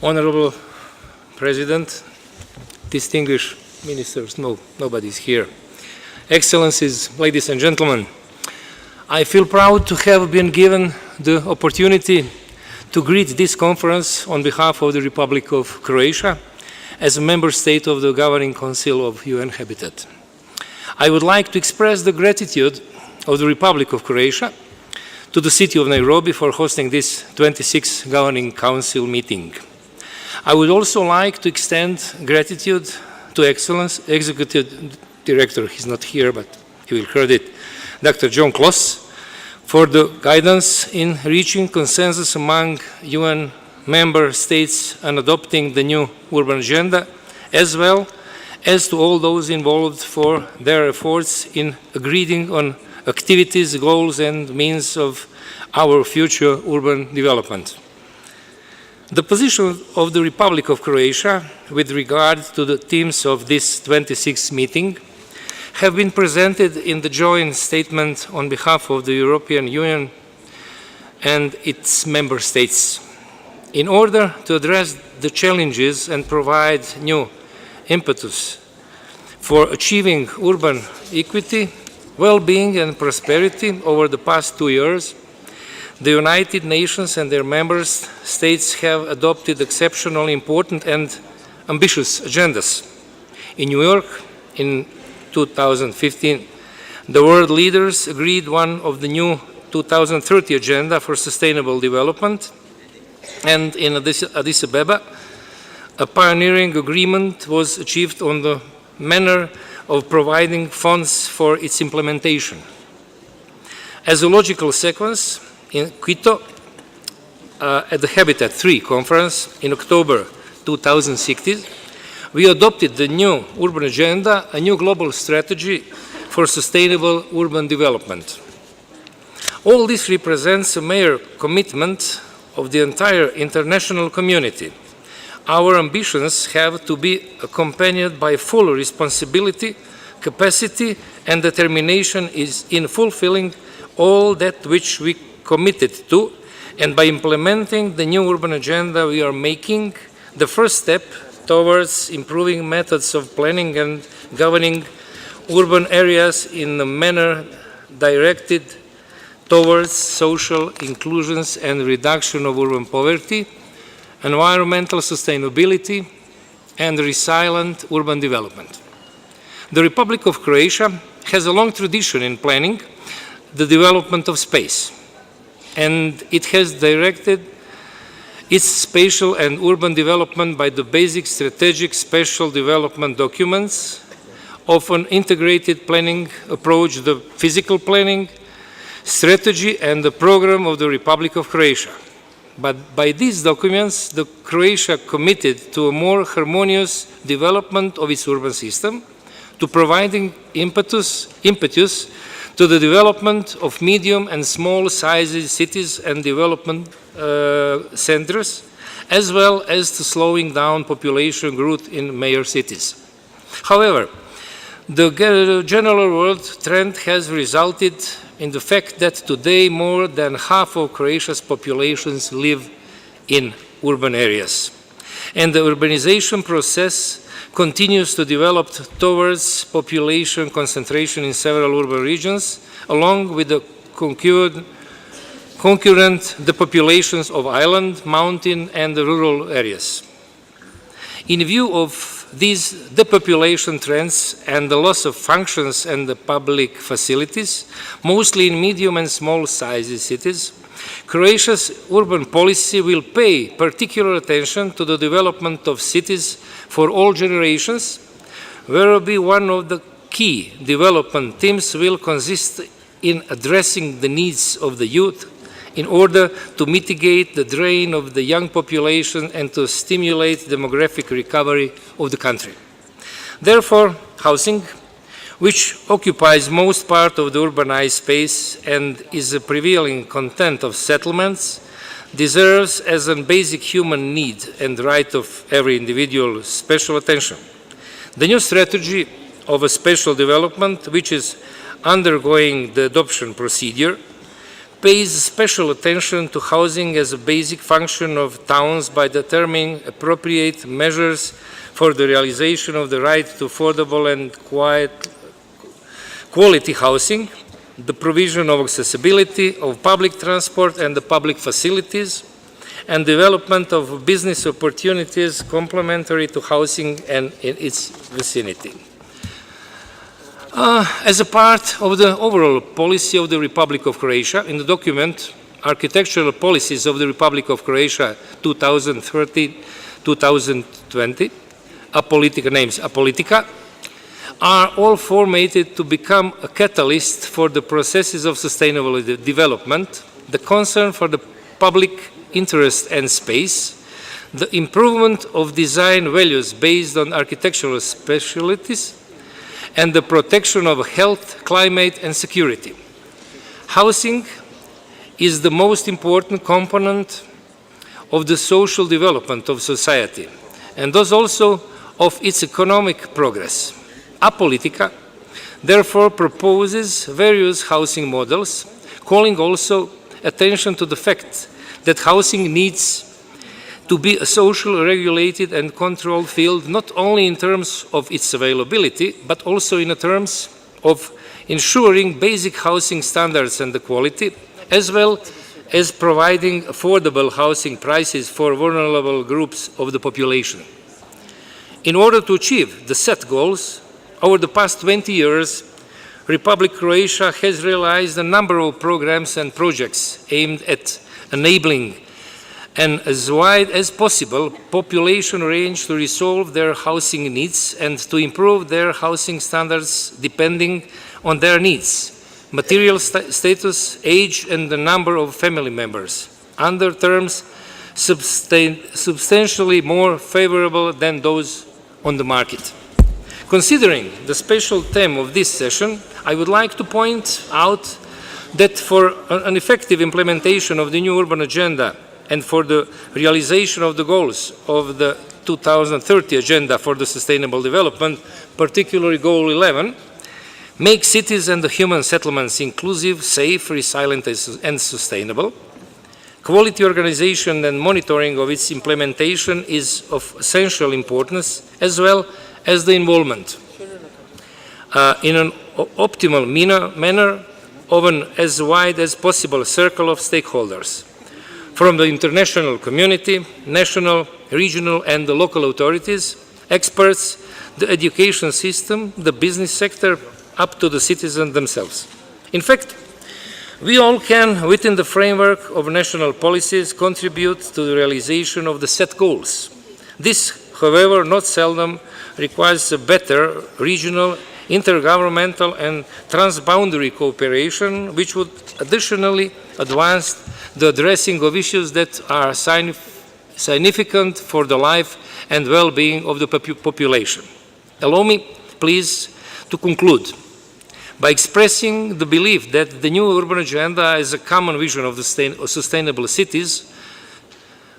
Honorable President, distinguished ministers, nobody's here. Excellencies, ladies and gentlemen, I feel proud to have been given the opportunity to greet this conference on behalf of the Republic of Croatia as a member state of the Governing Council of UN Habitat. I would like to express the gratitude of the Republic of Croatia to the city of Nairobi for hosting this 26th Governing Council meeting. I would also like to extend gratitude to Executive Director, he's not here, but he will hear it, Dr. John Kloss, for the guidance in reaching consensus among UN member states and adopting the new urban agenda, as well as to all those involved for their efforts in agreeing on activities, goals, and means of our future urban development. The position of the Republic of Croatia with regard to the themes of this 26th meeting have been presented in the joint statement on behalf of the European Union and its member states. In order to address the challenges and provide new impetus for achieving urban equity, well-being and prosperity over the past 2 years, the United Nations and their member states have adopted exceptionally important and ambitious agendas. In New York, in 2015, the world leaders agreed one of the new 2030 Agenda for Sustainable Development, and in Addis Ababa, a pioneering agreement was achieved on the manner of providing funds for its implementation. As a logical sequence, in Quito, at the Habitat 3 conference in October 2016, we adopted the new urban agenda, a new global strategy for sustainable urban development. All this represents a major commitment of the entire international community. Our ambitions have to be accompanied by full responsibility, capacity, and determination in fulfilling all that which we committed to, and by implementing the new urban agenda, we are making the first step towards improving methods of planning and governing urban areas in a manner directed towards social inclusions and reduction of urban poverty, environmental sustainability, and resilient urban development. The Republic of Croatia has a long tradition in planning the development of space, and it has directed its spatial and urban development by the basic strategic spatial development documents of an integrated planning approach, the physical planning, strategy, and the program of the Republic of Croatia. But by these documents, the Croatia committed to a more harmonious development of its urban system, to providing impetus to the development of medium and small-sized cities and development centers, as well as to slowing down population growth in major cities. However, the general world trend has resulted in the fact that today more than half of Croatia's populations live in urban areas. And the urbanization process continues to develop towards population concentration in several urban regions, along with the concurrent depopulations of island, mountain, and the rural areas. In view of these depopulation trends and the loss of functions and the public facilities, mostly in medium and small-sized cities, Croatia's urban policy will pay particular attention to the development of cities for all generations, whereby one of the key development themes will consist in addressing the needs of the youth in order to mitigate the drain of the young population and to stimulate demographic recovery of the country. Therefore, housing, which occupies most part of the urbanized space and is a prevailing content of settlements, deserves as a basic human need and right of every individual special attention. The new strategy of a special development, which is undergoing the adoption procedure, pays special attention to housing as a basic function of towns by determining appropriate measures for the realization of the right to affordable and quality housing, the provision of accessibility of public transport and the public facilities, and development of business opportunities complementary to housing and in its vicinity. As a part of the overall policy of the Republic of Croatia, in the document Architectural Policies of the Republic of Croatia 2013-2020, Apolitica, are all formatted to become a catalyst for the processes of sustainable development, the concern for the public interest and space, the improvement of design values based on architectural specialties, and the protection of health, climate, and security. Housing is the most important component of the social development of society, and thus also of its economic progress. Apolitica therefore proposes various housing models, calling also attention to the fact that housing needs to be a social, regulated and controlled field, not only in terms of its availability, but also in terms of ensuring basic housing standards and the quality, as well as providing affordable housing prices for vulnerable groups of the population. In order to achieve the set goals, over the past 20 years, Republic Croatia has realized a number of programs and projects aimed at enabling and as wide as possible population range to resolve their housing needs and to improve their housing standards depending on their needs, material status, age and the number of family members, under terms substantially more favorable than those on the market. Considering the special theme of this session, I would like to point out that for an effective implementation of the new urban agenda and for the realization of the goals of the 2030 Agenda for the Sustainable Development, particularly Goal 11, make cities and the human settlements inclusive, safe, resilient and sustainable. Quality organization and monitoring of its implementation is of essential importance, as well as the involvement in an optimal manner of an as wide as possible circle of stakeholders, from the international community, national, regional and the local authorities, experts, the education system, the business sector, up to the citizens themselves. In fact, we all can, within the framework of national policies, contribute to the realization of the set goals. This, however, not seldom requires a better regional, intergovernmental and transboundary cooperation, which would additionally advance the addressing of issues that are significant for the life and well-being of the population. Allow me, please, to conclude by expressing the belief that the new urban agenda as a common vision of the sustainable cities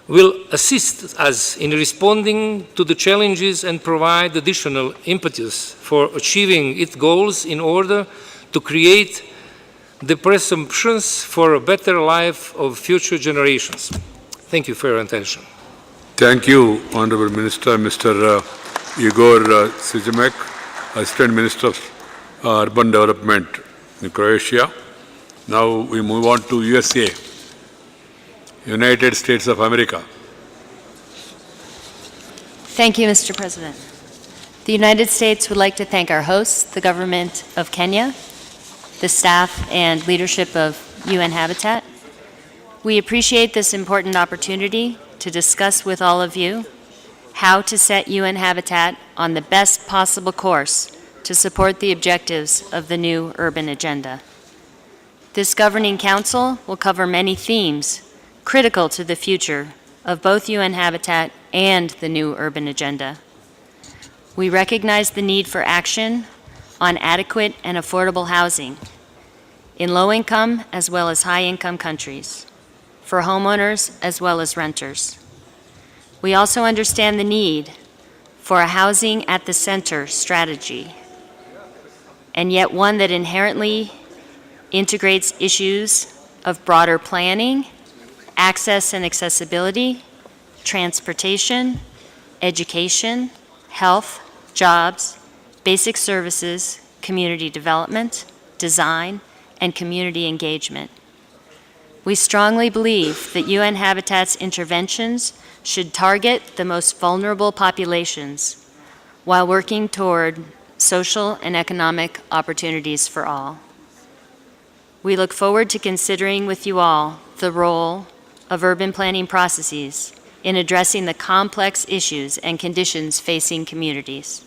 will assist us in responding to the challenges and provide additional impetus for achieving its goals in order to create the presumptions for a better life of future generations. Thank you for your attention. Thank you, Honorable Minister, Mr. Igor Sijimek, Assistant Minister of Urban Development in Croatia. Now we move on to USA, United States of America. Thank you, Mr. President. The United States would like to thank our hosts, the government of Kenya, the staff and leadership of UN Habitat. We appreciate this important opportunity to discuss with all of you how to set UN Habitat on the best possible course to support the objectives of the new urban agenda. This governing council will cover many themes critical to the future of both UN Habitat and the new urban agenda. We recognize the need for action on adequate and affordable housing in low-income as well as high-income countries, for homeowners as well as renters. We also understand the need for a housing at the center strategy, and yet one that inherently integrates issues of broader planning, access and accessibility, transportation, education, health, jobs, basic services, community development, design, and community engagement. We strongly believe that UN Habitat's interventions should target the most vulnerable populations while working toward social and economic opportunities for all. We look forward to considering with you all the role of urban planning processes in addressing the complex issues and conditions facing communities.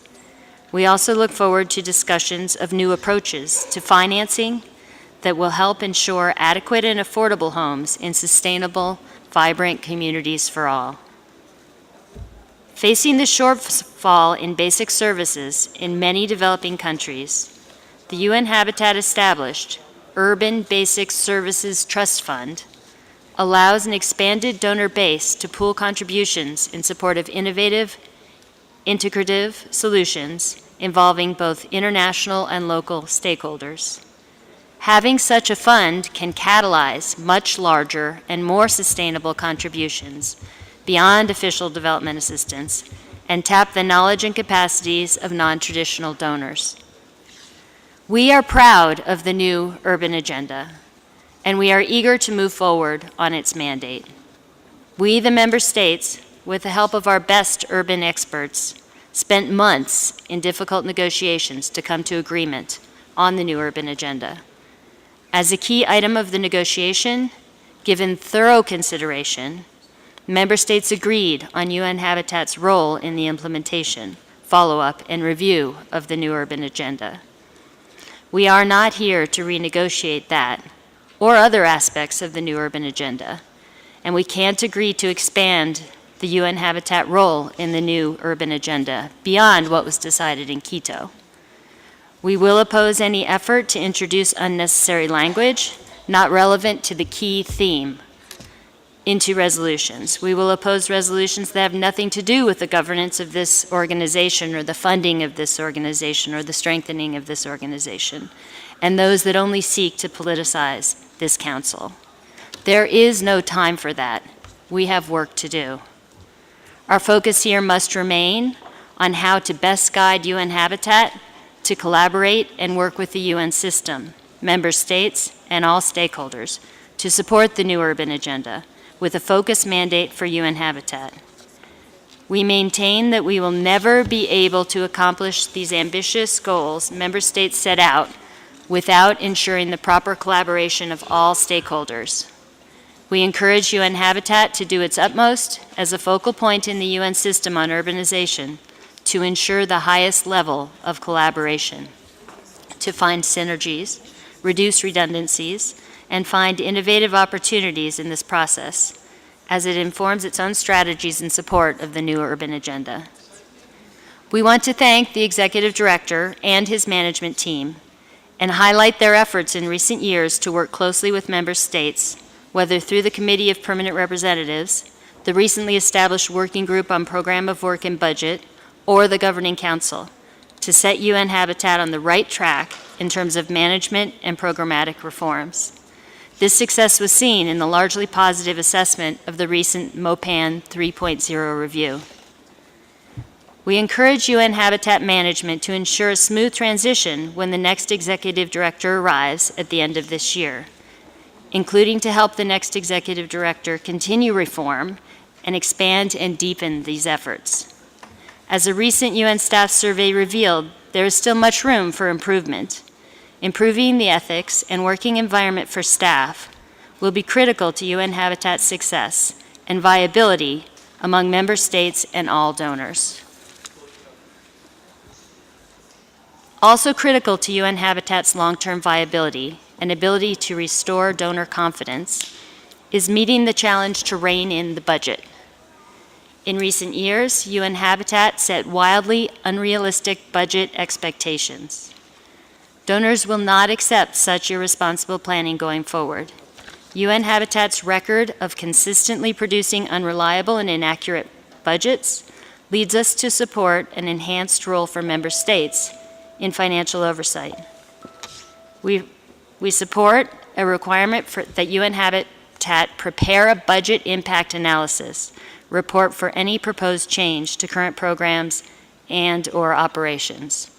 We also look forward to discussions of new approaches to financing that will help ensure adequate and affordable homes in sustainable, vibrant communities for all. Facing the shortfall in basic services in many developing countries, the UN Habitat established Urban Basic Services Trust Fund allows an expanded donor base to pool contributions in support of innovative, integrative solutions involving both international and local stakeholders. Having such a fund can catalyze much larger and more sustainable contributions beyond official development assistance and tap the knowledge and capacities of non-traditional donors. We are proud of the new urban agenda, and we are eager to move forward on its mandate. We, the member states, with the help of our best urban experts, spent months in difficult negotiations to come to agreement on the new urban agenda. As a key item of the negotiation, given thorough consideration, member states agreed on UN Habitat's role in the implementation, follow-up, and review of the new urban agenda. We are not here to renegotiate that or other aspects of the new urban agenda, and we can't agree to expand the UN Habitat role in the new urban agenda beyond what was decided in Quito. We will oppose any effort to introduce unnecessary language not relevant to the key theme into resolutions. We will oppose resolutions that have nothing to do with the governance of this organization or the funding of this organization or the strengthening of this organization, and those that only seek to politicize this council. There is no time for that. We have work to do. Our focus here must remain on how to best guide UN Habitat to collaborate and work with the UN system, member states, and all stakeholders to support the new urban agenda with a focused mandate for UN Habitat. We maintain that we will never be able to accomplish these ambitious goals member states set out without ensuring the proper collaboration of all stakeholders. We encourage UN Habitat to do its utmost as a focal point in the UN system on urbanization to ensure the highest level of collaboration, to find synergies, reduce redundancies, and find innovative opportunities in this process as it informs its own strategies in support of the new urban agenda. We want to thank the Executive Director and his management team and highlight their efforts in recent years to work closely with member states, whether through the Committee of Permanent Representatives, the recently established Working Group on Program of Work and Budget, or the Governing Council, to set UN Habitat on the right track in terms of management and programmatic reforms. This success was seen in the largely positive assessment of the recent MOPAN 3.0 review. We encourage UN Habitat management to ensure a smooth transition when the next executive director arrives at the end of this year, including to help the next executive director continue reform and expand and deepen these efforts. As a recent UN staff survey revealed, there is still much room for improvement. Improving the ethics and working environment for staff will be critical to UN Habitat's success and viability among member states and all donors. Also critical to UN Habitat's long-term viability and ability to restore donor confidence is meeting the challenge to rein in the budget. In recent years, UN Habitat set wildly unrealistic budget expectations. Donors will not accept such irresponsible planning going forward. UN Habitat's record of consistently producing unreliable and inaccurate budgets leads us to support an enhanced role for member states in financial oversight. We support a requirement that UN Habitat prepare a budget impact analysis report for any proposed change to current programs and/or operations.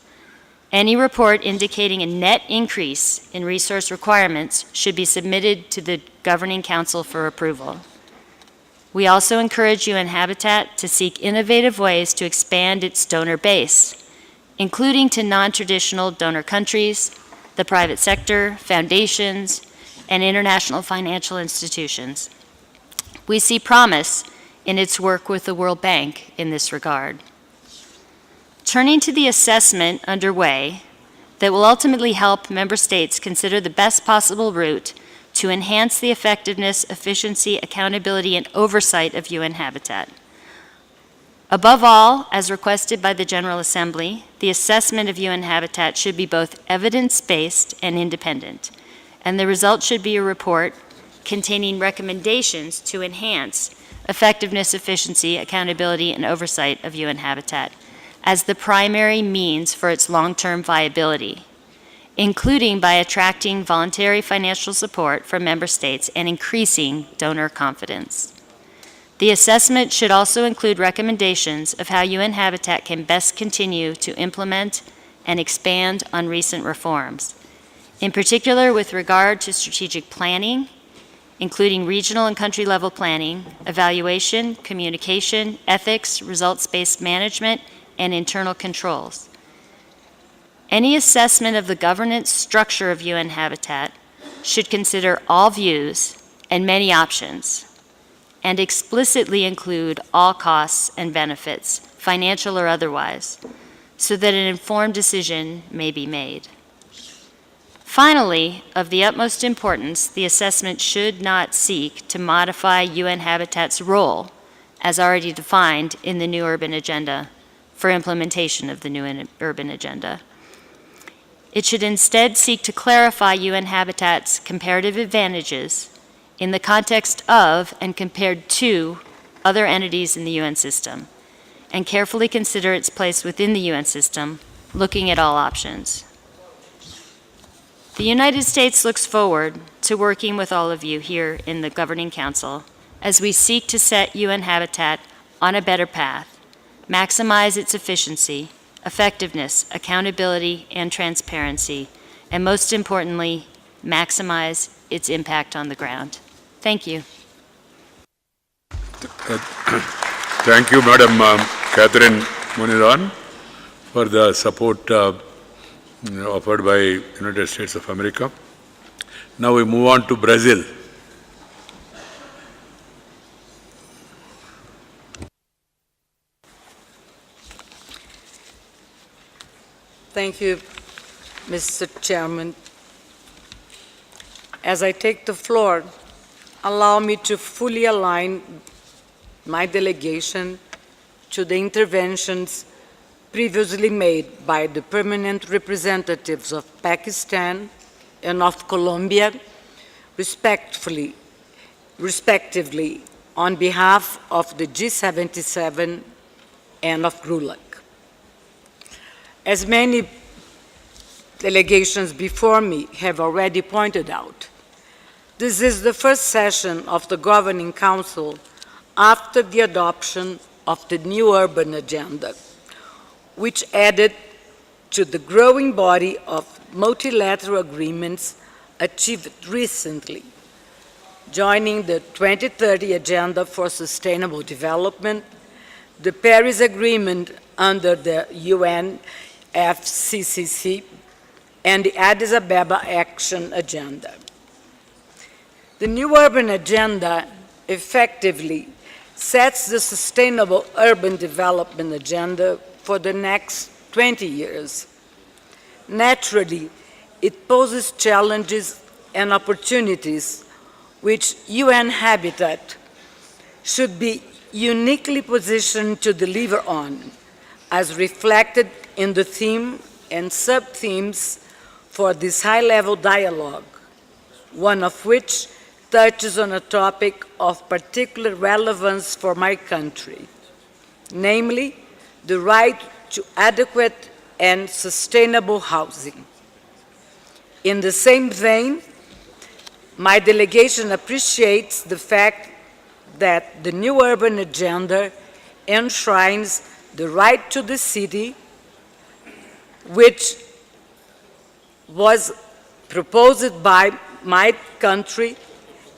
Any report indicating a net increase in resource requirements should be submitted to the Governing Council for approval. We also encourage UN Habitat to seek innovative ways to expand its donor base, including to non-traditional donor countries, the private sector, foundations, and international financial institutions. We see promise in its work with the World Bank in this regard. Turning to the assessment underway that will ultimately help member states consider the best possible route to enhance the effectiveness, efficiency, accountability, and oversight of UN Habitat. Above all, as requested by the General Assembly, the assessment of UN Habitat should be both evidence-based and independent, and the result should be a report containing recommendations to enhance effectiveness, efficiency, accountability, and oversight of UN Habitat as the primary means for its long-term viability, including by attracting voluntary financial support from member states and increasing donor confidence. The assessment should also include recommendations of how UN Habitat can best continue to implement and expand on recent reforms, in particular with regard to strategic planning, including regional and country-level planning, evaluation, communication, ethics, results-based management, and internal controls. Any assessment of the governance structure of UN Habitat should consider all views and many options, and explicitly include all costs and benefits, financial or otherwise, so that an informed decision may be made. Finally, of the utmost importance, the assessment should not seek to modify UN Habitat's role, as already defined in the new urban agenda, for implementation of the new urban agenda. It should instead seek to clarify UN Habitat's comparative advantages in the context of and compared to other entities in the UN system, and carefully consider its place within the UN system, looking at all options. The United States looks forward to working with all of you here in the Governing Council as we seek to set UN Habitat on a better path, maximize its efficiency, effectiveness, accountability, and transparency, and most importantly, maximize its impact on the ground. Thank you. Thank you, Madam Catherine Muniran, for the support offered by United States of America. Now we move on to Brazil. Thank you, Mr. Chairman. As I take the floor, allow me to fully align my delegation to the interventions previously made by the permanent representatives of Pakistan and of Colombia, respectively, on behalf of the G77 and of GRULAC. As many delegations before me have already pointed out, this is the first session of the Governing Council after the adoption of the new urban agenda, which added to the growing body of multilateral agreements achieved recently, joining the 2030 Agenda for Sustainable Development, the Paris Agreement under the UNFCCC, and the Addis Ababa Action Agenda. The new urban agenda effectively sets the sustainable urban development agenda for the next 20 years. Naturally, it poses challenges and opportunities which UN Habitat should be uniquely positioned to deliver on, as reflected in the theme and sub-themes for this high-level dialogue, one of which touches on a topic of particular relevance for my country, namely the right to adequate and sustainable housing. In the same vein, my delegation appreciates the fact that the new urban agenda enshrines the right to the city, which was proposed by my country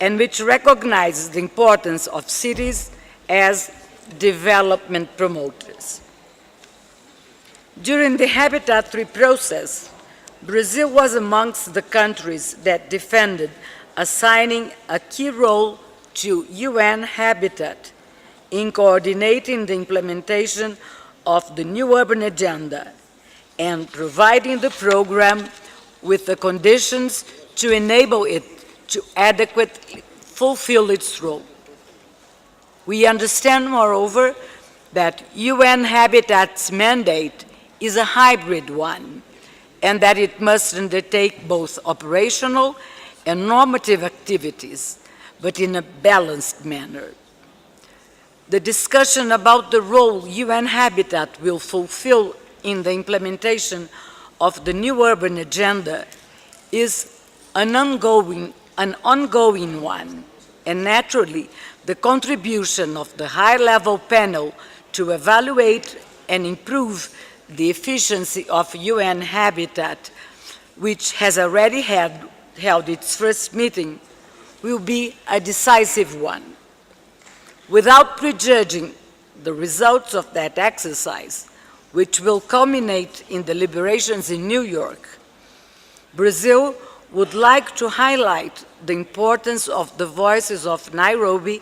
and which recognizes the importance of cities as development promoters. During the Habitat 3 process, Brazil was amongst the countries that defended assigning a key role to UN Habitat in coordinating the implementation of the new urban agenda and providing the program with the conditions to enable it to adequately fulfill its role. We understand, moreover, that UN Habitat's mandate is a hybrid one, and that it must undertake both operational and normative activities, but in a balanced manner. The discussion about the role UN Habitat will fulfill in the implementation of the new urban agenda is an ongoing one, and naturally, the contribution of the high-level panel to evaluate and improve the efficiency of UN Habitat, which has already held its first meeting, will be a decisive one. Without prejudging the results of that exercise, which will culminate in deliberations in New York, Brazil would like to highlight the importance of the voices of Nairobi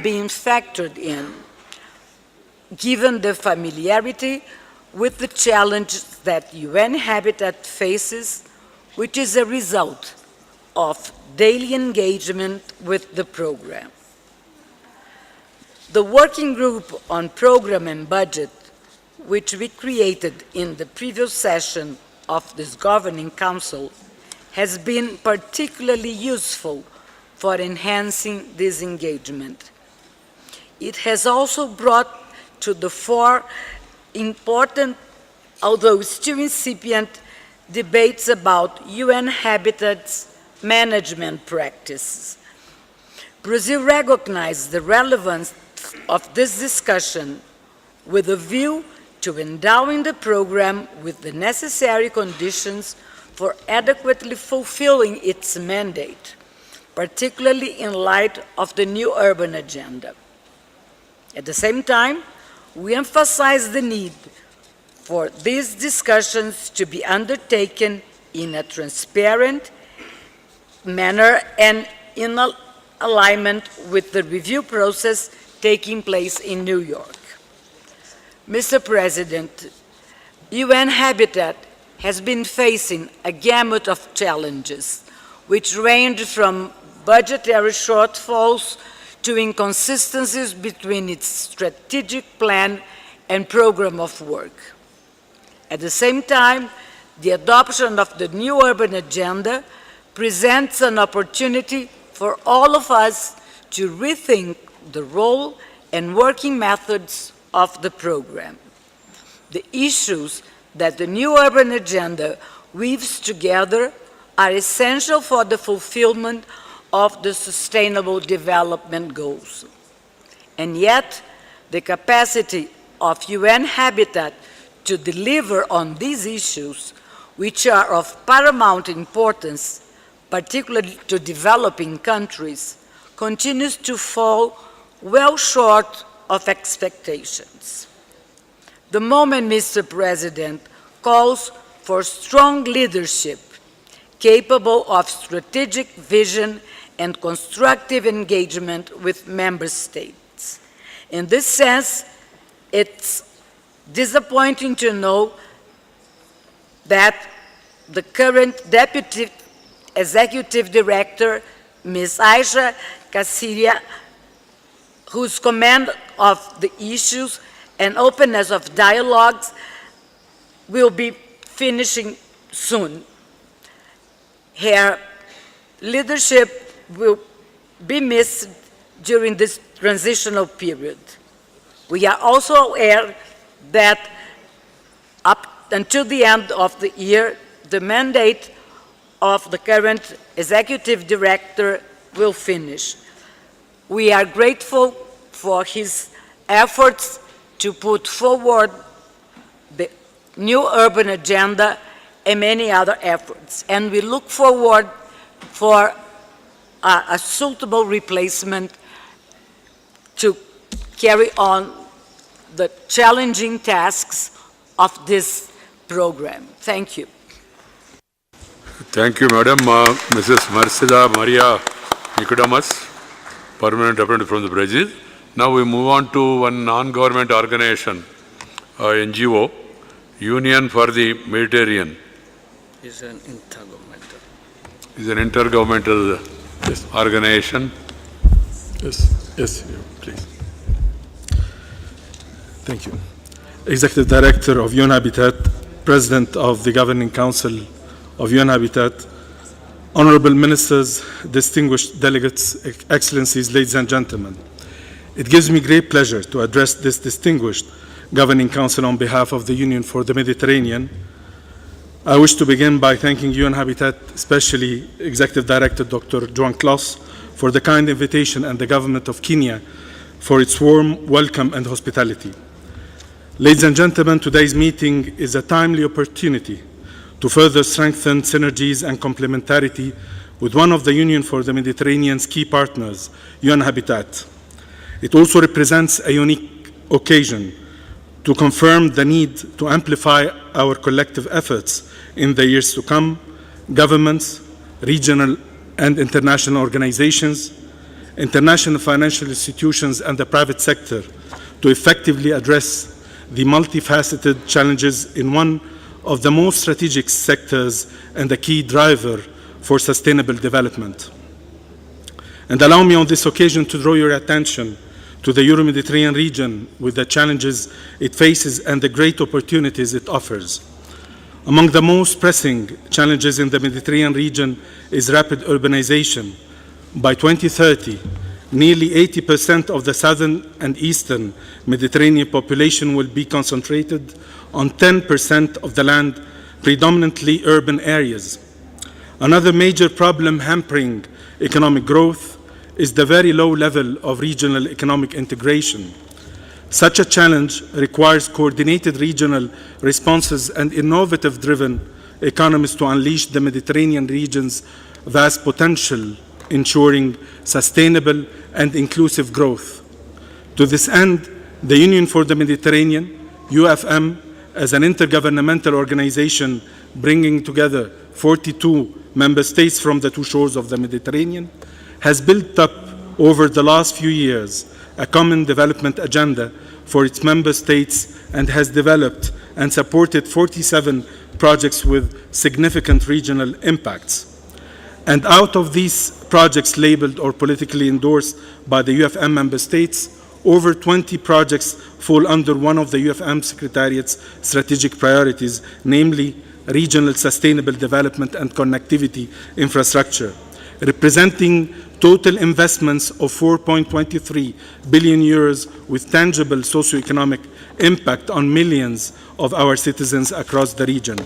being factored in, given the familiarity with the challenges that UN Habitat faces, which is a result of daily engagement with the program. The working group on program and budget, which we created in the previous session of this Governing Council, has been particularly useful for enhancing this engagement. It has also brought to the fore important, although still incipient, debates about UN Habitat's management practices. Brazil recognizes the relevance of this discussion with a view to endowing the program with the necessary conditions for adequately fulfilling its mandate, particularly in light of the new urban agenda. At the same time, we emphasize the need for these discussions to be undertaken in a transparent manner and in alignment with the review process taking place in New York. Mr. President, UN Habitat has been facing a gamut of challenges, which range from budgetary shortfalls to inconsistencies between its strategic plan and program of work. At the same time, the adoption of the new urban agenda presents an opportunity for all of us to rethink the role and working methods of the program. The issues that the new urban agenda weaves together are essential for the fulfillment of the Sustainable Development Goals. And yet, the capacity of UN Habitat to deliver on these issues, which are of paramount importance, particularly to developing countries, continues to fall well short of expectations. The moment, Mr. President, calls for strong leadership capable of strategic vision and constructive engagement with member states. In this sense, it's disappointing to know that the current Deputy Executive Director, Ms. Aisha Kassiria, whose command of the issues and openness of dialogues will be finishing soon. Her leadership will be missed during this transitional period. We are also aware that up until the end of the year, the mandate of the current executive director will finish. We are grateful for his efforts to put forward the new urban agenda and many other efforts, and we look forward for a suitable replacement to carry on the challenging tasks of this program. Thank you. Thank you, Madam. Mrs. Marcela Maria Nicodemus, Permanent Representative from the Brazil. Now we move on to one non-government organization, NGO, Union for the Mediterranean. It's an intergovernmental. Is an intergovernmental organization. Yes, please. Thank you. Executive Director of UN Habitat, President of the Governing Council of UN Habitat, Honorable Ministers, distinguished delegates, Excellencies, ladies and gentlemen. It gives me great pleasure to address this distinguished Governing Council on behalf of the Union for the Mediterranean. I wish to begin by thanking UN Habitat, especially Executive Director Dr. Joan Klaus, for the kind invitation and the government of Kenya for its warm welcome and hospitality. Ladies and gentlemen, today's meeting is a timely opportunity to further strengthen synergies and complementarity with one of the Union for the Mediterranean's key partners, UN Habitat. It also represents a unique occasion to confirm the need to amplify our collective efforts in the years to come, governments, regional and international organizations, international financial institutions and the private sector to effectively address the multifaceted challenges in one of the most strategic sectors and a key driver for sustainable development. And allow me on this occasion to draw your attention to the Euro-Mediterranean region with the challenges it faces and the great opportunities it offers. Among the most pressing challenges in the Mediterranean region is rapid urbanization. By 2030, nearly 80% of the southern and eastern Mediterranean population will be concentrated on 10% of the land, predominantly urban areas. Another major problem hampering economic growth is the very low level of regional economic integration. Such a challenge requires coordinated regional responses and innovative-driven economies to unleash the Mediterranean region's vast potential, ensuring sustainable and inclusive growth. To this end, the Union for the Mediterranean, UFM, as an intergovernmental organization bringing together 42 member states from the two shores of the Mediterranean, has built up over the last few years a common development agenda for its member states and has developed and supported 47 projects with significant regional impacts. And out of these projects labeled or politically endorsed by the UFM member states, over 20 projects fall under one of the UFM Secretariat's strategic priorities, namely regional sustainable development and connectivity infrastructure, representing total investments of 4.23 billion euros with tangible socioeconomic impact on millions of our citizens across the region.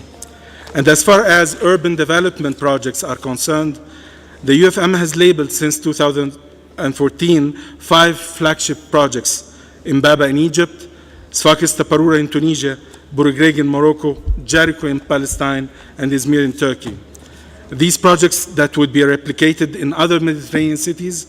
And as far as urban development projects are concerned, the UFM has labeled since 2014 5 flagship projects: Mbaba in Egypt, Sfax Taparura in Tunisia, Bouregreg in Morocco, Jericho in Palestine, and Izmir in Turkey. These projects that would be replicated in other Mediterranean cities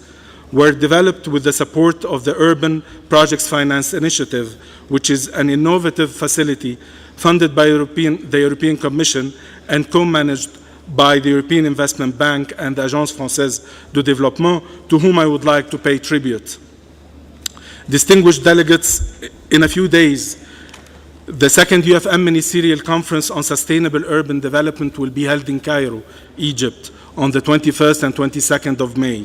were developed with the support of the Urban Projects Finance Initiative, which is an innovative facility funded by the European Commission and co-managed by the European Investment Bank and the Agence Française de Développement, to whom I would like to pay tribute. Distinguished delegates, in a few days, the second UFM Ministerial Conference on Sustainable Urban Development will be held in Cairo, Egypt, on the 21st and 22nd of May.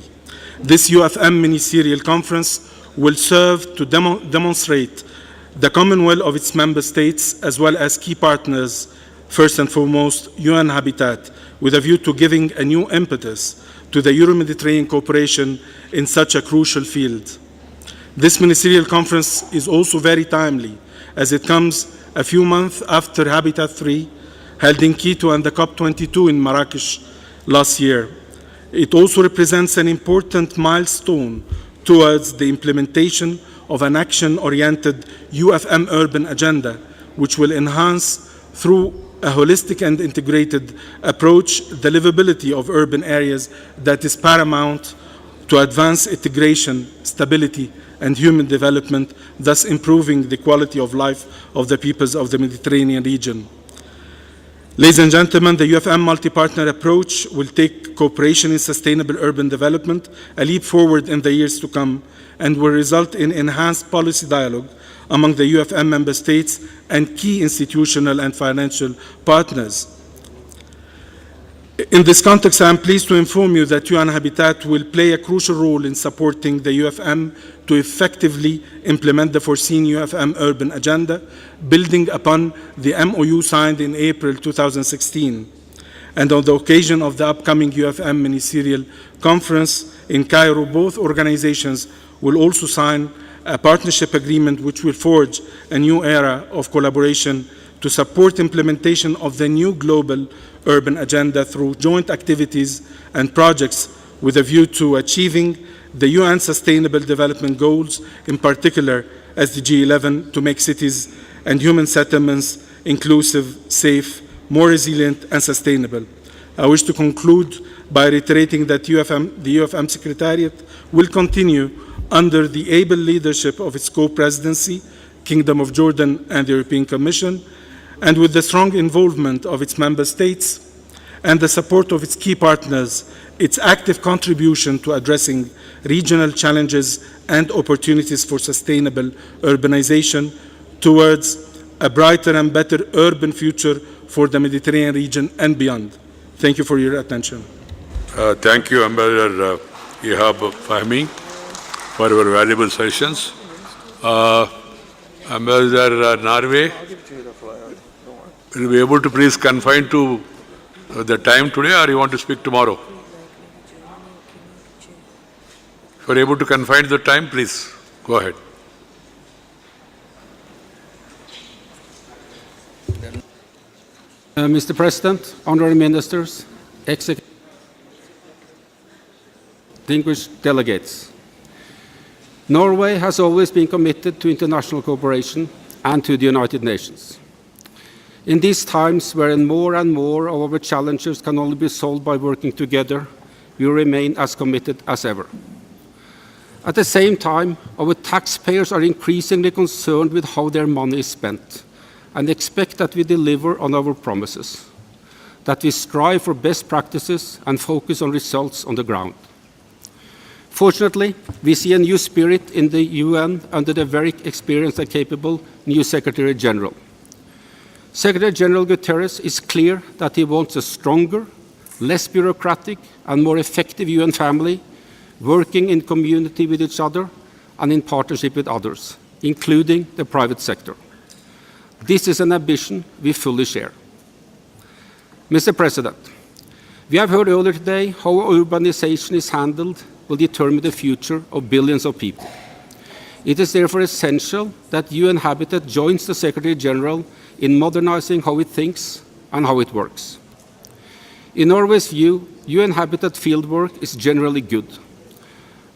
This UFM Ministerial Conference will serve to demonstrate the common will of its member states as well as key partners, first and foremost UN Habitat, with a view to giving a new impetus to the Euro-Mediterranean cooperation in such a crucial field. This ministerial conference is also very timely, as it comes a few months after Habitat 3, held in Quito and the COP22 in Marrakesh last year. It also represents an important milestone towards the implementation of an action-oriented UFM urban agenda, which will enhance, through a holistic and integrated approach, the livability of urban areas that is paramount to advance integration, stability, and human development, thus improving the quality of life of the peoples of the Mediterranean region. Ladies and gentlemen, the UFM multi-partner approach will take cooperation in sustainable urban development a leap forward in the years to come, and will result in enhanced policy dialogue among the UFM member states and key institutional and financial partners. In this context, I am pleased to inform you that UN Habitat will play a crucial role in supporting the UFM to effectively implement the foreseen UFM urban agenda, building upon the MOU signed in April 2016. And on the occasion of the upcoming UFM Ministerial Conference in Cairo, both organizations will also sign a partnership agreement which will forge a new era of collaboration to support implementation of the new global urban agenda through joint activities and projects with a view to achieving the UN Sustainable Development Goals, in particular SDG 11, to make cities and human settlements inclusive, safe, more resilient, and sustainable. I wish to conclude by reiterating that the UFM Secretariat will continue under the able leadership of its co-presidency, Kingdom of Jordan, and the European Commission, and with the strong involvement of its member states and the support of its key partners, its active contribution to addressing regional challenges and opportunities for sustainable urbanization towards a brighter and better urban future for the Mediterranean region and beyond. Thank you for your attention. Thank you, Ambassador Ihab Fahmi, for your valuable sessions. Ambassador Norway, will you be able to please confine to the time today, or you want to speak tomorrow? If you are able to confine to the time, please go ahead. Mr. President, honorary ministers, distinguished delegates, Norway has always been committed to international cooperation and to the United Nations. In these times wherein more and more of our challenges can only be solved by working together, we remain as committed as ever. At the same time, our taxpayers are increasingly concerned with how their money is spent and expect that we deliver on our promises, that we strive for best practices and focus on results on the ground. Fortunately, we see a new spirit in the UN under the very experienced and capable new Secretary General. Secretary General Guterres is clear that he wants a stronger, less bureaucratic, and more effective UN family, working in community with each other and in partnership with others, including the private sector. This is an ambition we fully share. Mr. President, we have heard earlier today how urbanization is handled will determine the future of billions of people. It is therefore essential that UN Habitat joins the Secretary General in modernizing how it thinks and how it works. In Norway's view, UN Habitat fieldwork is generally good.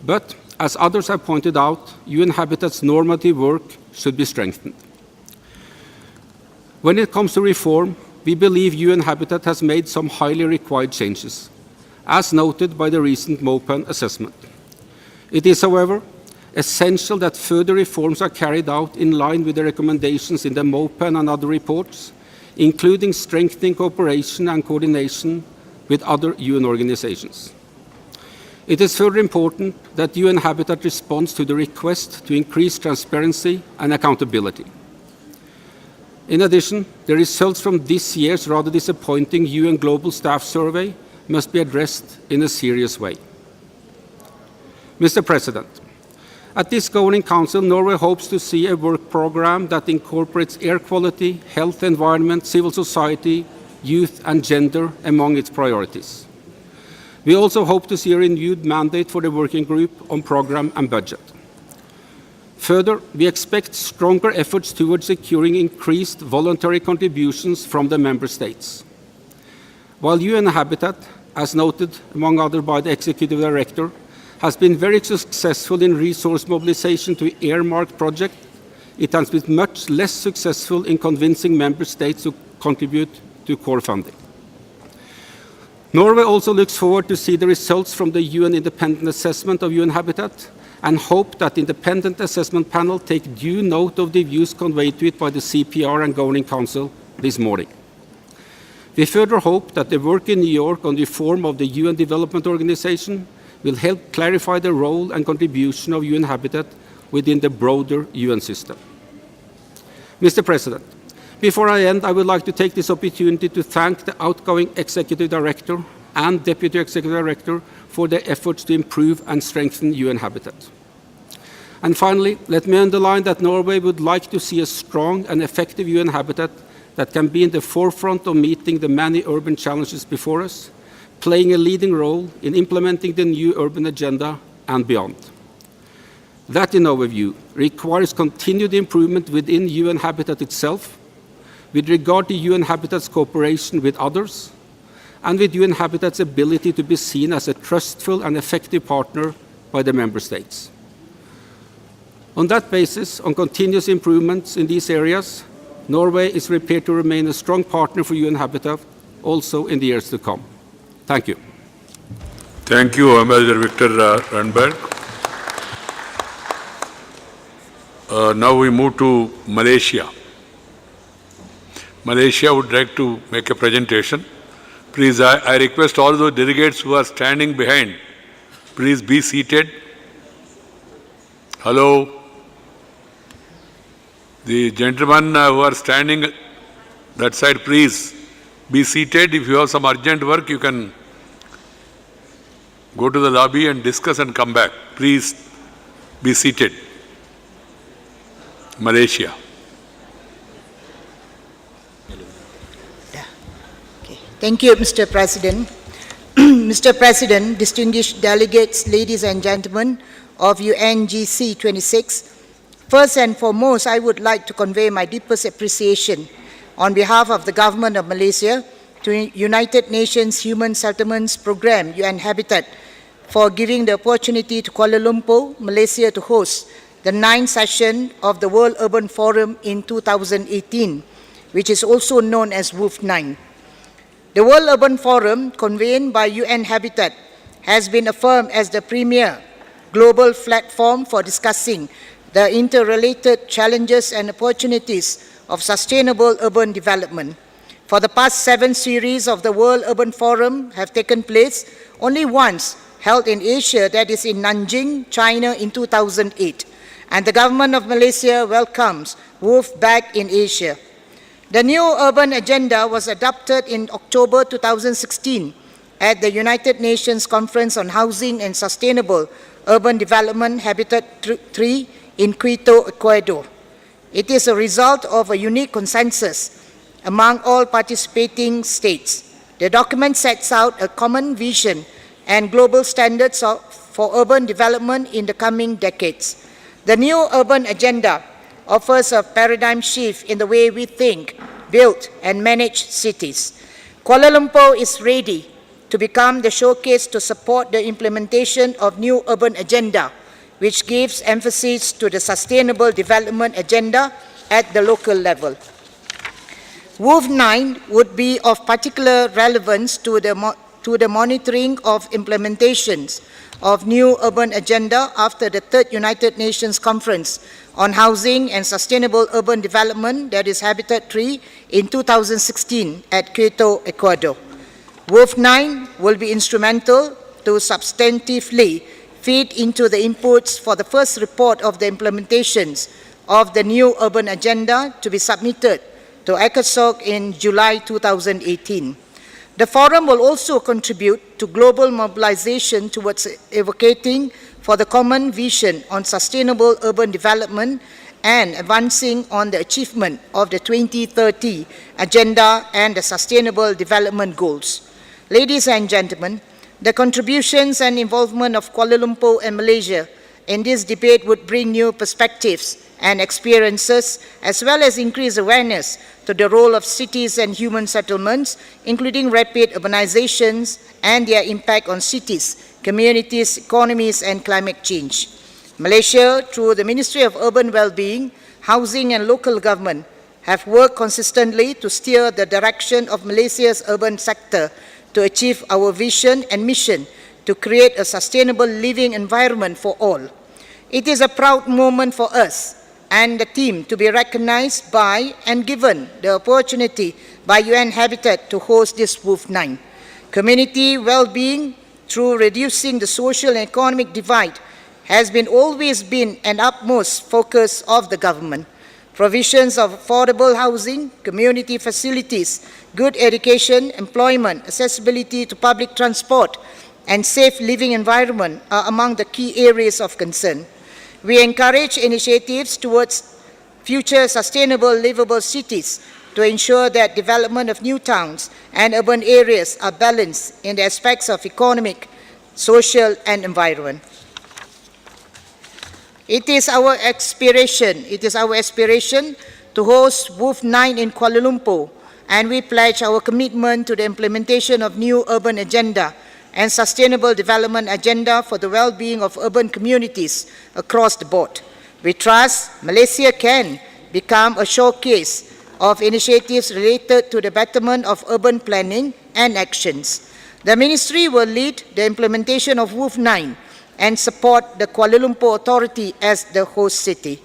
But, as others have pointed out, UN Habitat's normative work should be strengthened. When it comes to reform, we believe UN Habitat has made some highly required changes, as noted by the recent MOPAN assessment. It is, however, essential that further reforms are carried out in line with the recommendations in the MOPAN and other reports, including strengthening cooperation and coordination with other UN organizations. It is further important that UN Habitat responds to the request to increase transparency and accountability. In addition, the results from this year's rather disappointing UN Global Staff Survey must be addressed in a serious way. Mr. President, at this Governing Council, Norway hopes to see a work program that incorporates air quality, health, environment, civil society, youth and gender among its priorities. We also hope to see a renewed mandate for the working group on program and budget. Further, we expect stronger efforts towards securing increased voluntary contributions from the member states. While UN Habitat, as noted among others by the Executive Director, has been very successful in resource mobilization to earmarked projects, it has been much less successful in convincing member states to contribute to core funding. Norway also looks forward to see the results from the UN independent assessment of UN Habitat and hope that the independent assessment panel take due note of the views conveyed to it by the CPR and Governing Council this morning. We further hope that the work in New York on the reform of the UN Development Organization will help clarify the role and contribution of UN Habitat within the broader UN system. Mr. President, before I end, I would like to take this opportunity to thank the outgoing Executive Director and Deputy Executive Director for their efforts to improve and strengthen UN Habitat. And finally, let me underline that Norway would like to see a strong and effective UN Habitat that can be in the forefront of meeting the many urban challenges before us, playing a leading role in implementing the new urban agenda and beyond. That, in our view, requires continued improvement within UN Habitat itself, with regard to UN Habitat's cooperation with others, and with UN Habitat's ability to be seen as a trustful and effective partner by the member states. On that basis, on continuous improvements in these areas, Norway is prepared to remain a strong partner for UN Habitat also in the years to come. Thank you. Thank you, Ambassador Victor Rundberg. Now we move to Malaysia. Malaysia would like to make a presentation. Please, I request all those delegates who are standing behind, please be seated. Hello. The gentlemen who are standing that side, please be seated. If you have some urgent work, you can go to the lobby and discuss and come back. Please be seated. Malaysia. Thank you, Mr. President. Mr. President, distinguished delegates, ladies and gentlemen of UN GC26, first and foremost, I would like to convey my deepest appreciation on behalf of the Government of Malaysia to United Nations Human Settlements Programme, UN Habitat, for giving the opportunity to Kuala Lumpur, Malaysia, to host the 9th session of the World Urban Forum in 2018, which is also known as WUF 9. The World Urban Forum, convened by UN Habitat, has been affirmed as the premier global platform for discussing the interrelated challenges and opportunities of sustainable urban development. For the past 7 series of the World Urban Forum have taken place, only once held in Asia, that is in Nanjing, China in 2008. And the Government of Malaysia welcomes WUF back in Asia. The new urban agenda was adopted in October 2016 at the United Nations Conference on Housing and Sustainable Urban Development Habitat 3 in Quito, Ecuador. It is a result of a unique consensus among all participating states. The document sets out a common vision and global standards for urban development in the coming decades. The new urban agenda offers a paradigm shift in the way we think, build, and manage cities. Kuala Lumpur is ready to become the showcase to support the implementation of new urban agenda, which gives emphasis to the sustainable development agenda at the local level. WUF 9 would be of particular relevance to the monitoring of implementations of new urban agenda after the 3rd United Nations Conference on Housing and Sustainable Urban Development, that is Habitat 3, in 2016 at Quito, Ecuador. WUF 9 will be instrumental to substantively feed into the inputs for the first report of the implementations of the new urban agenda to be submitted to ECOSOC in July 2018. The forum will also contribute to global mobilization towards advocating for the common vision on sustainable urban development and advancing on the achievement of the 2030 Agenda and the Sustainable Development Goals. Ladies and gentlemen, the contributions and involvement of Kuala Lumpur and Malaysia in this debate would bring new perspectives and experiences, as well as increase awareness to the role of cities and human settlements, including rapid urbanizations and their impact on cities, communities, economies, and climate change. Malaysia, through the Ministry of Urban Wellbeing, Housing and Local Government, have worked consistently to steer the direction of Malaysia's urban sector to achieve our vision and mission to create a sustainable living environment for all. It is a proud moment for us and the team to be recognized by and given the opportunity by UN Habitat to host this WOOF 9. Community well-being through reducing the social and economic divide has always been an utmost focus of the government. Provisions of affordable housing, community facilities, good education, employment, accessibility to public transport, and safe living environment are among the key areas of concern. We encourage initiatives towards future sustainable livable cities to ensure that development of new towns and urban areas are balanced in the aspects of economic, social, and environment. It is our aspiration to host WOOF 9 in Kuala Lumpur, and we pledge our commitment to the implementation of new urban agenda and sustainable development agenda for the well-being of urban communities across the board. We trust Malaysia can become a showcase of initiatives related to the betterment of urban planning and actions. The Ministry will lead the implementation of WOOF 9 and support the Kuala Lumpur Authority as the host city.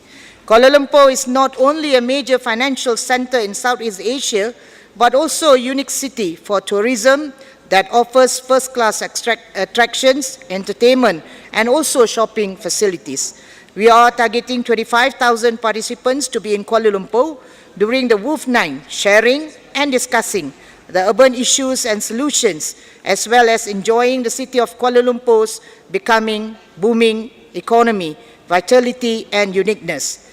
Kuala Lumpur is not only a major financial center in Southeast Asia, but also a unique city for tourism that offers first-class attractions, entertainment, and also shopping facilities. We are targeting 25,000 participants to be in Kuala Lumpur during the WOOF 9, sharing and discussing the urban issues and solutions, as well as enjoying the city of Kuala Lumpur's becoming booming economy, vitality, and uniqueness.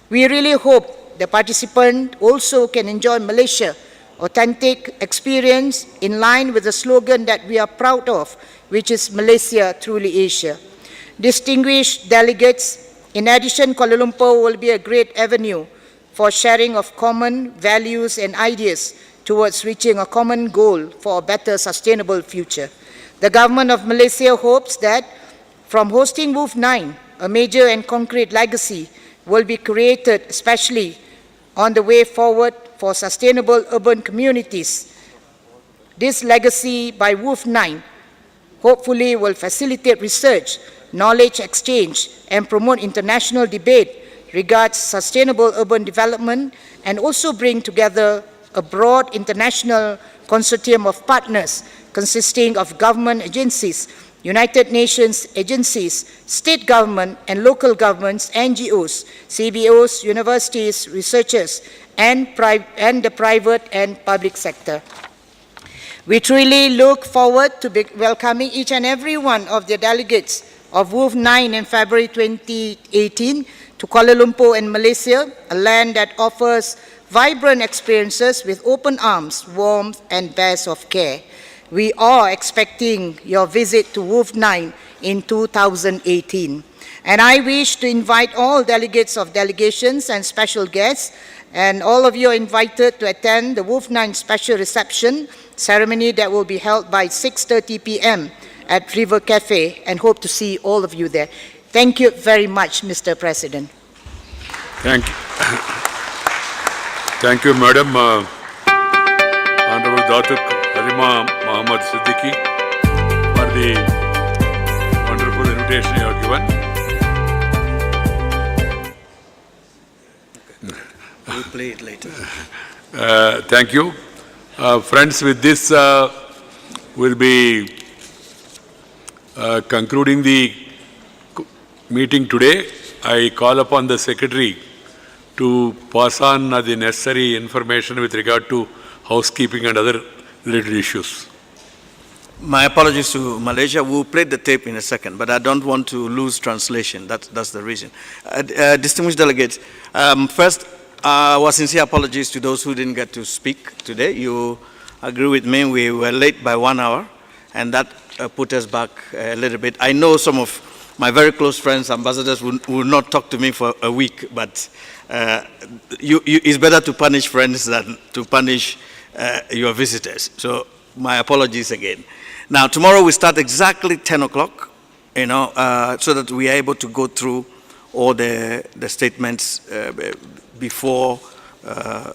We really hope the participant also can enjoy Malaysia authentic experience in line with the slogan that we are proud of, which is Malaysia Truly Asia. Distinguished delegates, in addition, Kuala Lumpur will be a great avenue for sharing of common values and ideas towards reaching a common goal for a better sustainable future. The government of Malaysia hopes that from hosting WOOF 9, a major and concrete legacy will be created, especially on the way forward for sustainable urban communities. This legacy by WOOF 9 hopefully will facilitate research, knowledge exchange, and promote international debate regarding sustainable urban development, and also bring together a broad international consortium of partners consisting of government agencies, United Nations agencies, state government and local governments, NGOs, CBOs, universities, researchers, and the private and public sector. We truly look forward to welcoming each and every one of the delegates of WOOF 9 in February 2018 to Kuala Lumpur in Malaysia, a land that offers vibrant experiences with open arms, warmth, and bears of care. We are expecting your visit to WOOF 9 in 2018. And I wish to invite all delegates of delegations and special guests, and all of you are invited to attend the WOOF 9 special reception ceremony that will be held by 6:30 p.m. at River Cafe, and hope to see all of you there. Thank you very much, Mr. President. Thank you. Thank you, Madam. Honorable Dr. Halima Muhammad Siddiqui, for the wonderful invitation you have given. We'll play it later. Thank you. Friends, with this, we'll be concluding the meeting today. I call upon the Secretary to pass on the necessary information with regard to housekeeping and other related issues. My apologies to Malaysia. We'll play the tape in a second, but I don't want to lose translation. That's the reason. Distinguished delegates, first, our sincere apologies to those who didn't get to speak today. You agree with me, we were late by 1 hour, and that put us back a little bit. I know some of my very close friends, ambassadors, will not talk to me for a week, but it's better to punish friends than to punish your visitors. So my apologies again. Now, tomorrow we start exactly 10 o'clock, so that we are able to go through all the statements before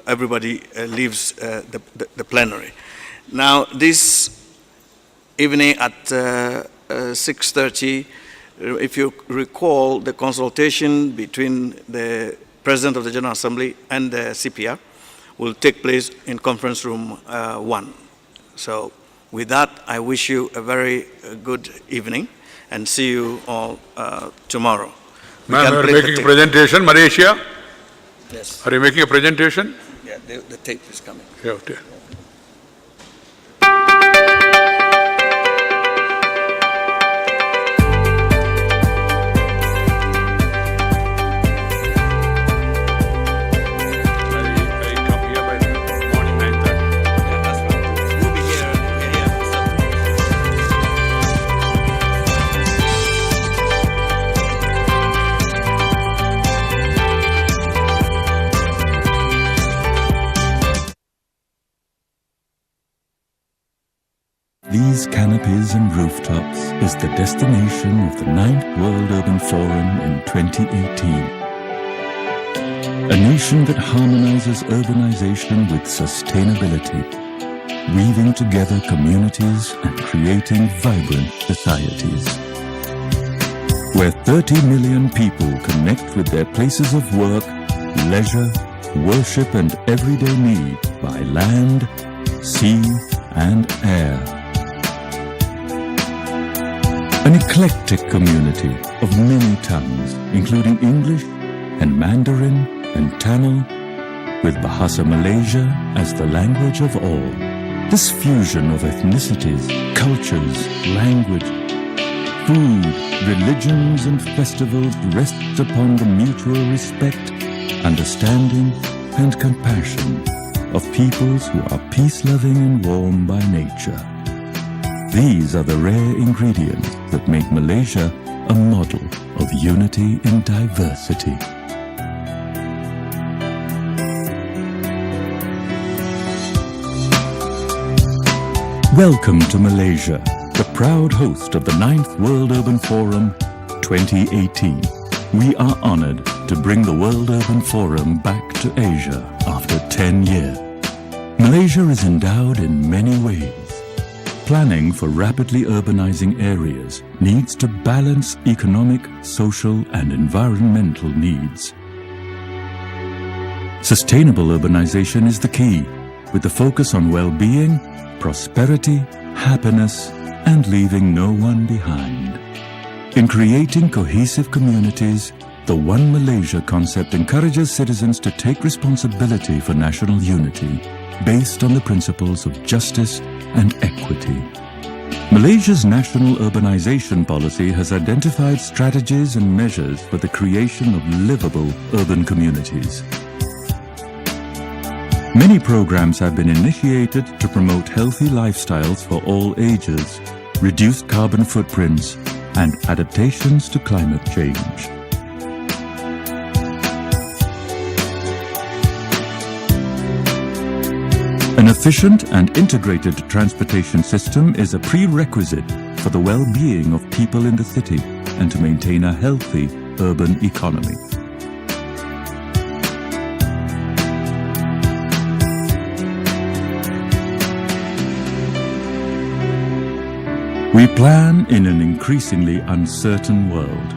everybody leaves the plenary. Now, this evening at 6:30, if you recall, the consultation between the President of the General Assembly and the CPR will take place in conference room 1. So with that, I wish you a very good evening and see you all tomorrow. Ma'am, you are making a presentation, Malaysia? Yes. Are you making a presentation? Yeah, the tape is coming. Yeah, okay. These canopies and rooftops is the destination of the 9th World Urban Forum in 2018. A nation that harmonizes urbanization with sustainability, weaving together communities and creating vibrant societies. Where 30 million people connect with their places of work, leisure, worship and everyday need by land, sea and air. An eclectic community of many tongues, including English and Mandarin and Tamil, with Bahasa Malaysia as the language of all. This fusion of ethnicities, cultures, language, food, religions and festivals rests upon the mutual respect, understanding and compassion of peoples who are peace-loving and warm by nature. These are the rare ingredients that make Malaysia a model of unity in diversity. Welcome to Malaysia, the proud host of the 9th World Urban Forum 2018. We are honored to bring the World Urban Forum back to Asia after 10 years. Malaysia is endowed in many ways. Planning for rapidly urbanizing areas needs to balance economic, social, and environmental needs. Sustainable urbanization is the key, with the focus on well-being, prosperity, happiness, and leaving no one behind. In creating cohesive communities, the One Malaysia concept encourages citizens to take responsibility for national unity based on the principles of justice and equity. Malaysia's national urbanization policy has identified strategies and measures for the creation of livable urban communities. Many programs have been initiated to promote healthy lifestyles for all ages, reduced carbon footprints, and adaptations to climate change. An efficient and integrated transportation system is a prerequisite for the well-being of people in the city and to maintain a healthy urban economy. We plan in an increasingly uncertain world.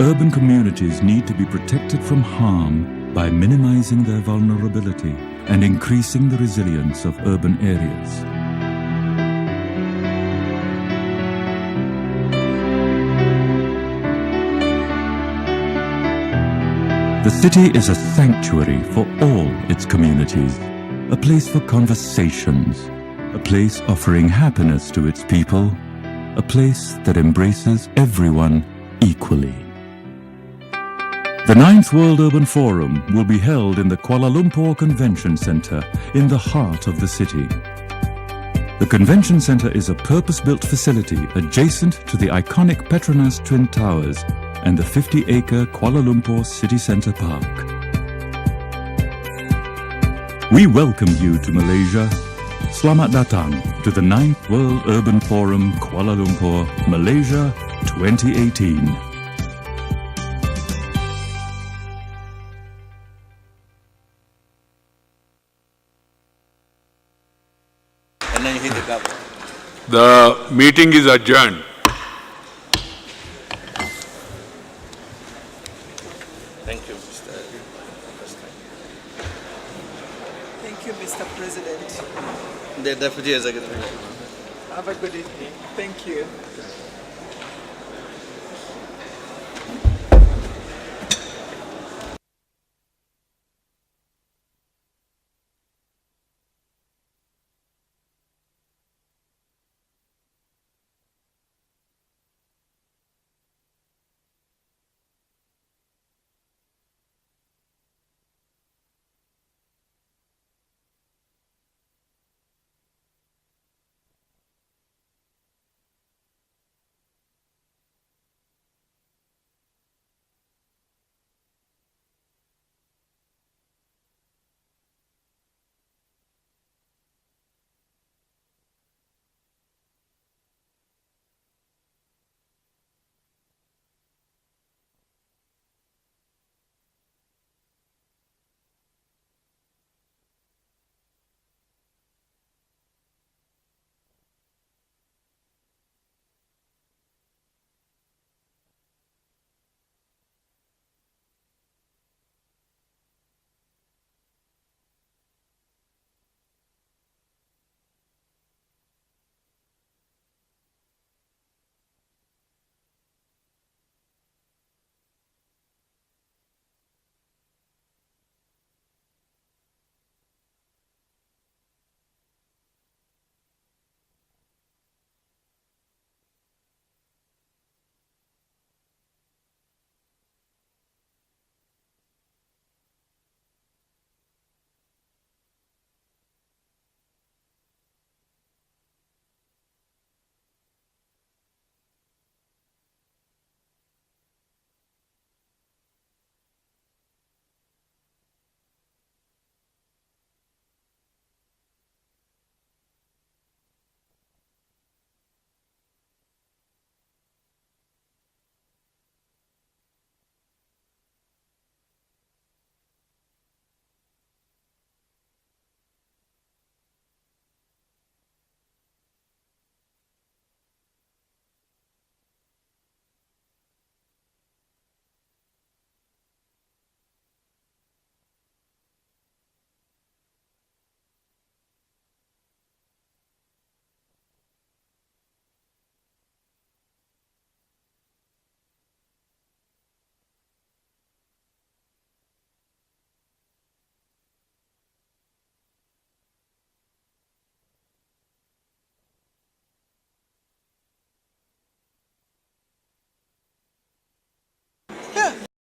Urban communities need to be protected from harm by minimizing their vulnerability and increasing the resilience of urban areas. The city is a sanctuary for all its communities, a place for conversations, a place offering happiness to its people, a place that embraces everyone equally. The 9th World Urban Forum will be held in the Kuala Lumpur Convention Centre in the heart of the city. The Convention Centre is a purpose-built facility adjacent to the iconic Petronas Twin Towers and the 50-acre Kuala Lumpur City Centre Park. We welcome you to Malaysia. Selamat datang to the 9th World Urban Forum Kuala Lumpur, Malaysia 2018. And then you hit the gavel. The meeting is adjourned. Thank you, Mr. President. Thank you, Mr. President. The Deputy Executive. Have a good evening. Thank you.